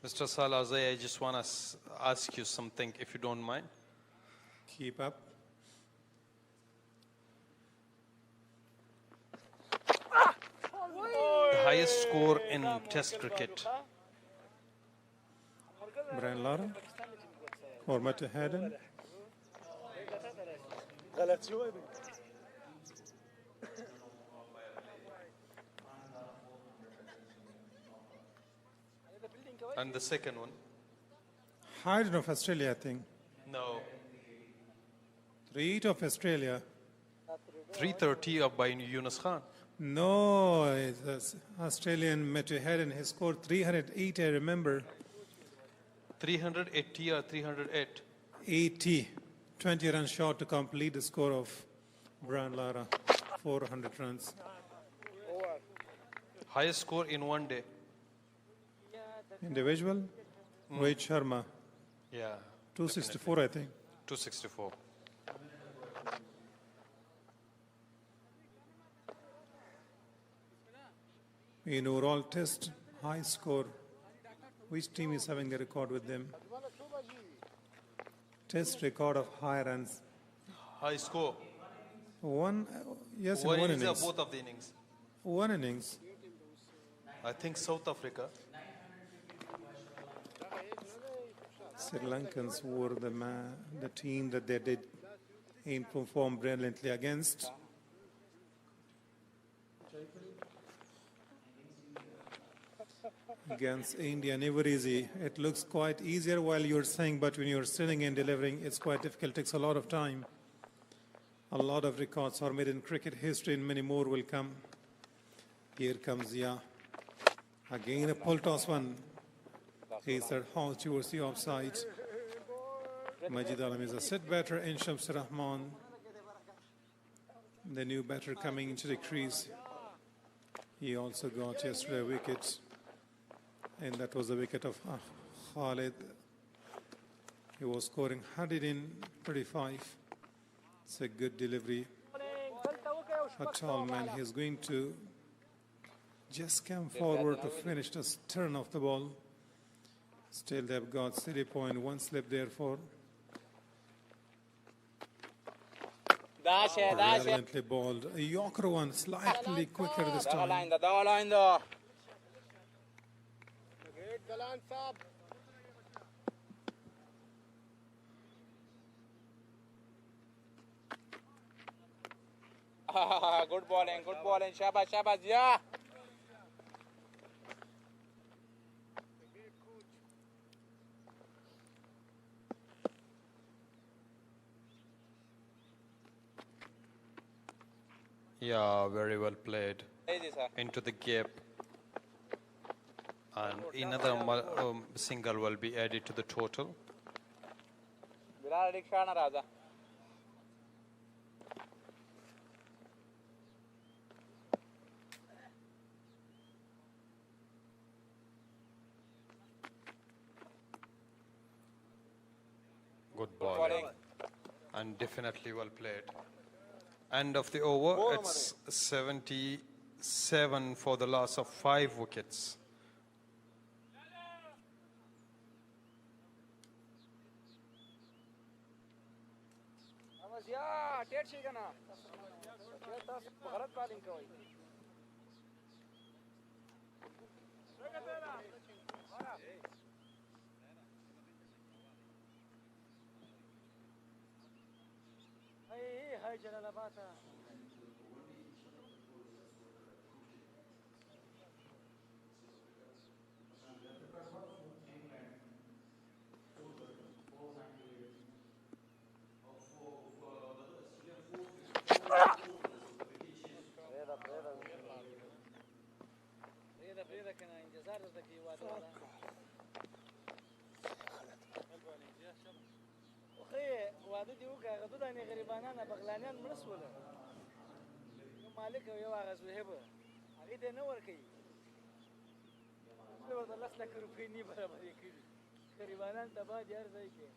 Mr. Salazar, I just want to ask you something, if you don't mind. Keep up. The highest score in Test cricket. Brian Lara or Mete Haddon. And the second one? Haddon of Australia, I think. No. 3 of Australia. 330 up by Yunus Khan. No, it's Australian Mete Haddon. He scored 308, I remember. 380 or 308? 80. 20 runs short to complete the score of Brian Lara. 400 runs. Highest score in one day? Individual? Rohit Sharma. Yeah. 264, I think. 264. In overall test, high score. Which team is having the record with them? Test record of high runs. High score? Yes, in One one innings or innings. both of the innings? One innings. I think South Africa. Sri Lankans were the team that they did perform brilliantly against. Against India, never easy. It looks quite easier while you're saying, but when you're sitting and delivering, it's quite difficult. It takes a lot of time. A lot of records are made in cricket history, and many more will come. Here comes Zia. Again, a pull toss one. He said, how towards the offside. Majid Alam is a set batter, and Shamsur Rahman, the new batter coming into the crease. He also got yesterday a wicket, and that was the wicket of Khalid. He was scoring 135. It's a good delivery. A tall man. He's going to just come forward to finish the turn of the ball. Still, they've got 3.1 slip there for. Brilliantly balled. A Yorker one, slightly quicker this time. Good bowling, Shabash, yeah. Yeah, very well played. Easy, sir. Into the gap. And another single will be added to the total. Viral Rikshana Raja. Good bowling. And definitely well played. End of the over, it's 77 for the loss of 5 wickets. واده دی وکړه غدو دانه غریبانان بغلانیان مرسوله یو مالک یو هغه زهب هغه دې نه ورکي څه ورته 10 لک روپۍ نه برابرې کړي غریبانان تبا دي هر ځای کې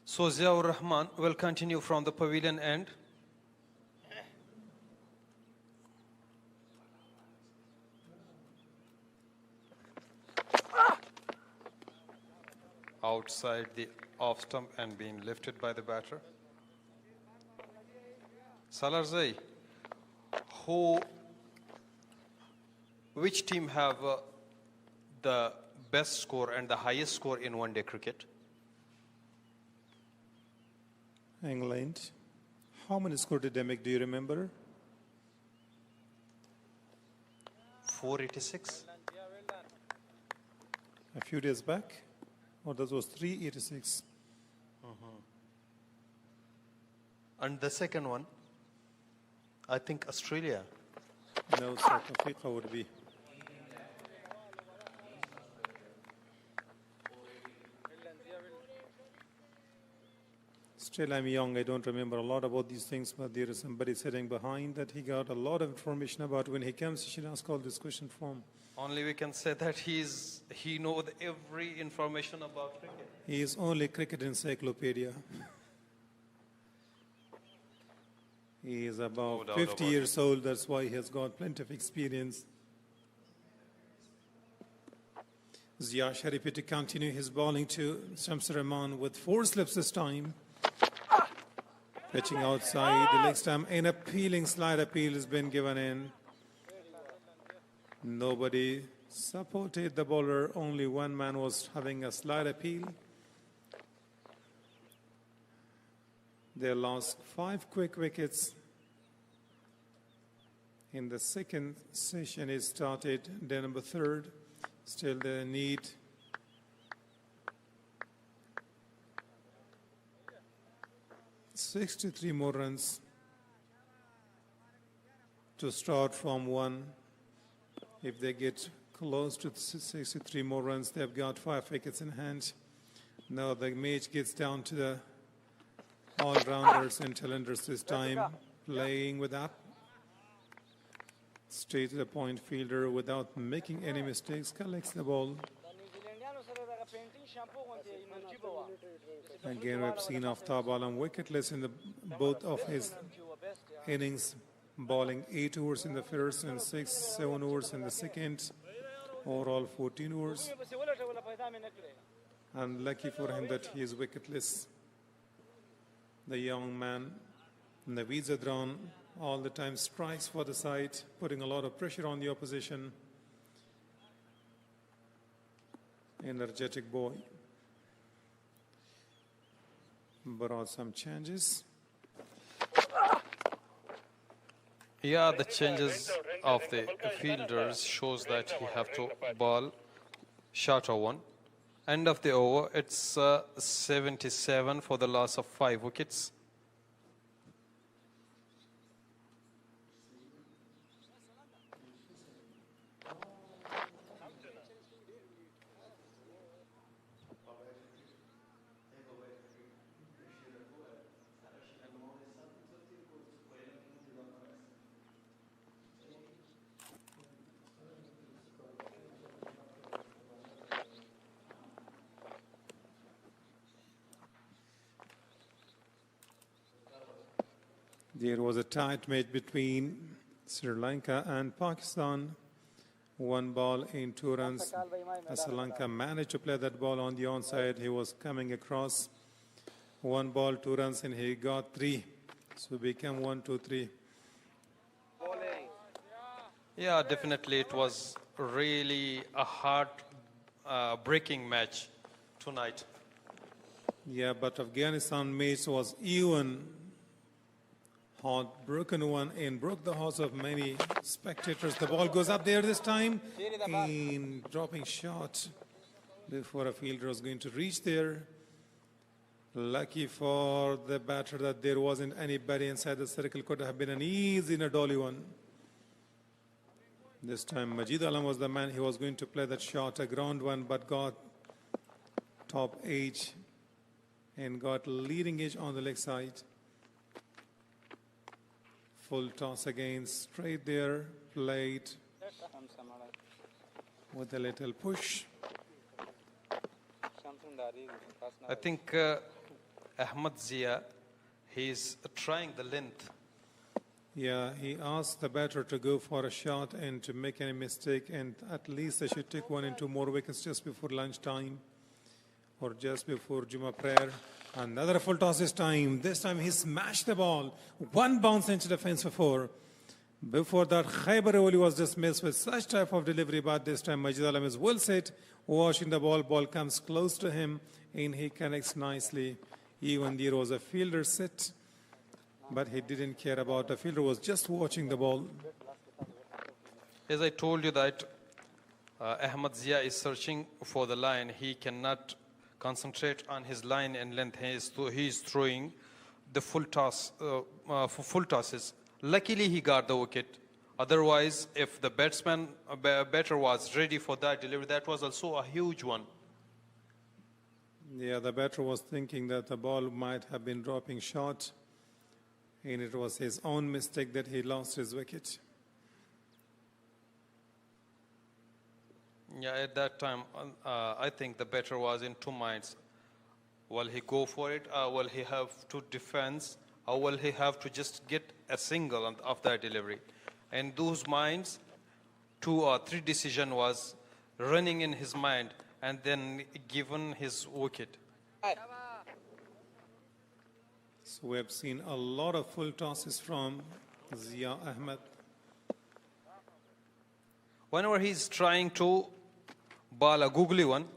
So Ziaur Rahman will continue from the pavilion end. Outside the off stump and being lifted by the batter. Salarzai, which team have the best score and the highest score in one-day cricket? England. How many score did they make? Do you remember? 486. A few days back? Or that was 386? And the second one, I think Australia. No, South Africa would be. Still, I'm young. I don't remember a lot about these things, but there is somebody sitting behind that he got a lot of information about. When he comes, he should ask all this question from. Only we can say that he knows every information about cricket. He is only cricket encyclopedia. He is about doubt 50 about years old. That's why he has got plenty of experience. Zia Sharifi to continue his bowling to Shamsur Rahman with 4 slips this time. Pitching outside the leg stump. An appealing slide appeal has been given in. Nobody supported the bowler. Only one man was having a slide appeal. They lost 5 quick wickets. In the second session is started, day number 3rd. Still they need $63 more runs to start from 1. If they get close to 63 more runs, they've got 5 wickets in hand. Now the match gets down to the all-rounders and talenders this time, playing with up. Straight to the point fielder without making any mistakes, collects the ball. Again, we've seen Aftab Alam wicketless in both of his innings, bowling 8 overs in the first and 7 overs in the second. Overall 14 overs. And lucky for him that he is wicketless. The young man, Naveed Zadran, all the time strikes for the side, putting a lot of pressure on the opposition. Energetic boy. Brought some changes. Yeah, the changes of the fielders shows that he have to bowl shorter one. End of the over, it's 77 for the loss of 5 wickets. There was a tight match between Sri Lanka and Pakistan. 1 ball in 2 runs. Sri Lanka managed to play that ball on the onside. He was coming across. 1 ball, 2 runs, and he got 3. So it became 1, 2, 3. Yeah, definitely it was really a heart-breaking match tonight. Yeah, but Afghanistan match was even heartbroken one and broke the hearts of many spectators. The ball goes up there this time in dropping shot before a fielder was going to reach there. Lucky for the batter that there wasn't anybody inside the circle. Could have been an easy Nadoli one. This time Majid Alam was the man. He was going to play that shot, a ground one, but got top edge and got leading edge on the leg side. Full toss again, straight there, played with a little push. I think Ahmad Zia, he's trying the length. Yeah, he asked the batter to go for a shot and to make any mistake, and at least they should take 1 and 2 more wickets just before lunchtime or just before Juma prayer. Another full toss this time. This time he smashed the ball. 1 bounce into the fence for 4. Before that, Khaybar Awali was dismissed with such type of delivery, but this time Majid Alam is well set, watching the ball. Ball comes close to him and he connects nicely. Even there was a fielder set, but he didn't care about the fielder, was just watching the ball. As I told you that Ahmad Zia is searching for the line. He cannot concentrate on his line and length. He is throwing the full toss, for full tosses. Luckily, he got the wicket. Otherwise, if the batter was ready for that delivery, that was also a huge one. Yeah, the batter was thinking that the ball might have been dropping short, and it was his own mistake that he lost his wicket. Yeah, at that time, I think the batter was in 2 minds. Will he go for it? Will he have to defend? Or will he have to just get a single of that delivery? And those minds, 2 or 3 decision was running in his mind, and then given his wicket. So we have seen a lot of full tosses from Zia Ahmed. Whenever he's trying to ball a googly one,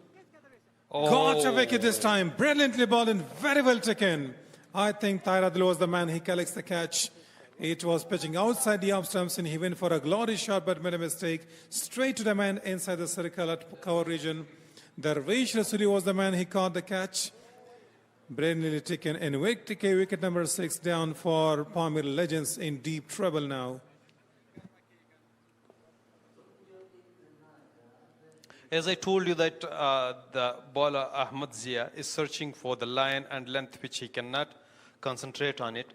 Got a wicket this time. Brilliantly bowled and very well taken. I think Tairadil was the man. He collects the catch. It was pitching outside the off stumps and he went for a glory shot but made a mistake. Straight to the man inside the circle at cover region. Darvish Rasuli was the man. He caught the catch. Brilliantly taken and wicket number 6 down for Palmer Legends in deep trouble now. As I told you that the bowler Ahmad Zia is searching for the line and length which he cannot concentrate on it.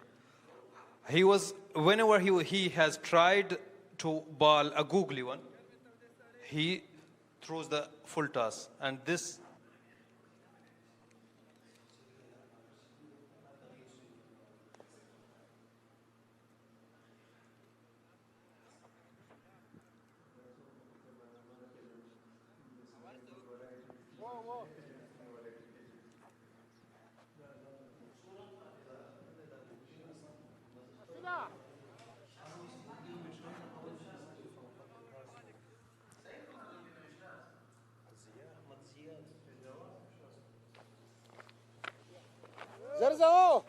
Whenever he has tried to bowl a googly one, he throws the full toss, and this زرزو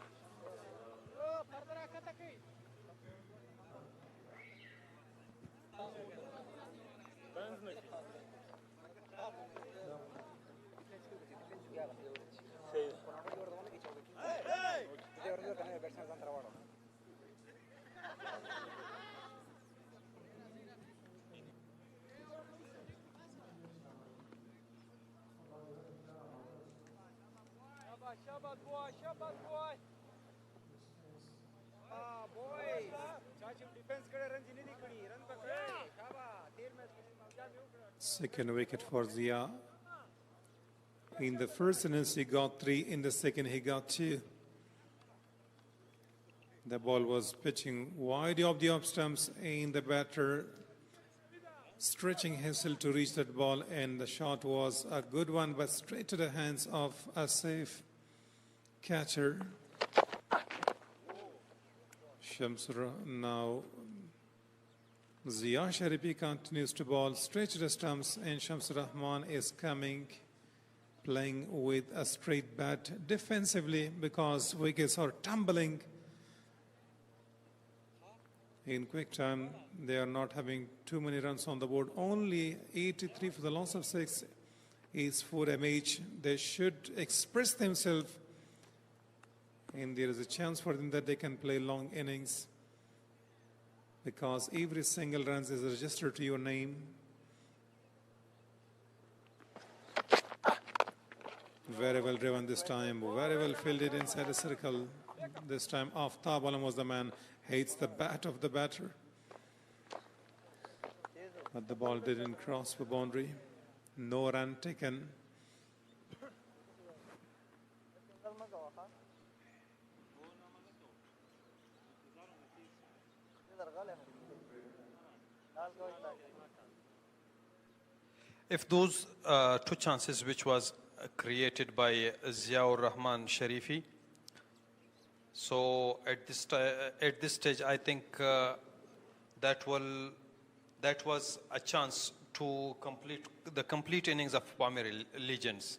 Shabbat boy, Shabbat boy. Ah boy. Chachi defense करे run जिन्हें दिखनी run पकड़े शाबाश 13 match Second wicket for Zia. In the first innings he got 3. In the second he got 2. The ball was pitching wide of the off stumps and the batter stretching himself to reach that ball, and the shot was a good one but straight to the hands of a safe catcher. Shamsura now. Zia Sharifi continues to bowl straight to the stumps, and Shamsur Rahman is playing with a straight bat defensively because wickets are tumbling. In quick time, they are not having too many runs on the board. Only 83 for the loss of 6 is for MH. They should express themselves, and there is a chance for them that they can play long innings because every single run is registered to your name. Very well driven this time, very well fielded inside the circle. This time Aftab Alam was the man. Hates the bat of the batter. But the ball didn't cross the boundary. No run taken. If those two chances which was created by Ziaur Rahman Sharifi, so at this stage, I think that was a chance to complete the complete innings of Pamir Legends.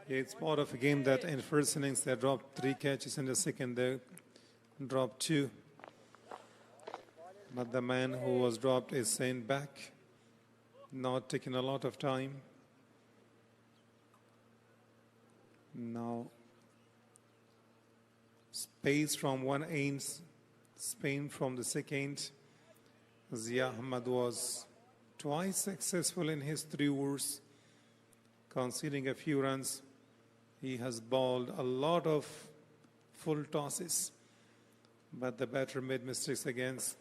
It's part of a game that in first innings they dropped 3 catches, in the second they dropped 2. But the man who was dropped is sent back, not taking a lot of time. Now, space from one end, Spain from the second. Zia Ahmad was twice successful in his 3 overs, conceding a few runs. He has bowled a lot of full tosses, but the batter made mistakes against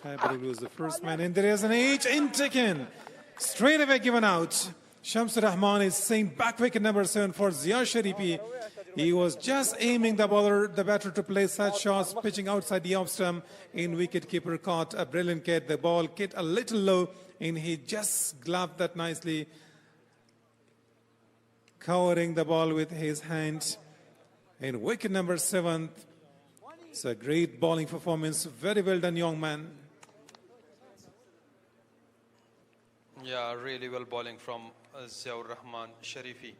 Habibu was the first man, and there is an H in taken. Straight away given out. Shamsur Rahman is saying back wicket number 7 for Zia Sharifi. He was just aiming the batter to play such shots, pitching outside the off stump, and wicketkeeper caught a brilliant catch. The ball hit a little low, and he just gloved that nicely, covering the ball with his hand. And wicket number 7. It's a great bowling performance. Very well done, young man. Yeah, really well bowling from Ziaur Rahman Sharifi.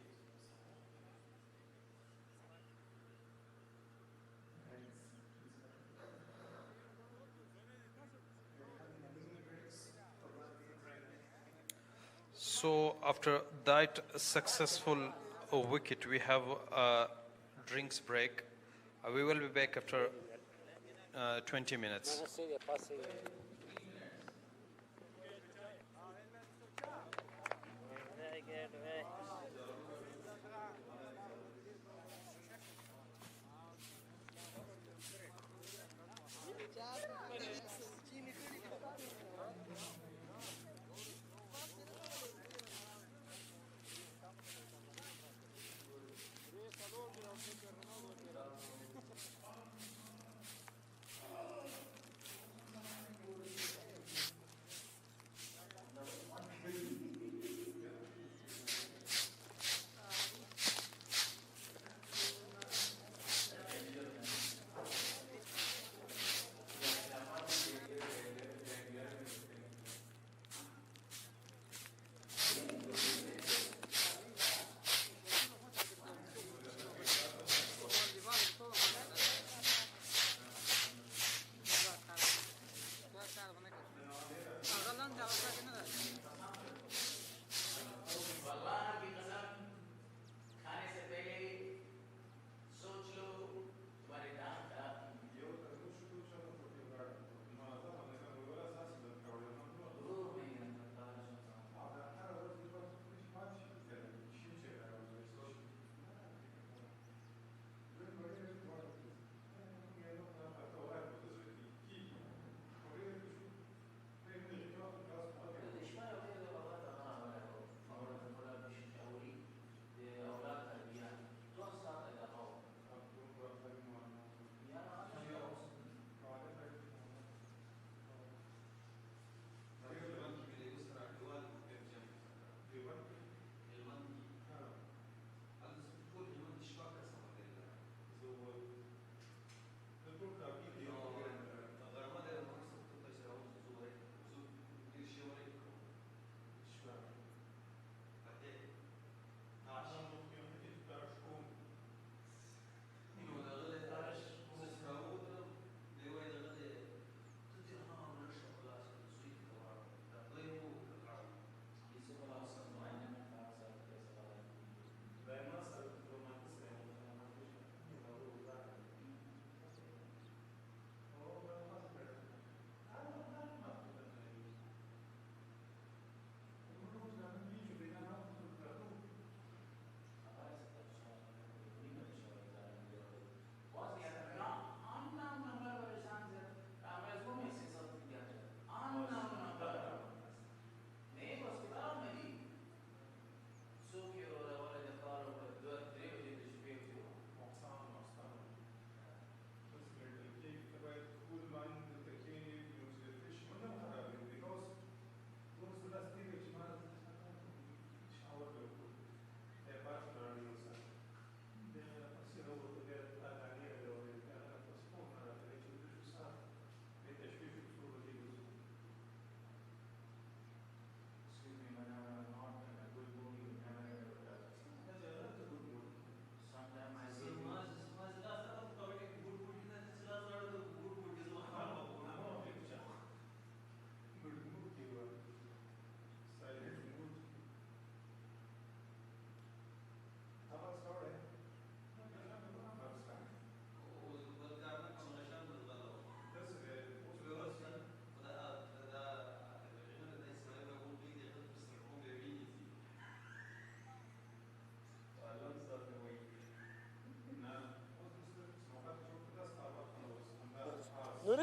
So after that successful wicket, we have a drinks break. We will be back after 20 minutes.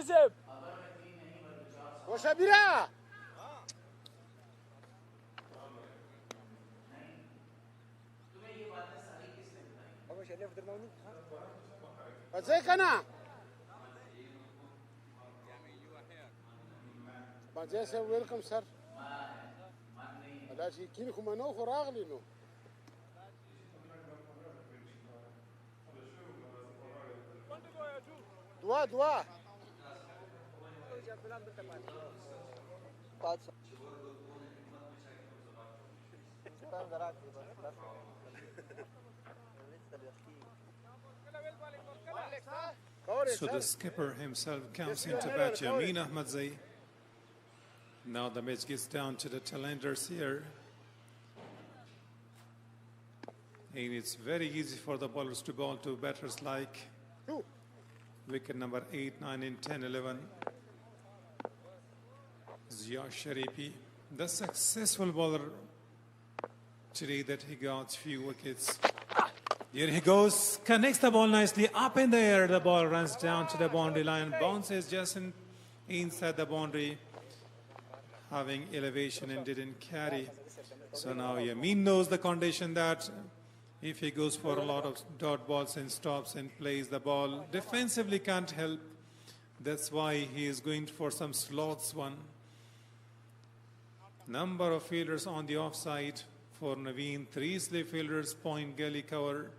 صاحب وشبيرة ازيك انا بعدين سر ويلكم سر هذا شيء كينكم انا فراغ لينو دوا So the skipper himself comes into bat, Yamin Ahmadzai. Now the match gets down to the tailenders here. And it's very easy for the bowlers to bowl to batters like wicket number 8, 9, and 10, 11. Zia Sharifi, the successful bowler today that he got few wickets. Here he goes, connects the ball nicely up in the air. The ball runs down to the boundary line, bounces just inside the boundary, having elevation and didn't carry. So now Yamin knows the condition that if he goes for a lot of dot balls and stops and plays the ball, defensively can't help. That's why he is going for some slots one. Number of fielders on the offside for Naveen, 3 slip fielders, point gully cover.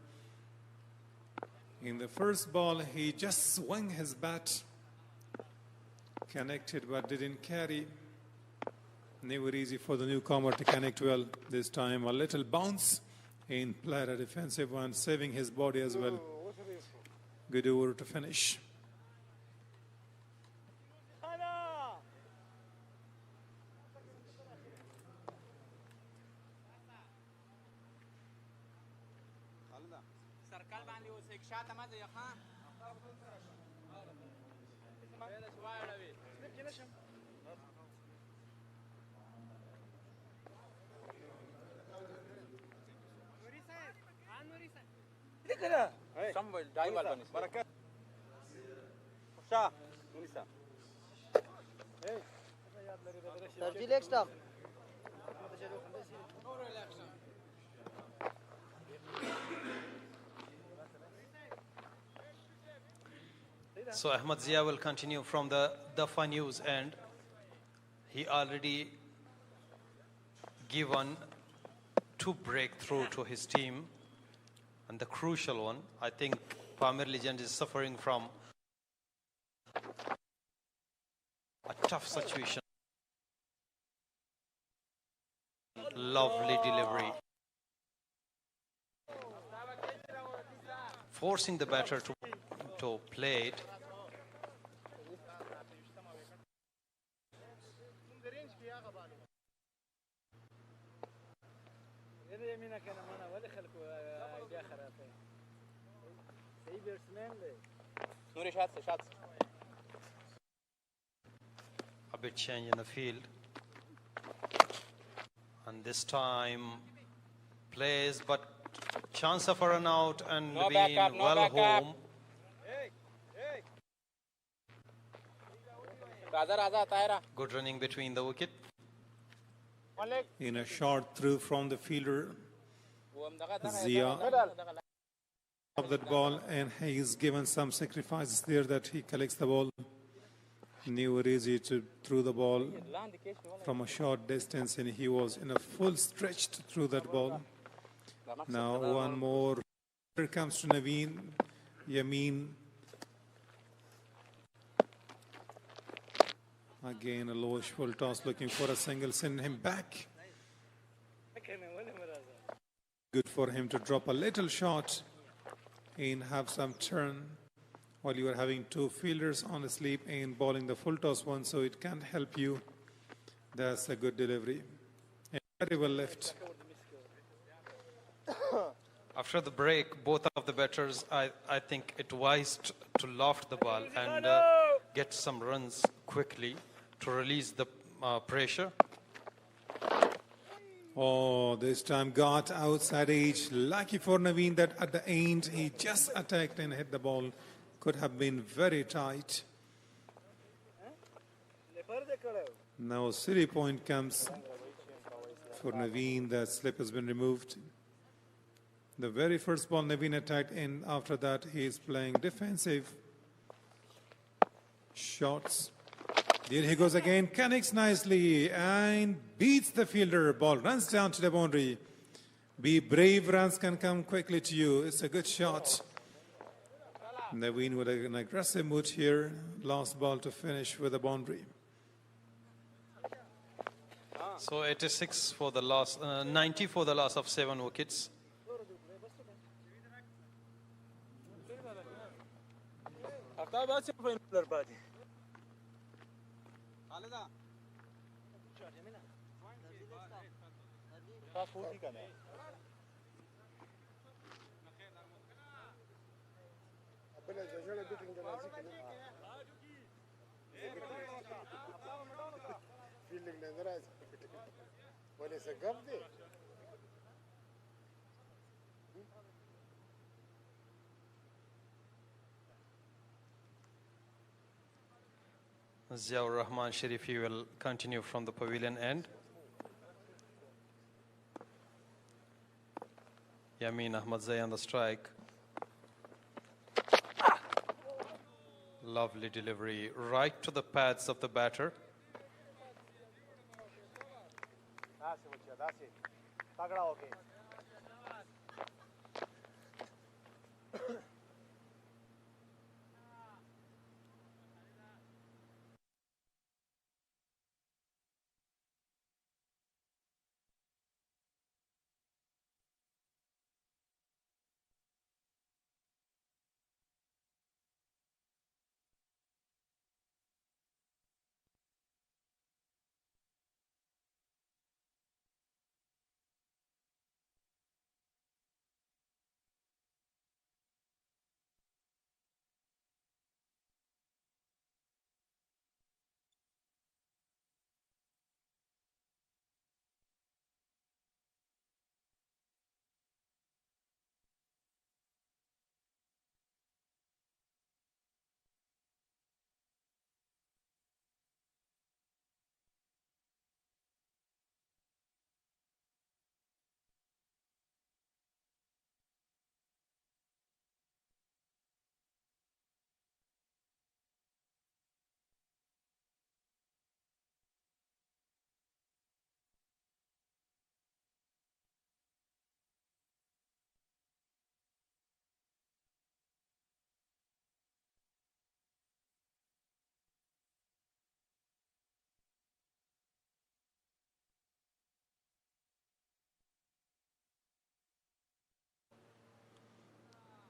In the first ball, he just swung his bat, connected but didn't carry. Never easy for the newcomer to connect well. This time a little bounce and played a defensive one, saving his body as well. Good over to finish. So Ahmad Zia will continue from the Dafa News end. He already given 2 breakthrough to his team, and the crucial one, I think Pamir Legend is suffering from a tough situation. Lovely delivery, forcing the batter to play it. A bit change in the field, and this time plays, but chance of a run out and being well home. Good running between the wicket. In a short through from the fielder, Zia of that ball, and he's given some sacrifices there that he collects the ball. Never easy to throw the ball from a short distance, and he was in a full stretch to throw that ball. Now one more. Here comes to Naveen, Yamin. Again a lowish full toss, looking for a single, send him back. Good for him to drop a little shot and have some turn while you are having 2 fielders on a sleep and bowling the full toss one, so it can't help you. That's a good delivery. And very well left. After the break, both of the batters, I think it wise to loft the ball and get some runs quickly to release the pressure. Oh, this time got outside edge. Lucky for Naveen that at the end he just attacked and hit the ball. Could have been very tight. Now city point comes for Naveen. The slip has been removed. The very first ball Naveen attacked, and after that he is playing defensive shots. There he goes again, connects nicely and beats the fielder. Ball runs down to the boundary. Be brave, runs can come quickly to you. It's a good shot. Naveen with an aggressive mood here. Last ball to finish with a boundary. So 86 for the loss, 90 for the loss of 7 wickets. Aftab आज से final player बाजी Ziaur Rahman Sharifi will continue from the pavilion end. Yamin Ahmadzai on the strike. Lovely delivery right to the pads of the batter.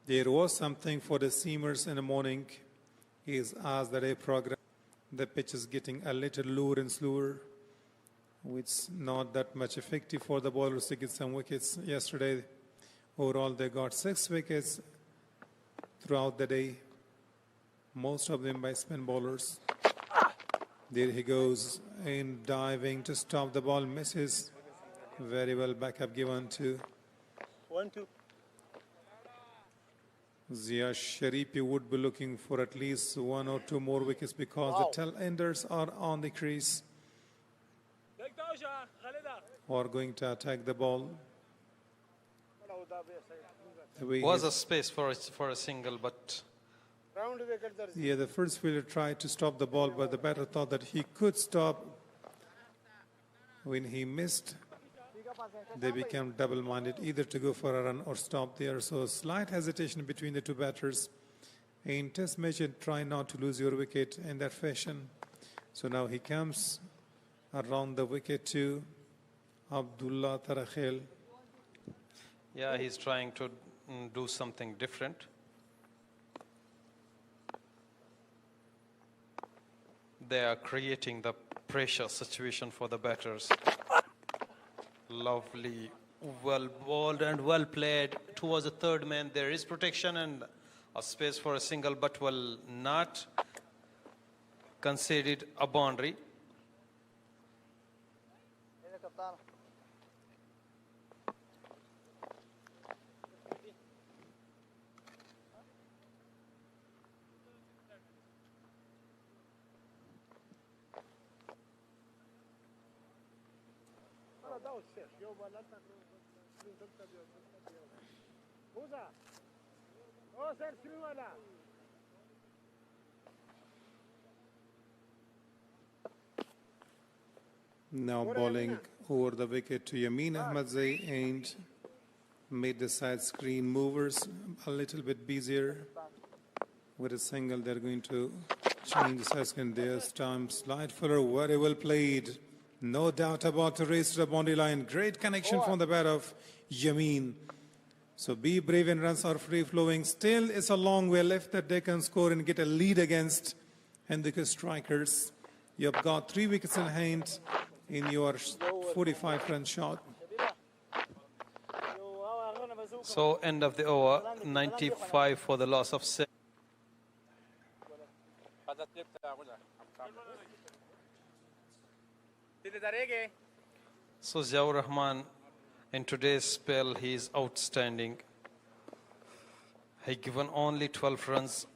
There was something for the seamers in the morning. Is as the day progressed, the pitch is getting a little lower and slower, which not that much effective for the bowlers to get some wickets. Yesterday, overall, they got 6 wickets throughout the day, most of them by spin bowlers. There he goes in diving to stop the ball, misses. Very well backup given to 1-2 Zia Sharifi would be looking for at least 1 or 2 more wickets because the tail enders are on the crease or going to attack the ball. Was a space for a single, but Yeah, the first fielder tried to stop the ball, but the batter thought that he could stop. When he missed, they became double-minded, either to go for a run or stop there. So slight hesitation between the two batters. In test match, try not to lose your wicket in that fashion. So now he comes around the wicket to Abdullah Tarakhel. yeah, he's trying to do something different. They are creating the pressure situation for the batters. Lovely, well bowled and well played towards the third man. There is protection and a space for a single, but will not conceded a boundary. Now bowling over the wicket to Yamin Ahmadzai and made the side screen movers a little bit busier. With a single, they're going to change the side screen. There's time slide fuller, very well played. No doubt about the race to the boundary line. Great connection from the bat of Yamin. So be brave and runs are free flowing. Still, it's a long way left that they can score and get a lead against Handicap strikers. You've got 3 wickets in hand in your 45-run shot. So end of the over, 95 for the loss of 7. So Ziaur Rahman, in today's spell, he is outstanding. He given only 12 runs.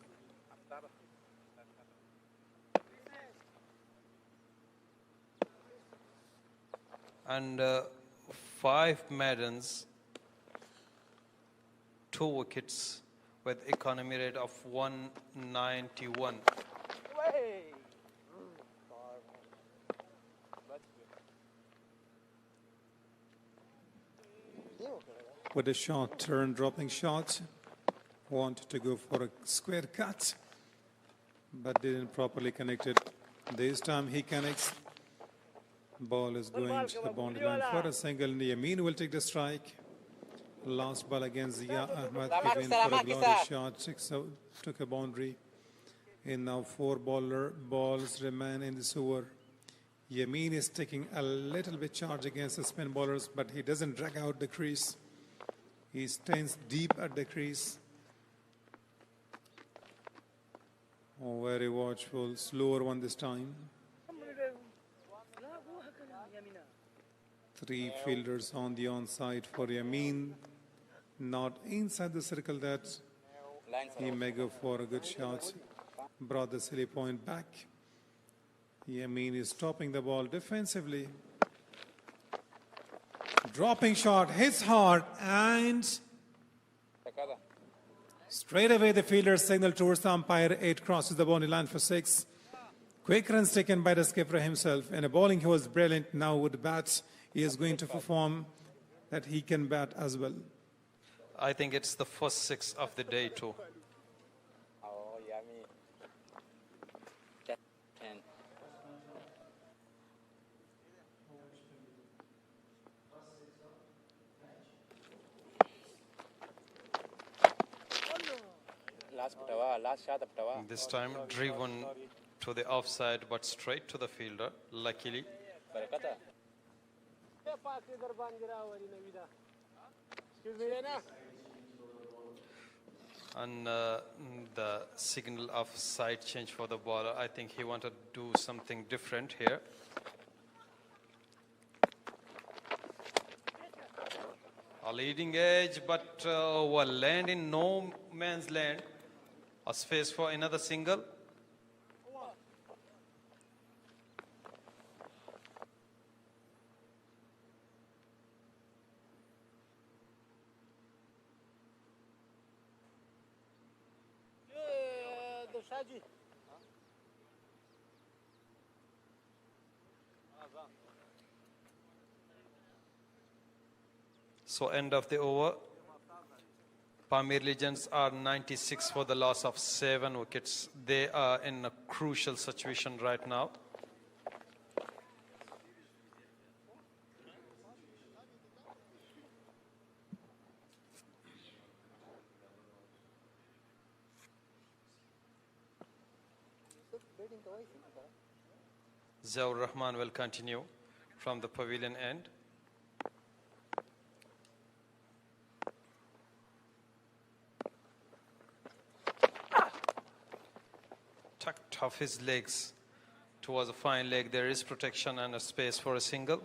And 5 maidens, 2 wickets with economy rate of 191. With a short turn, dropping shot. Wanted to go for a square cut, but didn't properly connect it. This time he connects. Ball is going to the boundary line for a single. Yamin will take the strike. Last ball against Zia Ahmed. Came in for a glorious shot. 6 out, took a boundary. And now 4 balls remain in this over. Yamin is taking a little bit charge against the spin bowlers, but he doesn't drag out the crease. He stands deep at the crease. Oh, very watchful. Slower one this time. 3 fielders on the onside for Yamin. Not inside the circle that he may go for a good shot. Brought the silly point back. Yamin is stopping the ball defensively. Dropping shot, hits hard, and straight away the fielder signal towards the umpire. 8 crosses the boundary line for 6. Quick runs taken by the skipper himself. And a bowling, he was brilliant. Now with bats, he is going to perform that he can bat as well. I think it's the first 6 of the day too. This time driven to the offside but straight to the fielder, luckily. And the signal of side change for the bowler, I think he wanted to do something different here. A leading edge, but will land in no man's land. A space for another single. So end of the over. Pamir Legends are 96 for the loss of 7 wickets. They are in a crucial situation right now. Ziaur Rahman will continue from the pavilion end. Tucked off his legs towards a fine leg. There is protection and a space for a single.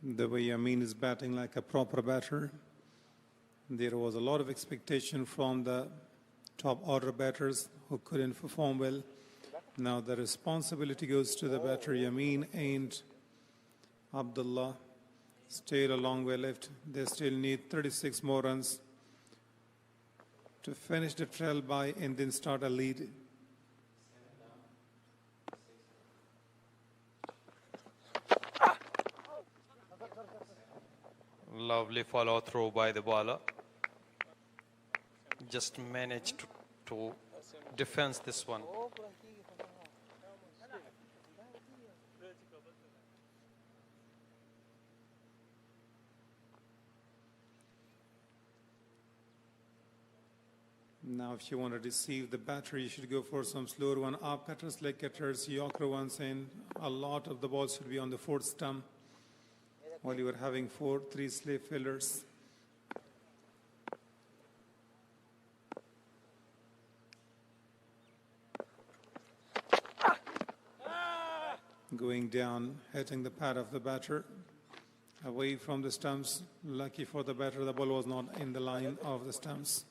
The way Yamin is batting like a proper batter. There was a lot of expectation from the top order batters who couldn't perform well. Now the responsibility goes to the batter Yamin and Abdullah. Still a long way left. They still need 36 more runs to finish the trail by and then start a lead. Lovely follow through by the bowler. Just managed to defend this one. Now, if you want to deceive the batter, you should go for some slower one. Up cutters, leg cutters, Yorker ones, and a lot of the balls should be on the fourth stump while you are having 3 slip fielders. Going down, hitting the pad of the batter, away from the stumps. Lucky for the batter, the ball was not in the line of the stumps.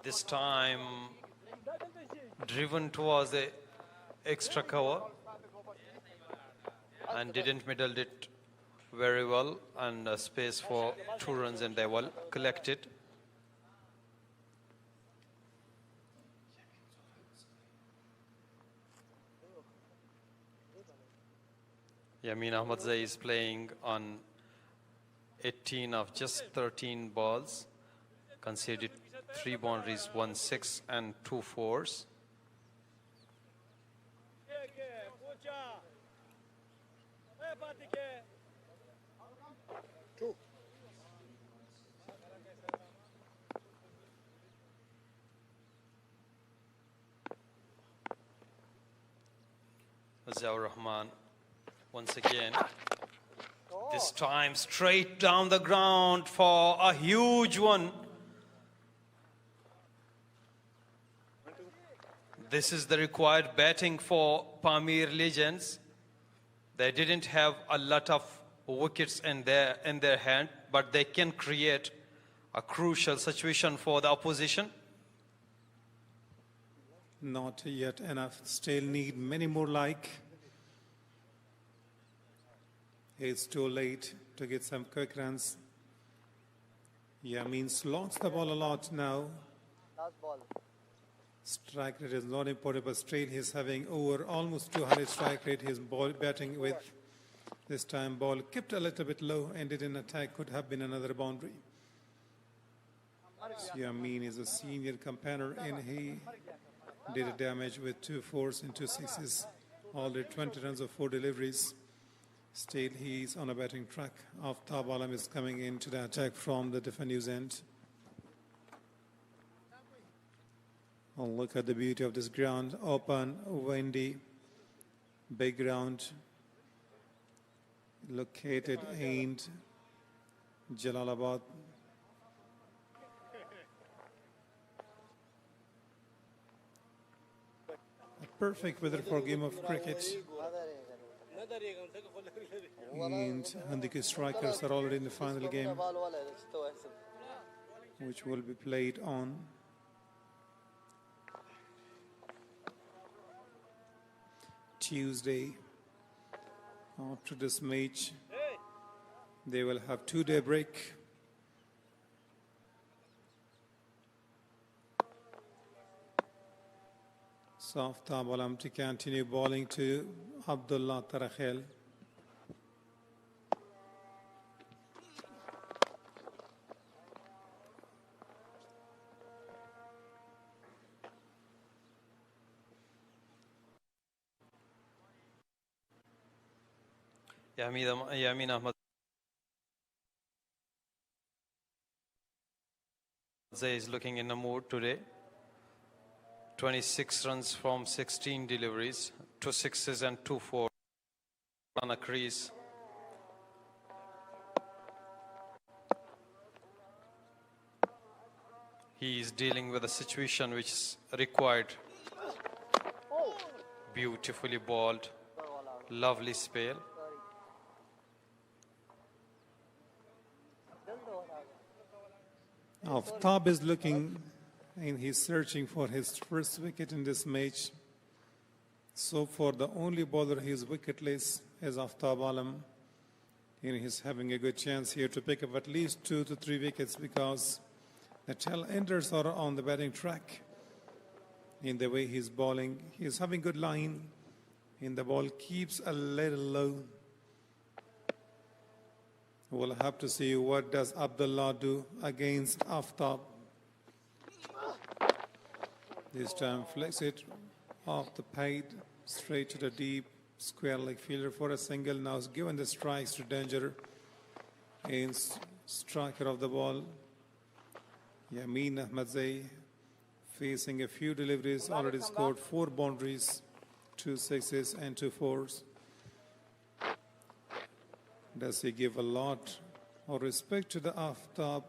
This time driven towards the extra cover and didn't middle it very well, and a space for 2 runs, and they well collected. Yamin Ahmadzai is playing on 18 of just 13 balls, conceded 3 boundaries, 1 6 and 2 4s. Zaur Rahman once again, this time straight down the ground for a huge one. This is the required batting for Pamir Legends. They didn't have a lot of wickets in their hand, but they can create a crucial situation for the opposition. Not yet enough. Still need many more like. It's too late to get some quick runs. Yamin slots the ball a lot now. Last ball. Strike rate is not important, but still he's having over almost 200 strike rate. His ball batting with this time ball kept a little bit low, ended in attack, could have been another boundary. Yamin is a senior campaigner and he did a damage with 2 4s and 2 6s. Already 20 runs of 4 deliveries. Still he's on a batting track. Aftab Alam is coming into the attack from the defensive end. Oh, look at the beauty of this ground. Open, windy, big ground. Located in Jalalabad. A perfect weather for a game of cricket. And Handiki strikers are already in the final game, which will be played on Tuesday. After this match, they will have 2-day break. So Aftab Alam to continue bowling to Abdullah Tarakhel. Yamin Ahmadzai is looking in a mood today. 26 runs from 16 deliveries, 2 6s and 2 4s. on a crease. He is dealing with a situation which is required. Beautifully balled, lovely spell. Aftab is looking and he's searching for his first wicket in this match. So far, the only bowler he is wicketless is Aftab Alam. And he's having a good chance here to pick up at least 2 to 3 wickets because the tail enders are on the batting track. In the way he's bowling, he's having good line. And the ball keeps a little low. We'll have to see what does Abdullah do against Aftab. This time flicks it off the pad, straight to the deep square leg fielder for a single. Now is given the strikes to Danger. And striker of the ball, Yameen Ahmadzai, facing a few deliveries, already scored 4 boundaries, 2 sixes and 2 fours. Does he give a lot of respect to the Aftab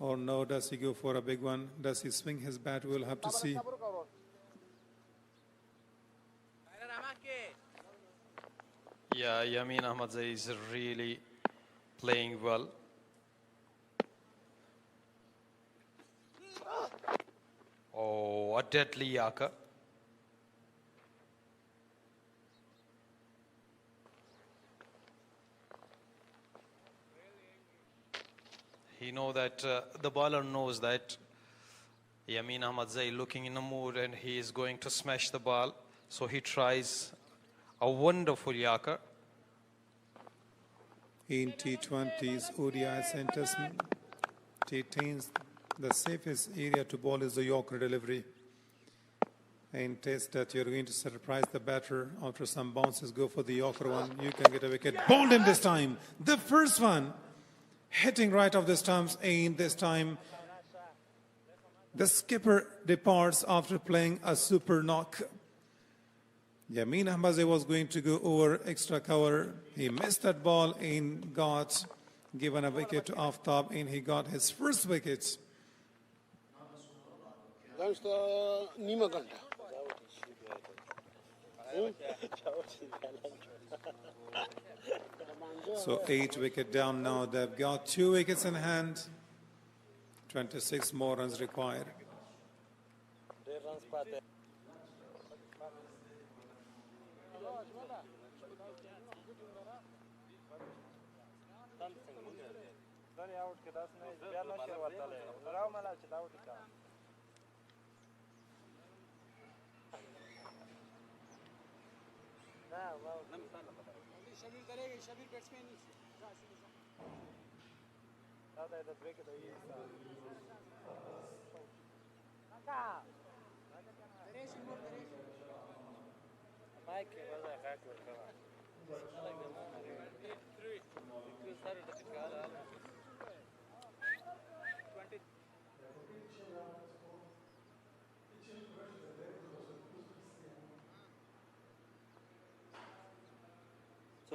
or no? Does he go for a big one? Does he swing his bat? We'll have to see. Yeah, Yameen Ahmadzai is really playing well. Oh, a deadly Yaka. He knows that the bowler knows that Yameen Ahmadzai looking in a mood and he is going to smash the ball. So he tries a wonderful Yaka. In T20s, ODI centers, T10s, the safest area to bowl is the Yorker delivery. In test that you're going to surprise the batter after some bounces, go for the Yorker one. You can get a wicket. Bowled him this time. The first one. Hitting right off the stumps, and this time the skipper departs after playing a super knock. Yameen Ahmadzai was going to go over extra cover. He missed that ball and got given a wicket to Aftab, and he got his first wicket. So 8 wicket down now. They've got 2 wickets in hand. 26 more runs required.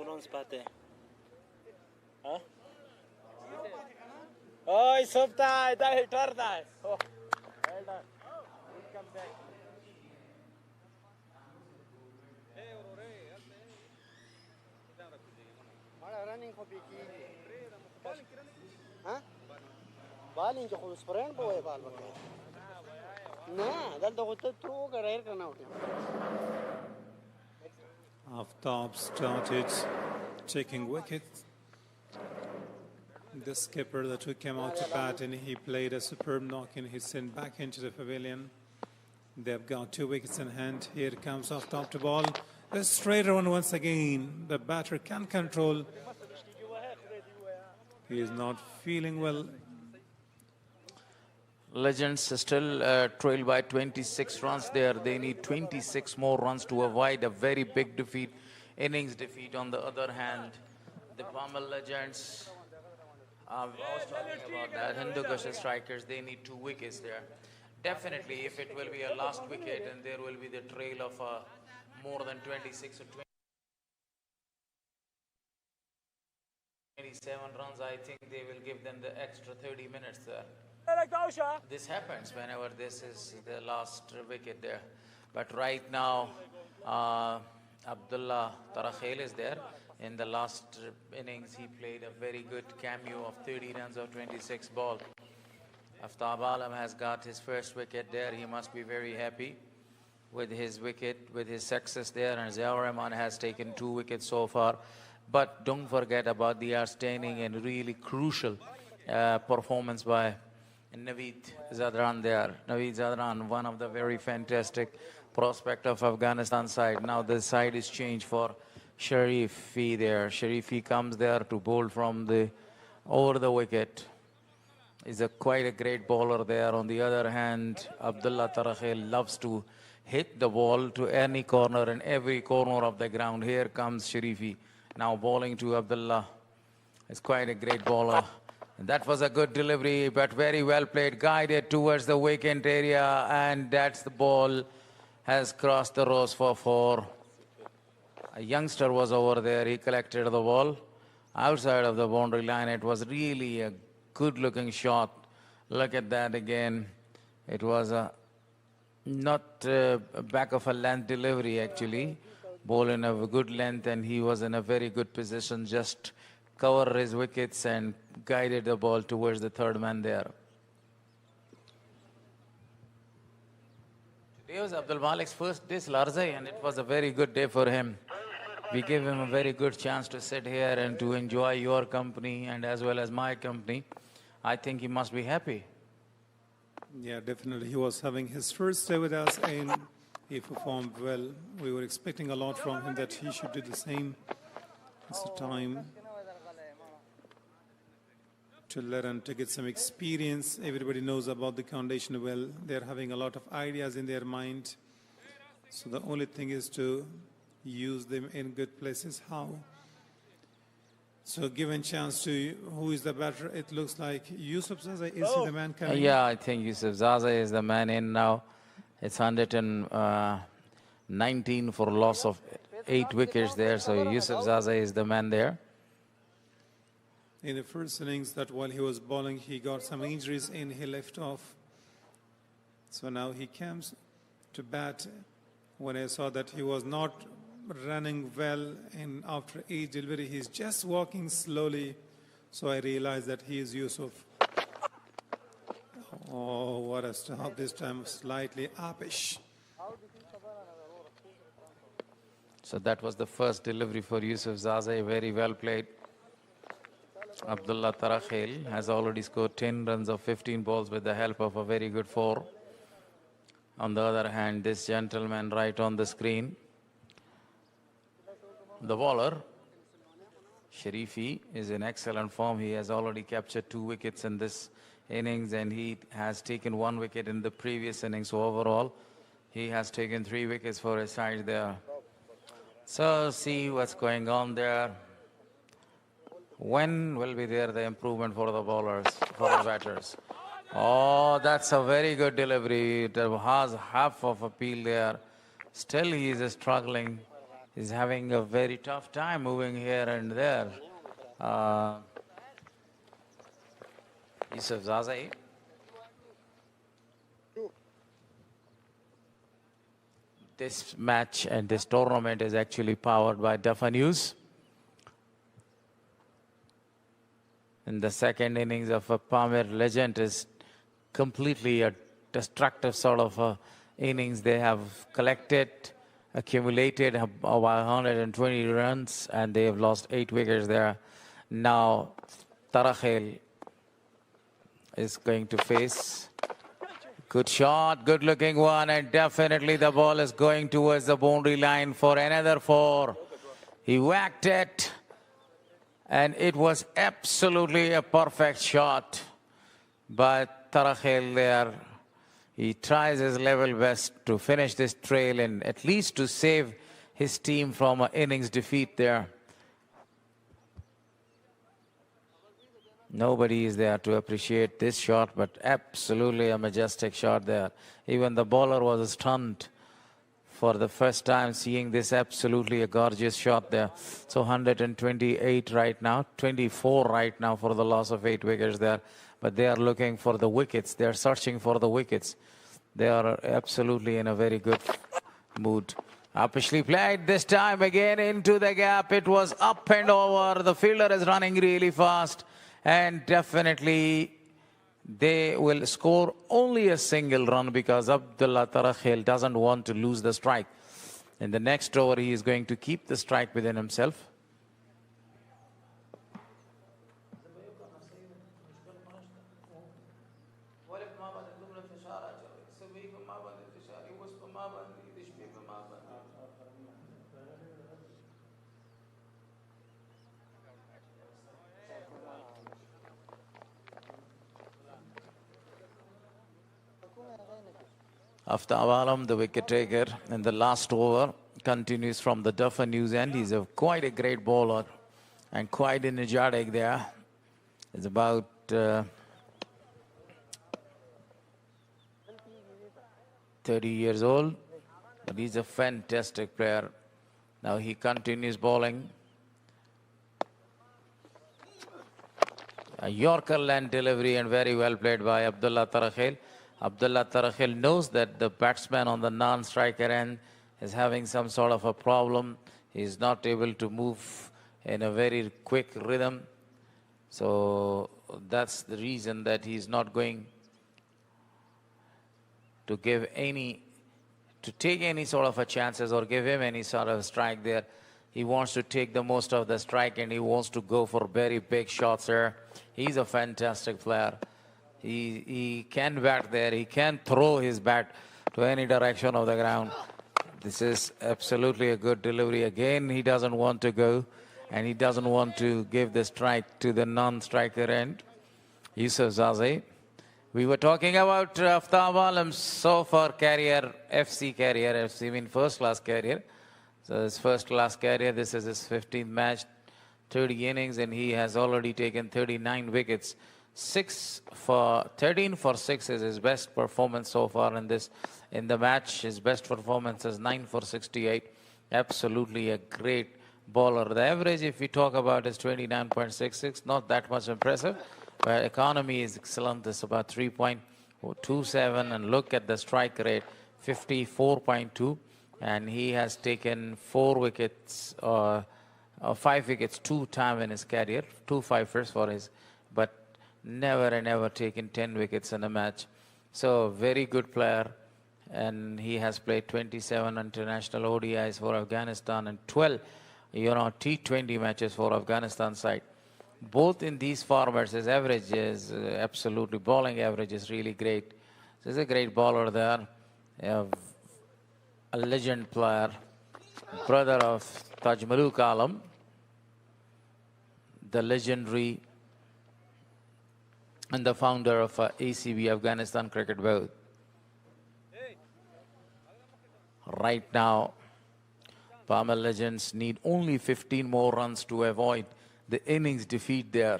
Runs pate. Huh? Oh, sobta, da hitter da. Oh, well done. Good comeback. Running for big. Huh? Balling jo khus friend boy ball bake. Na, dal to hote throw ka rare karna hote. Aftab started taking wickets. The skipper that took him out to bat, and he played a superb knock and he sent back into the pavilion. They've got 2 wickets in hand. Here comes Aftab to ball. A straighter one once again. The batter can control. He is not feeling well. Legends still trail by 26 runs there. They need 26 more runs to avoid a very big defeat, innings defeat. On the other hand, the Pamel Legends, I was talking about that, Hindu Kush strikers, they need 2 wickets there. Definitely, if it will be a last wicket and there will be the trail of more than 26 or 20. only 7 runs, I think they will give them the extra 30 minutes there. لك دوشه. This happens whenever this is the last wicket there. But right now, Abdullah Tarakhel is there. In the last innings, he played a very good cameo of 30 runs of 26 ball. Aftab Alam has got his first wicket there. He must be very happy with his wicket, with his success there. And Ziaur Rahman has taken 2 wickets so far. But don't forget about the outstanding and really crucial performance by Naveed Zadran there. Naveed Zadran, one of the very fantastic prospect of Afghanistan side. Now the side is changed for Sharifi there. Sharifi comes there to bowl from the over the wicket. He's quite a great bowler there. On the other hand, Abdullah Tarakhel loves to hit the ball to any corner and every corner of the ground. Here comes Sharifi now bowling to Abdullah. It's quite a great bowler. And that was a good delivery, but very well played, guided towards the vacant area, and that's the ball has crossed the rows for 4. A youngster was over there. He collected the ball outside of the boundary line. It was really a good-looking shot. Look at that again. It was not a back of a length delivery, actually. Ball in a good length, and he was in a very good position, just cover his wickets and guided the ball towards the third man there. Today was Abdul Malik's first day Larzai, and it was a very good day for him. We gave him a very good chance to sit here and to enjoy your company and as well as my company. I think he must be happy. Yeah, definitely. He was having his first day with us and he performed well. We were expecting a lot from him, that he should do the same. It's a time to learn, to get some experience. Everybody knows about the foundation well. They're having a lot of ideas in their mind. So the only thing is to use them in good places. How? So given chance to who is the batter, it looks like Yusuf Zaza is the man coming. Yeah, I think Yusuf Zaza is the man in now. It's 119 for loss of 8 wickets there. So Yusuf Zaza is the man there. In the first innings, that while he was bowling, he got some injuries and he left off. So now he comes to bat. When I saw that he was not running well, and after each delivery, he's just walking slowly. So I realized that he is Yusuf. Oh, what a stop this time, slightly uppish. So that was the first delivery for Yusuf Zaza, very well played. Abdullah Tarakhel has already scored 10 runs of 15 balls with the help of a very good 4. On the other hand, this gentleman right on the screen, the bowler, Sharifi, is in excellent form. He has already captured 2 wickets in this innings, and he has taken 1 wicket in the previous innings. So overall, he has taken 3 wickets for his side there. So see what's going on there. When will be there the improvement for the bowlers, for the batters? Oh, that's a very good delivery. There has half of appeal there. Still he is struggling. He's having a very tough time moving here and there. Yusuf Zazai. This match and this tournament is actually powered by Dafa News. In the second innings of a Pamir legend is completely a destructive sort of innings. They have collected, accumulated about 120 runs, and they have lost 8 wickets there. Now Tarakhel is going to face. Good shot, good looking one, and definitely the ball is going towards the boundary line for another 4. He whacked it, and it was absolutely a perfect shot. But Tarakhel there, he tries his level best to finish this trail and at least to save his team from an innings defeat there. Nobody is there to appreciate this shot, but absolutely a majestic shot there. Even the bowler was stunned for the first time seeing this. Absolutely a gorgeous shot there. So 128 right now, 24 right now for the loss of 8 wickets there. But they are looking for the wickets. They are searching for the wickets. They are absolutely in a very good mood. Uppishly played this time again into the gap. It was up and over. The fielder is running really fast. And definitely they will score only a single run because Abdullah Tarakhel doesn't want to lose the strike. In the next over, he is going to keep the strike within himself. Aftab Alam, the wicket taker in the last over, continues from the Duffer News end. He's quite a great bowler and quite energetic there. He's about 30 years old, but he's a fantastic player. Now he continues bowling. A Yorker land delivery and very well played by Abdullah Tarakhel. Abdullah Tarakhel knows that the batsman on the non-striker end is having some sort of a problem. He's not able to move in a very quick rhythm. So that's the reason that he's not going to take any sort of a chances or give him any sort of strike there. He wants to take the most of the strike and he wants to go for very big shots here. He's a fantastic player. He can bat there. He can throw his bat to any direction of the ground. This is absolutely a good delivery. Again, he doesn't want to go and he doesn't want to give the strike to the non-striker end. Yusuf Zazi. We were talking about Aftab Alam's so far career, FC mean first-class career. So his first-class career, this is his 15th match, 30 innings, and he has already taken 39 wickets. 13 for 6 is his best performance so far in the match. His best performance is 9 for 68. Absolutely a great bowler. The average, if we talk about, is 29.66. Not that much impressive, but economy is excellent. It's about 3.27, and look at the strike rate, 54.2, and he has taken 4 wickets, 5 wickets 2 times in his career, 2 fifers for his, but never and ever taken 10 wickets in a match. So very good player, and he has played 27 international ODIs for Afghanistan and 12 T20 matches for Afghanistan side. Both in these formats, his average is absolutely, bowling average is really great. He's a great bowler there, a legend player, brother of Taj Maluk Alam, the legendary and the founder of ACB, Afghanistan Cricket Board. Right now, Palmer Legends need only 15 more runs to avoid the innings defeat there.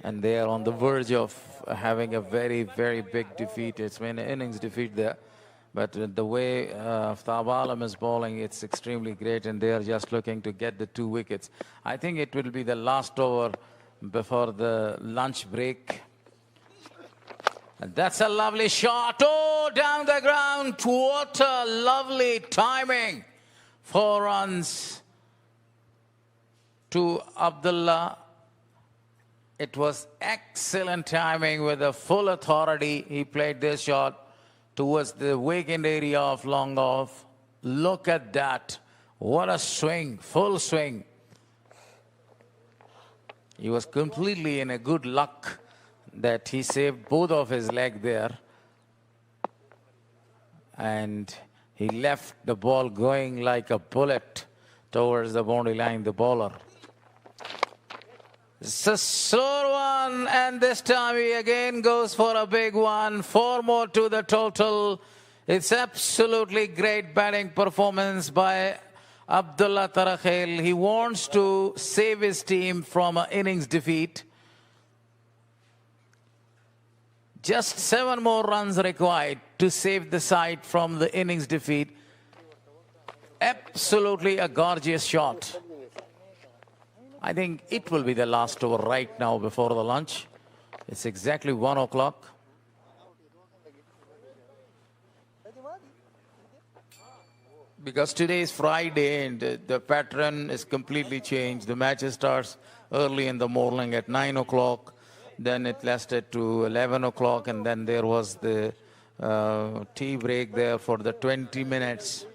And they are on the verge of having a very, very big defeat. It's been an innings defeat there. But the way Aftab Alam is bowling, it's extremely great, and they are just looking to get the 2 wickets. I think it will be the last over before the lunch break. And that's a lovely shot. Oh, down the ground. What a lovely timing. 4 runs to Abdullah. It was excellent timing with a full authority. He played this shot towards the vacant area of long off. Look at that. What a swing, full swing. He was completely in a good luck that he saved both of his legs there. And he left the ball going like a bullet towards the boundary line, the bowler. It's a slow one, and this time he again goes for a big one. 4 more to the total. It's absolutely great batting performance by Abdullah Tarakhel. He wants to save his team from an innings defeat. Just 7 more runs required to save the side from the innings defeat. Absolutely a gorgeous shot. I think it will be the last over right now before the lunch. It's exactly 1 o'clock. Because today is Friday and the pattern is completely changed. The match starts early in the morning at 9 o'clock. Then it lasted to 11 o'clock, and then there was the tea break there for the 20 minutes.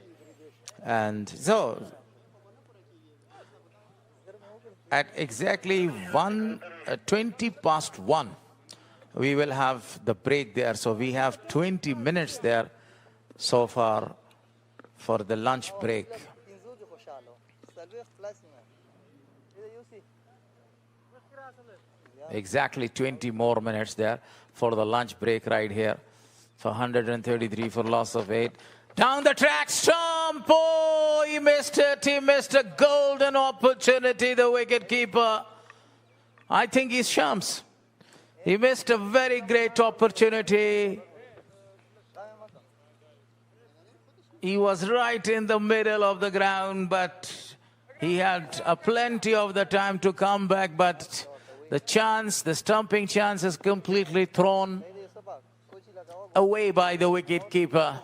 And so at exactly 20 past 1, we will have the break there. So we have 20 minutes there so far for the lunch break. Exactly 20 more minutes there for the lunch break right here. So 133 for loss of 8. Down the track, Stump. Oh, he missed it. He missed a golden opportunity, the wicketkeeper. I think he's Shams. He missed a very great opportunity. He was right in the middle of the ground, but he had plenty of the time to come back. But the stumping chance is completely thrown away by the wicketkeeper.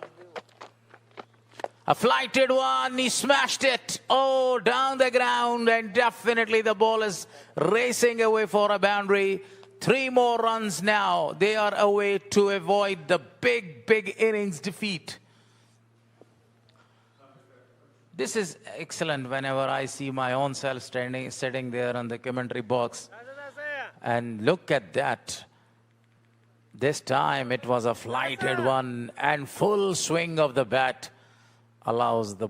A flighted one, he smashed it. Oh, down the ground, and definitely the ball is racing away for a boundary. 3 more runs now. They are away to avoid the big innings defeat. This is excellent whenever I see my own self sitting there on the commentary box. And look at that. This time it was a flighted one, and full swing of the bat allows the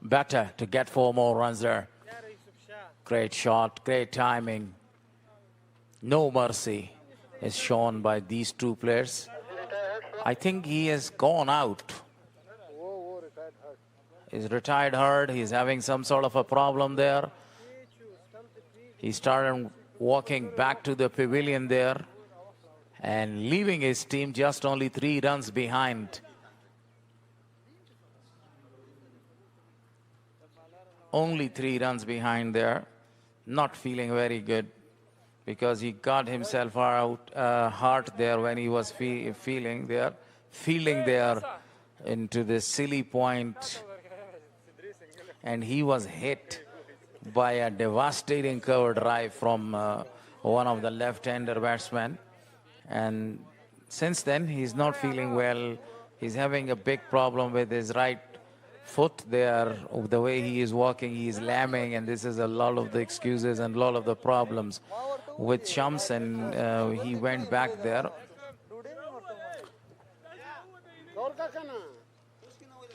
batter to get 4 more runs there. Great shot, great timing. No mercy is shown by these 2 players. I think he has gone out. He's retired hurt. He's having some sort of a problem there. He started walking back to the pavilion there and leaving his team just only 3 runs behind. Only 3 runs behind there. Not feeling very good because he got himself out hurt there when he was fielding there into the silly point. And he was hit by a devastating cover drive from one of the left-hander batsmen. And since then, he's not feeling well. He's having a big problem with his right foot there. The way he is walking, he is lambing, and this is a lot of the excuses and a lot of the problems with Shams, and he went back there.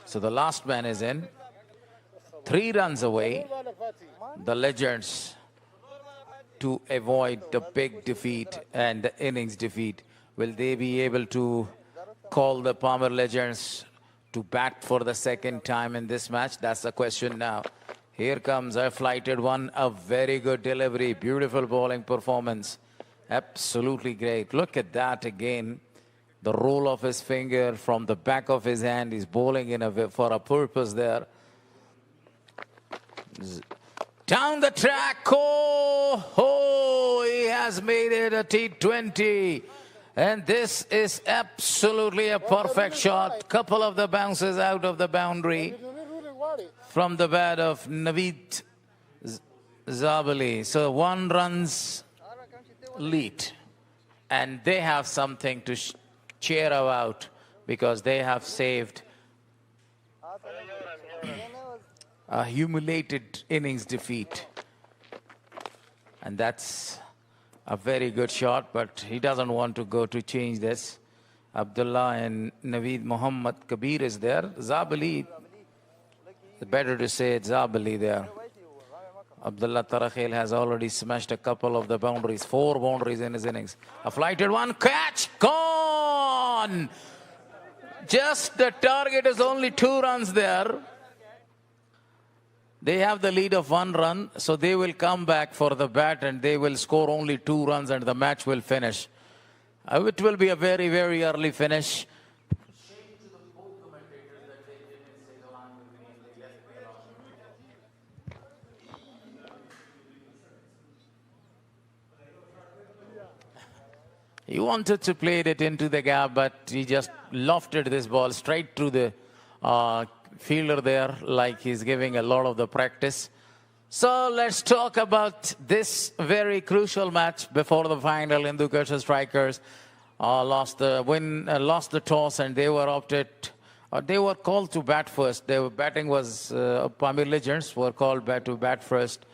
So the last man is in. 3 runs away, the Legends, to avoid the big defeat and the innings defeat. Will they be able to call the Palmer Legends to bat for the second time in this match? That's the question now. Here comes a flighted one, a very good delivery, beautiful bowling performance. Absolutely great. Look at that again. The roll of his finger from the back of his hand. He's bowling for a purpose there. Down the track, he has made it a T20. And this is absolutely a perfect shot. Couple of the bounces out of the boundary from the bat of Naveed Zabali. So 1 run's lead. And they have something to cheer about because they have saved a humiliated innings defeat. And that's a very good shot, but he doesn't want to go to change this. Abdullah and Naveed Muhammad Kabir is there. Zabali, better to say it's Zabali there. Abdullah Tarakhil has already smashed a couple of the boundaries, 4 boundaries in his innings. A flighted one, catch, gone! Just the target is only 2 runs there. They have the lead of 1 run, so they will come back for the bat and they will score only 2 runs and the match will finish. It will be a very, very early finish. He wanted to play it into the gap, but he just lofted this ball straight through the fielder there, like he's giving a lot of the practice. So let's talk about this very crucial match before the final. Hindu Kush Strikers lost the toss, and they were they were called to bat first. Batting was Pamir Legends were called to bat first.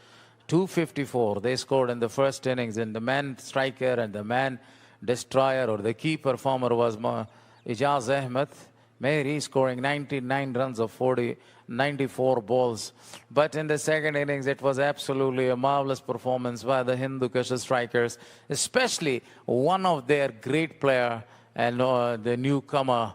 254 they scored in the first innings, and the man striker and the man destroyer or the key performer was Ijaz Ahmed Mehri, scoring 99 runs of 94 balls. But in the second innings, it was absolutely a marvelous performance by the Hindu Kush Strikers, especially one of their great player and the newcomer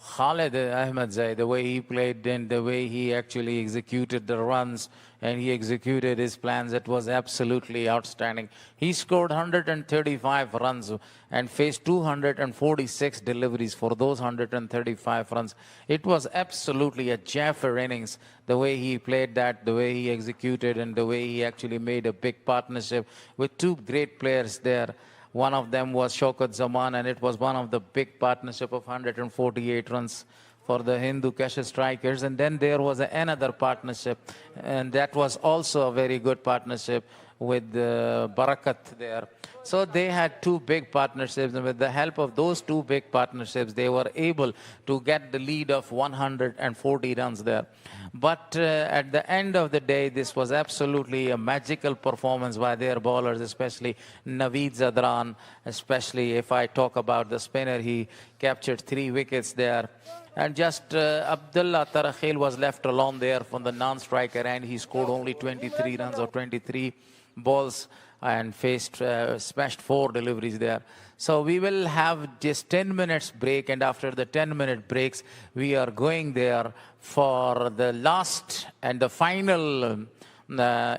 Khalid Ahmedzai, the way he played and the way he actually executed the runs and he executed his plans, it was absolutely outstanding. He scored 135 runs and faced 246 deliveries for those 135 runs. It was absolutely a Jaffer innings, the way he played that, the way he executed, and the way he actually made a big partnership with two great players there. One of them was Shaukat Zaman, and it was one of the big partnership of 148 runs for the Hindu Kush Strikers. And then there was another partnership, and that was also a very good partnership with Barakat there. So they had two big partnerships, and with the help of those two big partnerships, they were able to get the lead of 140 runs there. But at the end of the day, this was absolutely a magical performance by their bowlers, especially Naveed Zadran, especially if I talk about the spinner, he captured 3 wickets there. And just Abdullah Tarakhil was left alone there from the non-striker, and he scored only 23 runs or 23 balls and smashed 4 deliveries there. So we will have just 10 minutes break, and after the 10-minute breaks, we are going there for the last and the final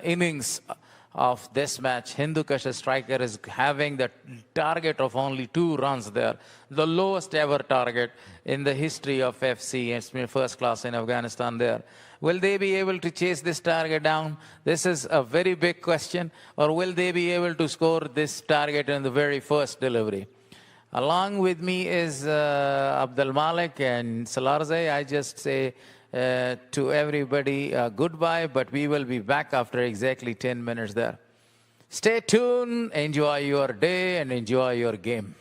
innings of this match. Hindu Kush Striker is having the target of only 2 runs there, the lowest ever target in the history of FC. It's first class in Afghanistan there. Will they be able to chase this target down? This is a very big question. Or will they be able to score this target in the very first delivery? Along with me is Abdul Malik and Salarze. I just say to everybody goodbye, but we will be back after exactly 10 minutes there. Stay tuned, enjoy your day, and enjoy your game.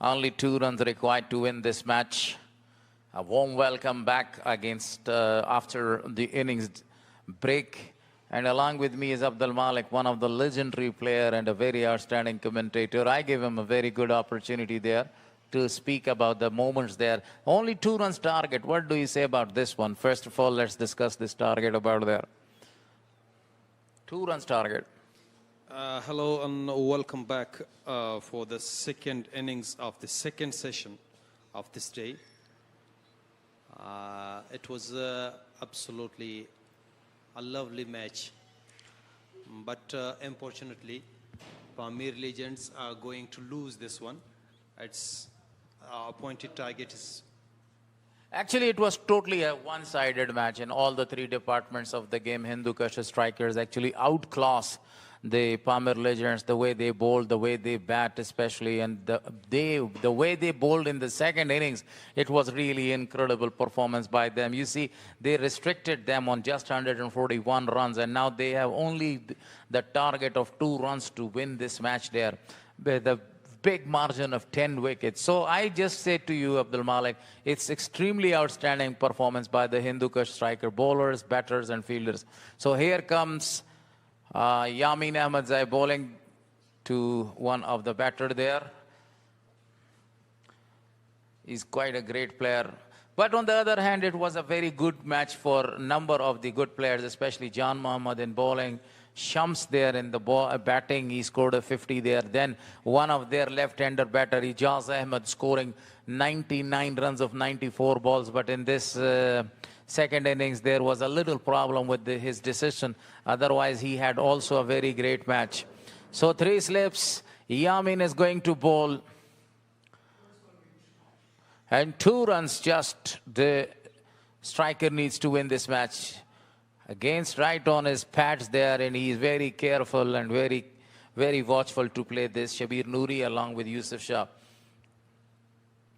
Only 2 runs required to win this match. A warm welcome back against after the innings break. And along with me is Abdul Malik, one of the legendary player and a very outstanding commentator. I gave him a very good opportunity there to speak about the moments there. Only 2 runs target. What do you say about this one? First of all, let's discuss this target about there. 2 runs target. Hello and welcome back for the second innings of the second session of this day. It was absolutely a lovely match, but unfortunately, Pamir Legends are going to lose this one. Its appointed target is. Actually, it was totally a one-sided match in all the 3 departments of the game. Hindu Kush strikers actually outclass the Pamir Legends, the way they bowled, the way they bat especially, and the way they bowled in the second innings, it was really incredible performance by them. You see, they restricted them on just 141 runs, and now they have only the target of 2 runs to win this match there. The big margin of 10 wickets. So I just say to you, Abdul Malik, it's extremely outstanding performance by the Hindu Kush striker, bowlers, batters, and fielders. So here comes Yamin Ahmadzai bowling to one of the batter there. He's quite a great player. But on the other hand, it was a very good match for a number of the good players, especially Jan Mohammad in bowling. Shams there in the batting, he scored a 50 there. Then one of their left-hander batter, Ijaz Ahmed, scoring 99 runs of 94 balls. But in this second innings, there was a little problem with his decision. Otherwise, he had also a very great match. So 3 slips, Yamin is going to bowl. And 2 runs just the striker needs to win this match. Against right on his pads there, and he is very careful and very, very watchful to play this. Shabir Noori along with Yusuf Shah.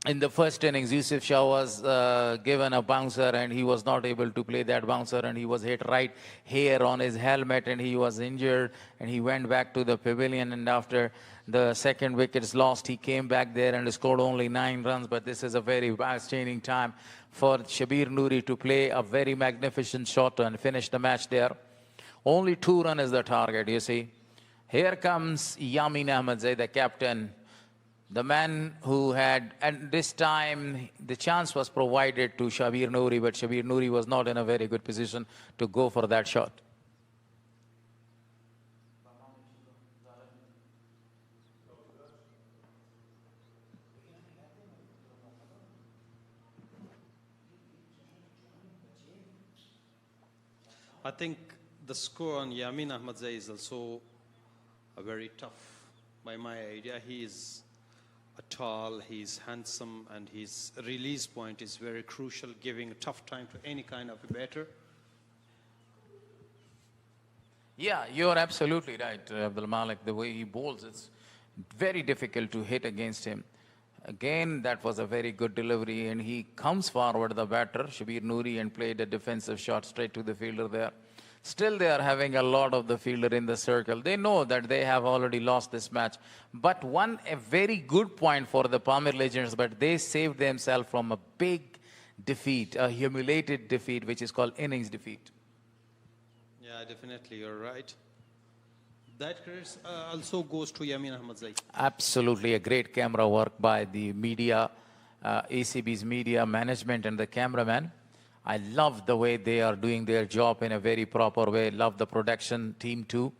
In the first innings, Yusuf Shah was given a bouncer and he was not able to play that bouncer, and he was hit right here on his helmet and he was injured and he went back to the pavilion, and after the second wickets lost, he came back there and scored only 9 runs. But this is a very outstanding time for Shabir Noori to play a very magnificent shot and finish the match there. Only 2 runs is the target, you see. Here comes Yamin Ahmadzai, the captain. The man who had, and this time the chance was provided to Shabir Noori, but Shabir Noori was not in a very good position to go for that shot. I think the score on Yamin Ahmadzai is also a very tough. By my idea, he is tall, he's handsome, and his release point is very crucial, giving a tough time to any kind of a batter. Yeah, you're absolutely right, Abdul Malik. The way he bowls, it's very difficult to hit against him. Again, that was a very good delivery, and he comes forward, the batter, Shabir Noori, and played a defensive shot straight to the fielder there. Still, they are having a lot of the fielder in the circle. They know that they have already lost this match. But a very good point for the Pamir Legends, but they saved themselves from a big defeat, a humiliated defeat, which is called innings defeat. Yeah, definitely, you're right. That credit also goes to Yamin Ahmadzai. Absolutely, a great camera work by the media, ACB's media management and the cameraman. I love the way they are doing their job in a very proper way. Love the production team too.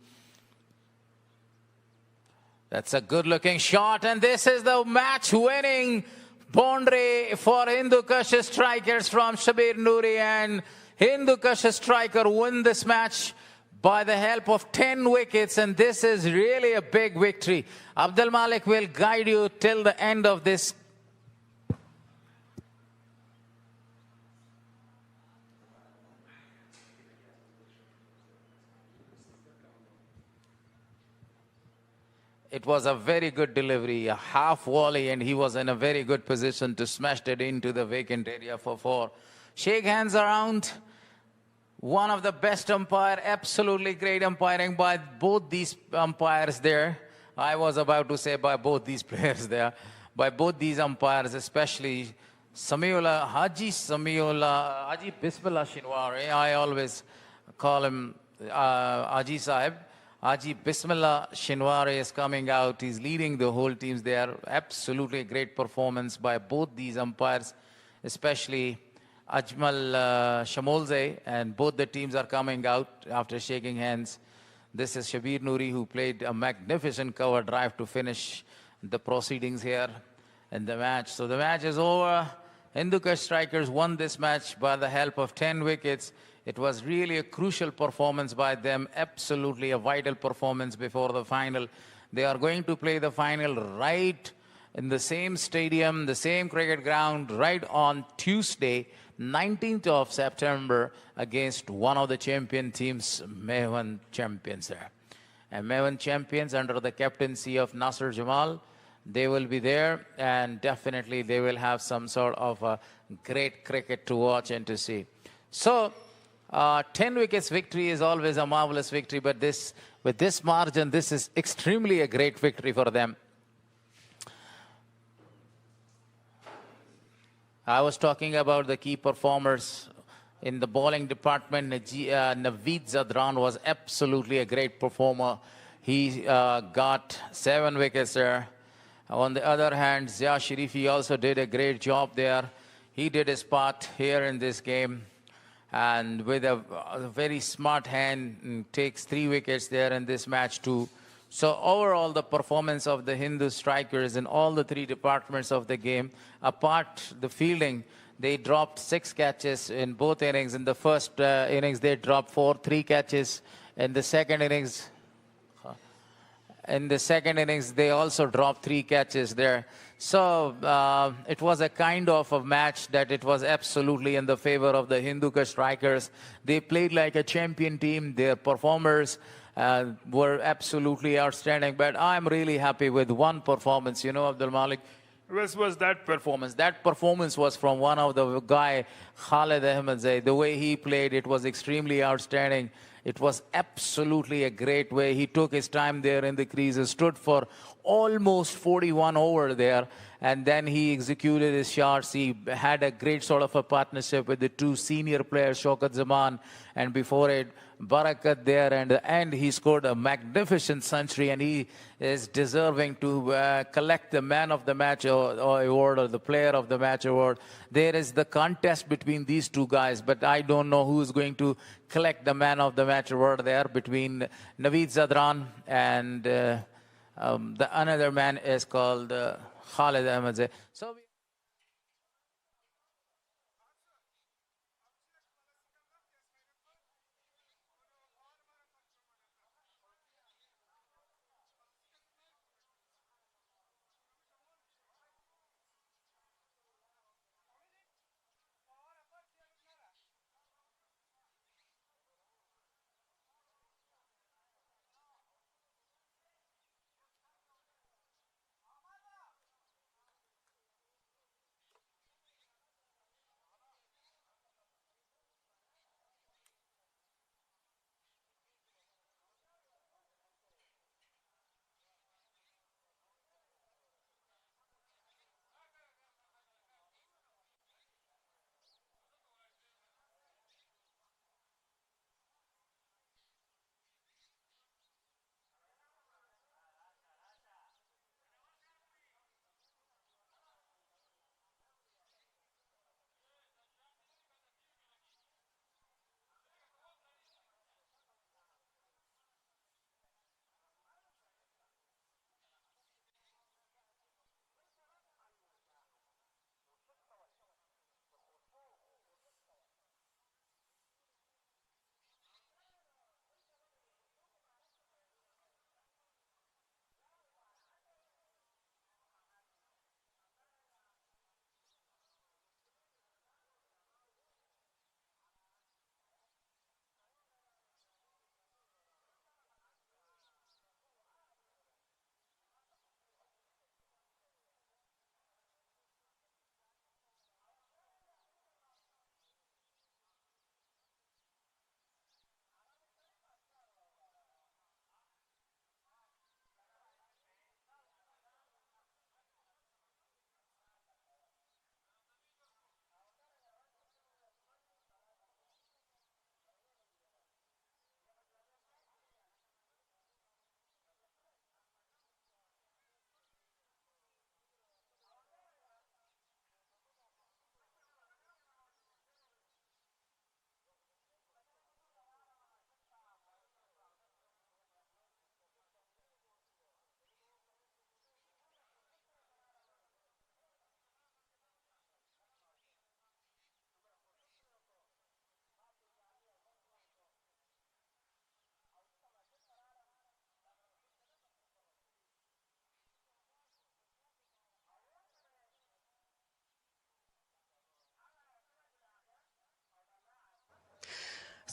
That's a good-looking shot, and this is the match-winning boundary for Hindu Kush strikers from Shabir Noori, and Hindu Kush striker win this match by the help of 10 wickets, and this is really a big victory. Abdul Malik will guide you till the end of this. It was a very good delivery, a half volley, and he was in a very good position to smash it into the vacant area for 4. Shake hands around. One of the best umpire, absolutely great umpiring by both these umpires there. I was about to say by both these players there. by both these umpires, especially Haji Bismillah Shinwari. I always call him Haji Sahib. Haji Bismillah Shinwari is coming out. He's leading the whole teams there. Absolutely great performance by both these umpires, especially Ajmal Shamolze, and both the teams are coming out after shaking hands. This is Shabir Noori, who played a magnificent cover drive to finish the proceedings here in the match. So the match is over. Hindu Kush Strikers won this match by the help of 10 wickets. It was really a crucial performance by them, absolutely a vital performance before the final. They are going to play the final right in the same stadium, the same cricket ground, right on Tuesday, 19th of September, against one of the champion teams, Mehwan Champions there. And Mehwan Champions, under the captaincy of Nasser Jamal, they will be there, and definitely they will have some sort of a great cricket to watch and to see. So, 10 wickets victory is always a marvelous victory, but with this margin, this is extremely a great victory for them. I was talking about the key performers in the bowling department. Naveed Zadran was absolutely a great performer. He got 7 wickets there. On the other hand, Zia Sharifi also did a great job there. He did his part here in this game, and with a very smart hand, takes 3 wickets there in this match too. So overall, the performance of the Hindu strikers in all the 3 departments of the game, apart the fielding, they dropped 6 catches in both innings. In the first innings, they dropped 3 catches. In the second innings, they also dropped 3 catches there. So it was a kind of a match that it was absolutely in the favor of the Hindu Kush Strikers. They played like a champion team. Their performers were absolutely outstanding. But I'm really happy with one performance, you know, Abdul Malik. What was that performance? That performance was from one of the guy, Khalid Ahmedzai. The way he played, it was extremely outstanding. It was absolutely a great way. He took his time there in the creases, stood for almost 41 over there, and then he executed his shots. He had a great sort of a partnership with the 2 senior players, Shaukat Zaman, and before it, Barakat there, and he scored a magnificent century, and he is deserving to collect the man of the match award or the player of the match award. There is the contest between these 2 guys, but I don't know who is going to collect the man of the match award there between Naveed Zadran and the another man is called Khalid Ahmedzai. So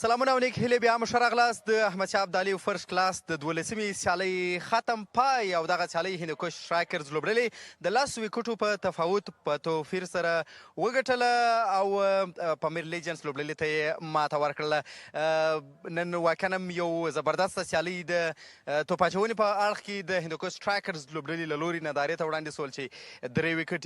سلامونه او نیک هیلې بیا هم ښه راغلاست د احمدشاه ابدالي فرست کلاس د 12مې سیالۍ ختم پای او دغه سیالۍ هندوکش سټرایکرز لوبډلې د 10 ویکټو په تفاوت په توفیر سره وګټله او پامیر لیجنس لوبډلې ته یې ماته ورکړله. نن واقعا یو زبردسته سیالۍ د توپ اچونې په اړخ کې د هندوکش سټرایکرز لوبډلې له لوري نندارې ته وړاندې سول چې 3 ویکټ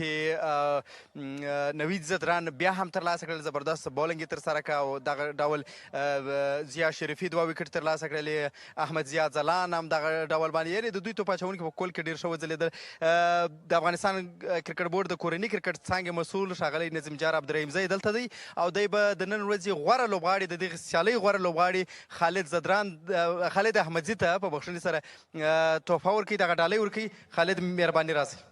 نوید زدران بیا هم ترلاسه کړل. زبردست بولنګ یې ترسره کړه او دغه ډول زیا شریفي 2 ویکټ ترلاسه کړلې. احمد زیا ځلان هم دغه ډول باندې یعنې د دوی توپ اچونکي په کول کې ډېر ښه وځلېدل. د افغانستان کرکټ بورډ د کورني کرکټ څانګې مسؤل ښاغلی نظیم جار عبدالرحیمزی دلته دی او دی به د نن ورځې غوره لوبغاړي د دغې سیالۍ غوره لوبغاړي خالد زدران خالد احمدزي ته په بخښنې سره تحفه ورکوي، دغه ډالۍ ورکوي. خالد مهرباني راسئ.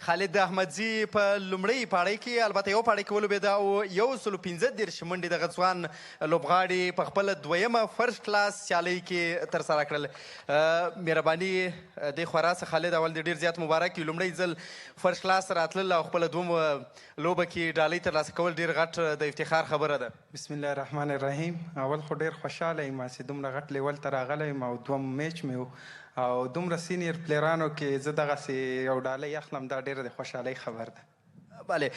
خالد احمدزي په لومړۍ پاړۍ کې البته یو پاړۍ کې ولوبېده او 115 منډې دغه ځوان لوبغاړي په خپله دویمه فرست کلاس سیالۍ کې ترسره کړل. مهرباني دې خوا راسه خالد، اول دې ډېر زیات مبارک وي. لومړی ځل فرست کلاس راتلل او خپله دومره لوبه کې ډالۍ ترلاسه کول ډېر غټ د افتخار خبره ده. بسم الله الرحمن الرحیم. اول خو ډېر خوشحاله یم چې دومره غټ لیول ته راغلی یم او دوم میچ مې او دومره سینیر پلیرانو کې زه دغسې یو ډالۍ اخلم، دا ډېره د خوشحالۍ خبر ده. بله،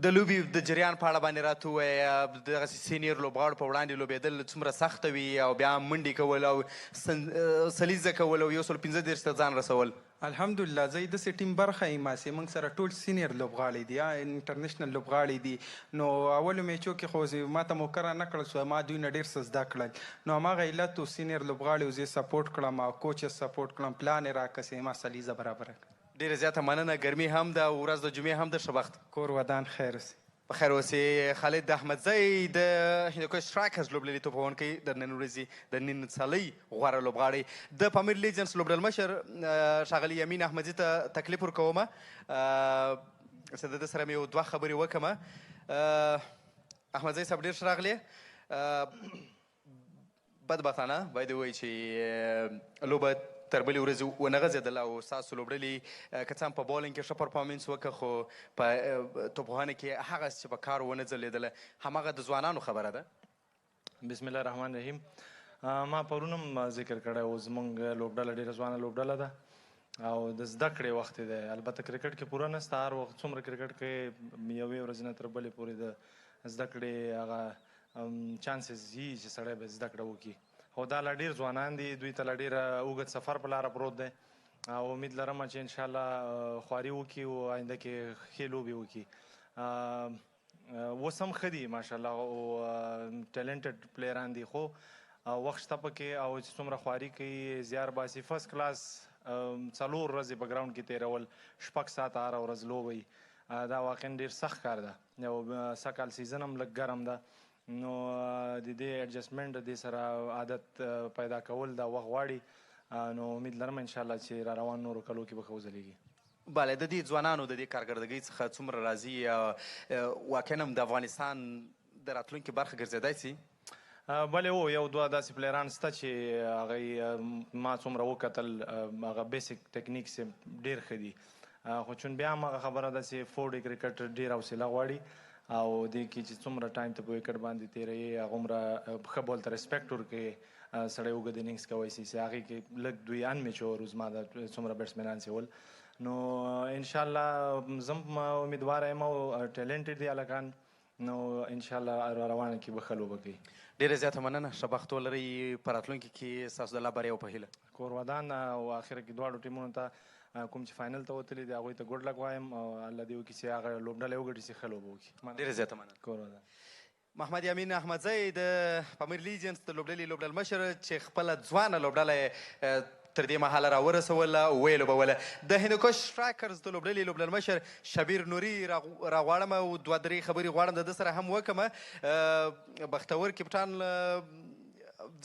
د لوبې د جریان په اړه باندې راته ووایه. دغسې سینیر لوبغاړو په وړاندې لوبېدل څومره سخته وي او بیا منډې کول او سلیزه کول او 115 ته ځان رسول؟ الحمدلله زه یې داسې ټیم برخه یم چې موږ سره ټول سینیر لوبغاړي دي، انټرنیشنل لوبغاړي دي. نو اولو میچو کې خو ما ته موقره نه کړل سو، ما دوی نه ډېر څه زده کړل. نو هماغه علت و سینیر لوبغاړي زه سپورټ کړم او کوچ سپورټ کړم، پلان یې راکړ ما سلیزه برابره کړه. ډېره زیاته مننه. ګرمي هم ده، ورځ د جمعې هم ده. ښه بخت. کور ودان خیر اوسې. په خیر اوسې. خالد احمدزی د هندوکش سټرایکرز لوبډلې توپوونکی د نن ورځې د نن سیالۍ غوره لوبغاړی. د پامیر لیجنس لوبډل مشر ښاغلي یمین احمدزي ته تکلیف ورکومه چې د ده سره مې یو 2 خبرې وکړمه. احمدزی صاحب ډېر ښه راغلې. بدبختانه باید ووایي چې لوبه تر بلې ورځې ونه غځېدله او ستاسو لوبډلې که څه هم په بولینګ کې ښه پرفارمنس وکړه خو په توپوهنه کې هغسې چې په کار ونه ځلېدله، هماغه د ځوانانو خبره ده. بسم الله الرحمن الرحیم. ما پرون هم ذکر کړی و زموږ لوبډله ډېره ځوانه لوبډله ده او د زده کړې وخت دی. البته کرکټ کې پوره نسته، هر وخت څومره کرکټ کې یوې ورځې نه تر بلې پورې د زده کړې هغه چانسز وي چې سړی به زده کړه وکړي. خو دا لا ډېر ځوانان دي، دوی ته لا ډېره اوږد سفر په لاره پروت دی او امید لرم چې انشاءالله خواري وکړي او آینده کې ښې لوبې وکړي. اوس هم ښه دي ماشاءالله او ټیلنټډ پلیران دي، خو وخت شته پکې او چې څومره خواري کوي زیار باسي. فرست کلاس 4 ورځې په ګراونډ کې تېرول، 6 ساعته هره ورځ لوبئ، دا واقعا ډېر سخت کار ده. یو سږکال سیزن هم لږ ګرم ده، نو د دې ایډجسټمنټ د دې سره عادت پیدا کول دا وخت غواړي. نو امید لرم انشاءالله چې را روان نورو کلو کې به ښه وځلېږي. بله، د دې ځوانانو د دې کارکردګۍ څخه څومره راځي واقعا هم د افغانستان د راتلونکي برخه ګرځېدای سي؟ بلې هو 1-2 داسې پلیران شته چې هغوی ما څومره وکتل هغه بیسک ټکنیکس یې ډېر ښه دي، خو چون بیا هم هغه خبره ده چې 4 کرکټ ډېر حوصله غواړي او دې کې چې څومره ټایم ته په وکټ باندې تېروي هغومره ښه بال ته ریسپیکټ ورکوي سړی اوږد انینګز کوی شي چې هغې کې لږ دوی انمیچور زما د څومره بیټسمینان چې ول. نو انشاءالله زه هم امیدواره یم او ټیلنټډ دي هلکان، نو انشاءالله را روانه کې به ښه لوبه کوي. ډېره زیاته مننه. ښه بخت ولرئ په راتلونکي کې ستاسو د الله بریا او په هیله. کور ودان او اخره کې دواړو ټیمونو ته کوم چې فاینل ته وتلي دي هغوی ته ګوډ لک وایم او الله دې وکړي چې هغه لوبډله وګټي چې ښه لوبه وکړي. ډېره زیاته مننه. کور ودان. محمد یمین احمدزی د پامیر لیجنس د لوبډلې لوبډل مشر چې خپله ځوانه لوبډله تر دې مهاله راورسوله ویې لوبوله. د هندوکش سټرایکرز د لوبډلې لوبډل مشر شبیر نوري راغواړم او 2-3 خبرې غواړم د ده سره هم وکړمه. بختور کپټان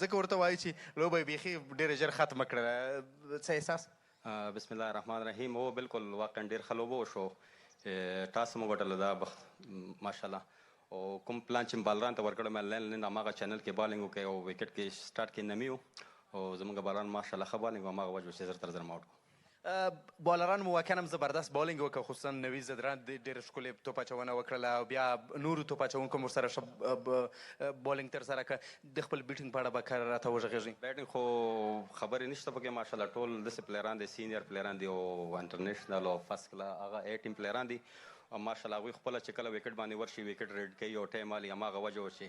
ځکه ورته وایي چې لوبه یې بیخي ډېره ژر ختمه کړله، څه احساس؟ بسم الله الرحمن الرحیم. هو بالکل واقعا ډېر ښه لوبه وشو، ټاس مو وګټله دا بخت ماشاءالله او کوم پلان چې بالران ته ورکړی مې نن هماغه چینل کې بالینګ وکړی او وکټ کې سټارټ کې نمی و او زموږ بالران ماشاءالله ښه بالینګ و هماغه وجه چې زر تر زر ما وټ بالران مو واقعا هم زبردست بالینګ وکړ، خصوصا نویز ځدران ډېره ښکلې توپ اچونه وکړله او بیا نورو توپ اچوونکو هم ورسره ښه بالینګ ترسره کړه. د خپل بیټینګ په اړه به کار راته وغږېږئ. بیټینګ خو خبرې نشته پکې ماشاءالله ټول داسې پلیران دي، سینیر پلیران دي او انټرنیشنل او فرست کلاس هغه اے ټیم پلیران دي او ماشاءالله هغوی خپله چې کله وکټ باندې ورشي وکټ ریډ کوي او ټایم والي هماغه وجه و چې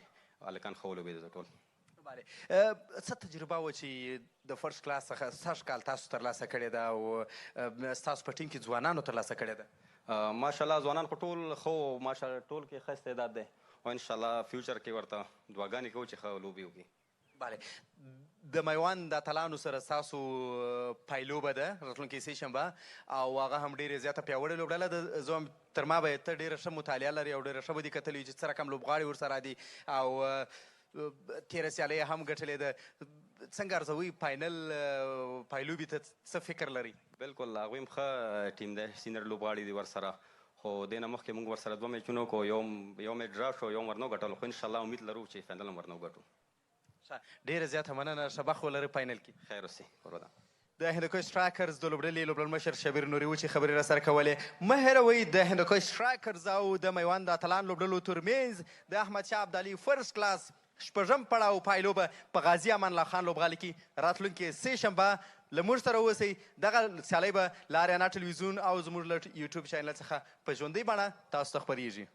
هلکان ښه ولوبېده ټول. څه تجربه وه چې د فرست کلاس څخه سږ کال تاسو ترلاسه کړې ده او ستاسو په ټیم کې ځوانانو ترلاسه کړې ده؟ ماشاءالله ځوانان خو ټول ښه ماشاءالله ټول کې ښه استعداد دی او انشاءالله فیوچر کې ورته دعاګانې کوو چې ښه لوبې وکړي. بله، د میوند د اتلانو سره ستاسو پایلوبه ده راتلونکې سې شنبه او هغه هم ډېرې زیاته پیاوړې لوبډله ده. زه هم تر ما به ته ډېره ښه مطالعه لرې او ډېره ښه به دې کتلي چې څه رقم لوبغاړي ورسره دي او تېره سیالۍ هم ګټلې ده. څنګه ارزوئ فاینل پایلوبې ته څه فکر لرئ؟ بلکل هغوی هم ښه ټیم دی، سینیر لوبغاړي دي ورسره، خو دې نه مخکې موږ ورسره 2 میچونه وکړو، یو میچ ډرا شو، یو هم ورنه وګټلو، خو انشاءالله امید لرو چې فاینل هم ورنه وګټو. ډېره زیاته مننه، ښه بخت ولرئ فاینل کې. خیر اوسئ. قربان. د هندوکش سترایکرز د لوبډلې لوبډلمشر شبیر نوري و چې خبرې راسره کولې. مه هېروئ د هندوکش سترایکرز او د میوند اتلان لوبډلو ترمنځ د احمدشاه ابدالي فرست کلاس شپږم پړاو پایلوبه په غازي امان الله خان لوبغالي کې راتلونکې سې شنبه له موږ سره اوسئ. دغه سیالۍ به له آریانا ټلویزیون او زموږ له یوټیوب چینل څخه په ژوندۍ بڼه تاسو ته خپرېږي.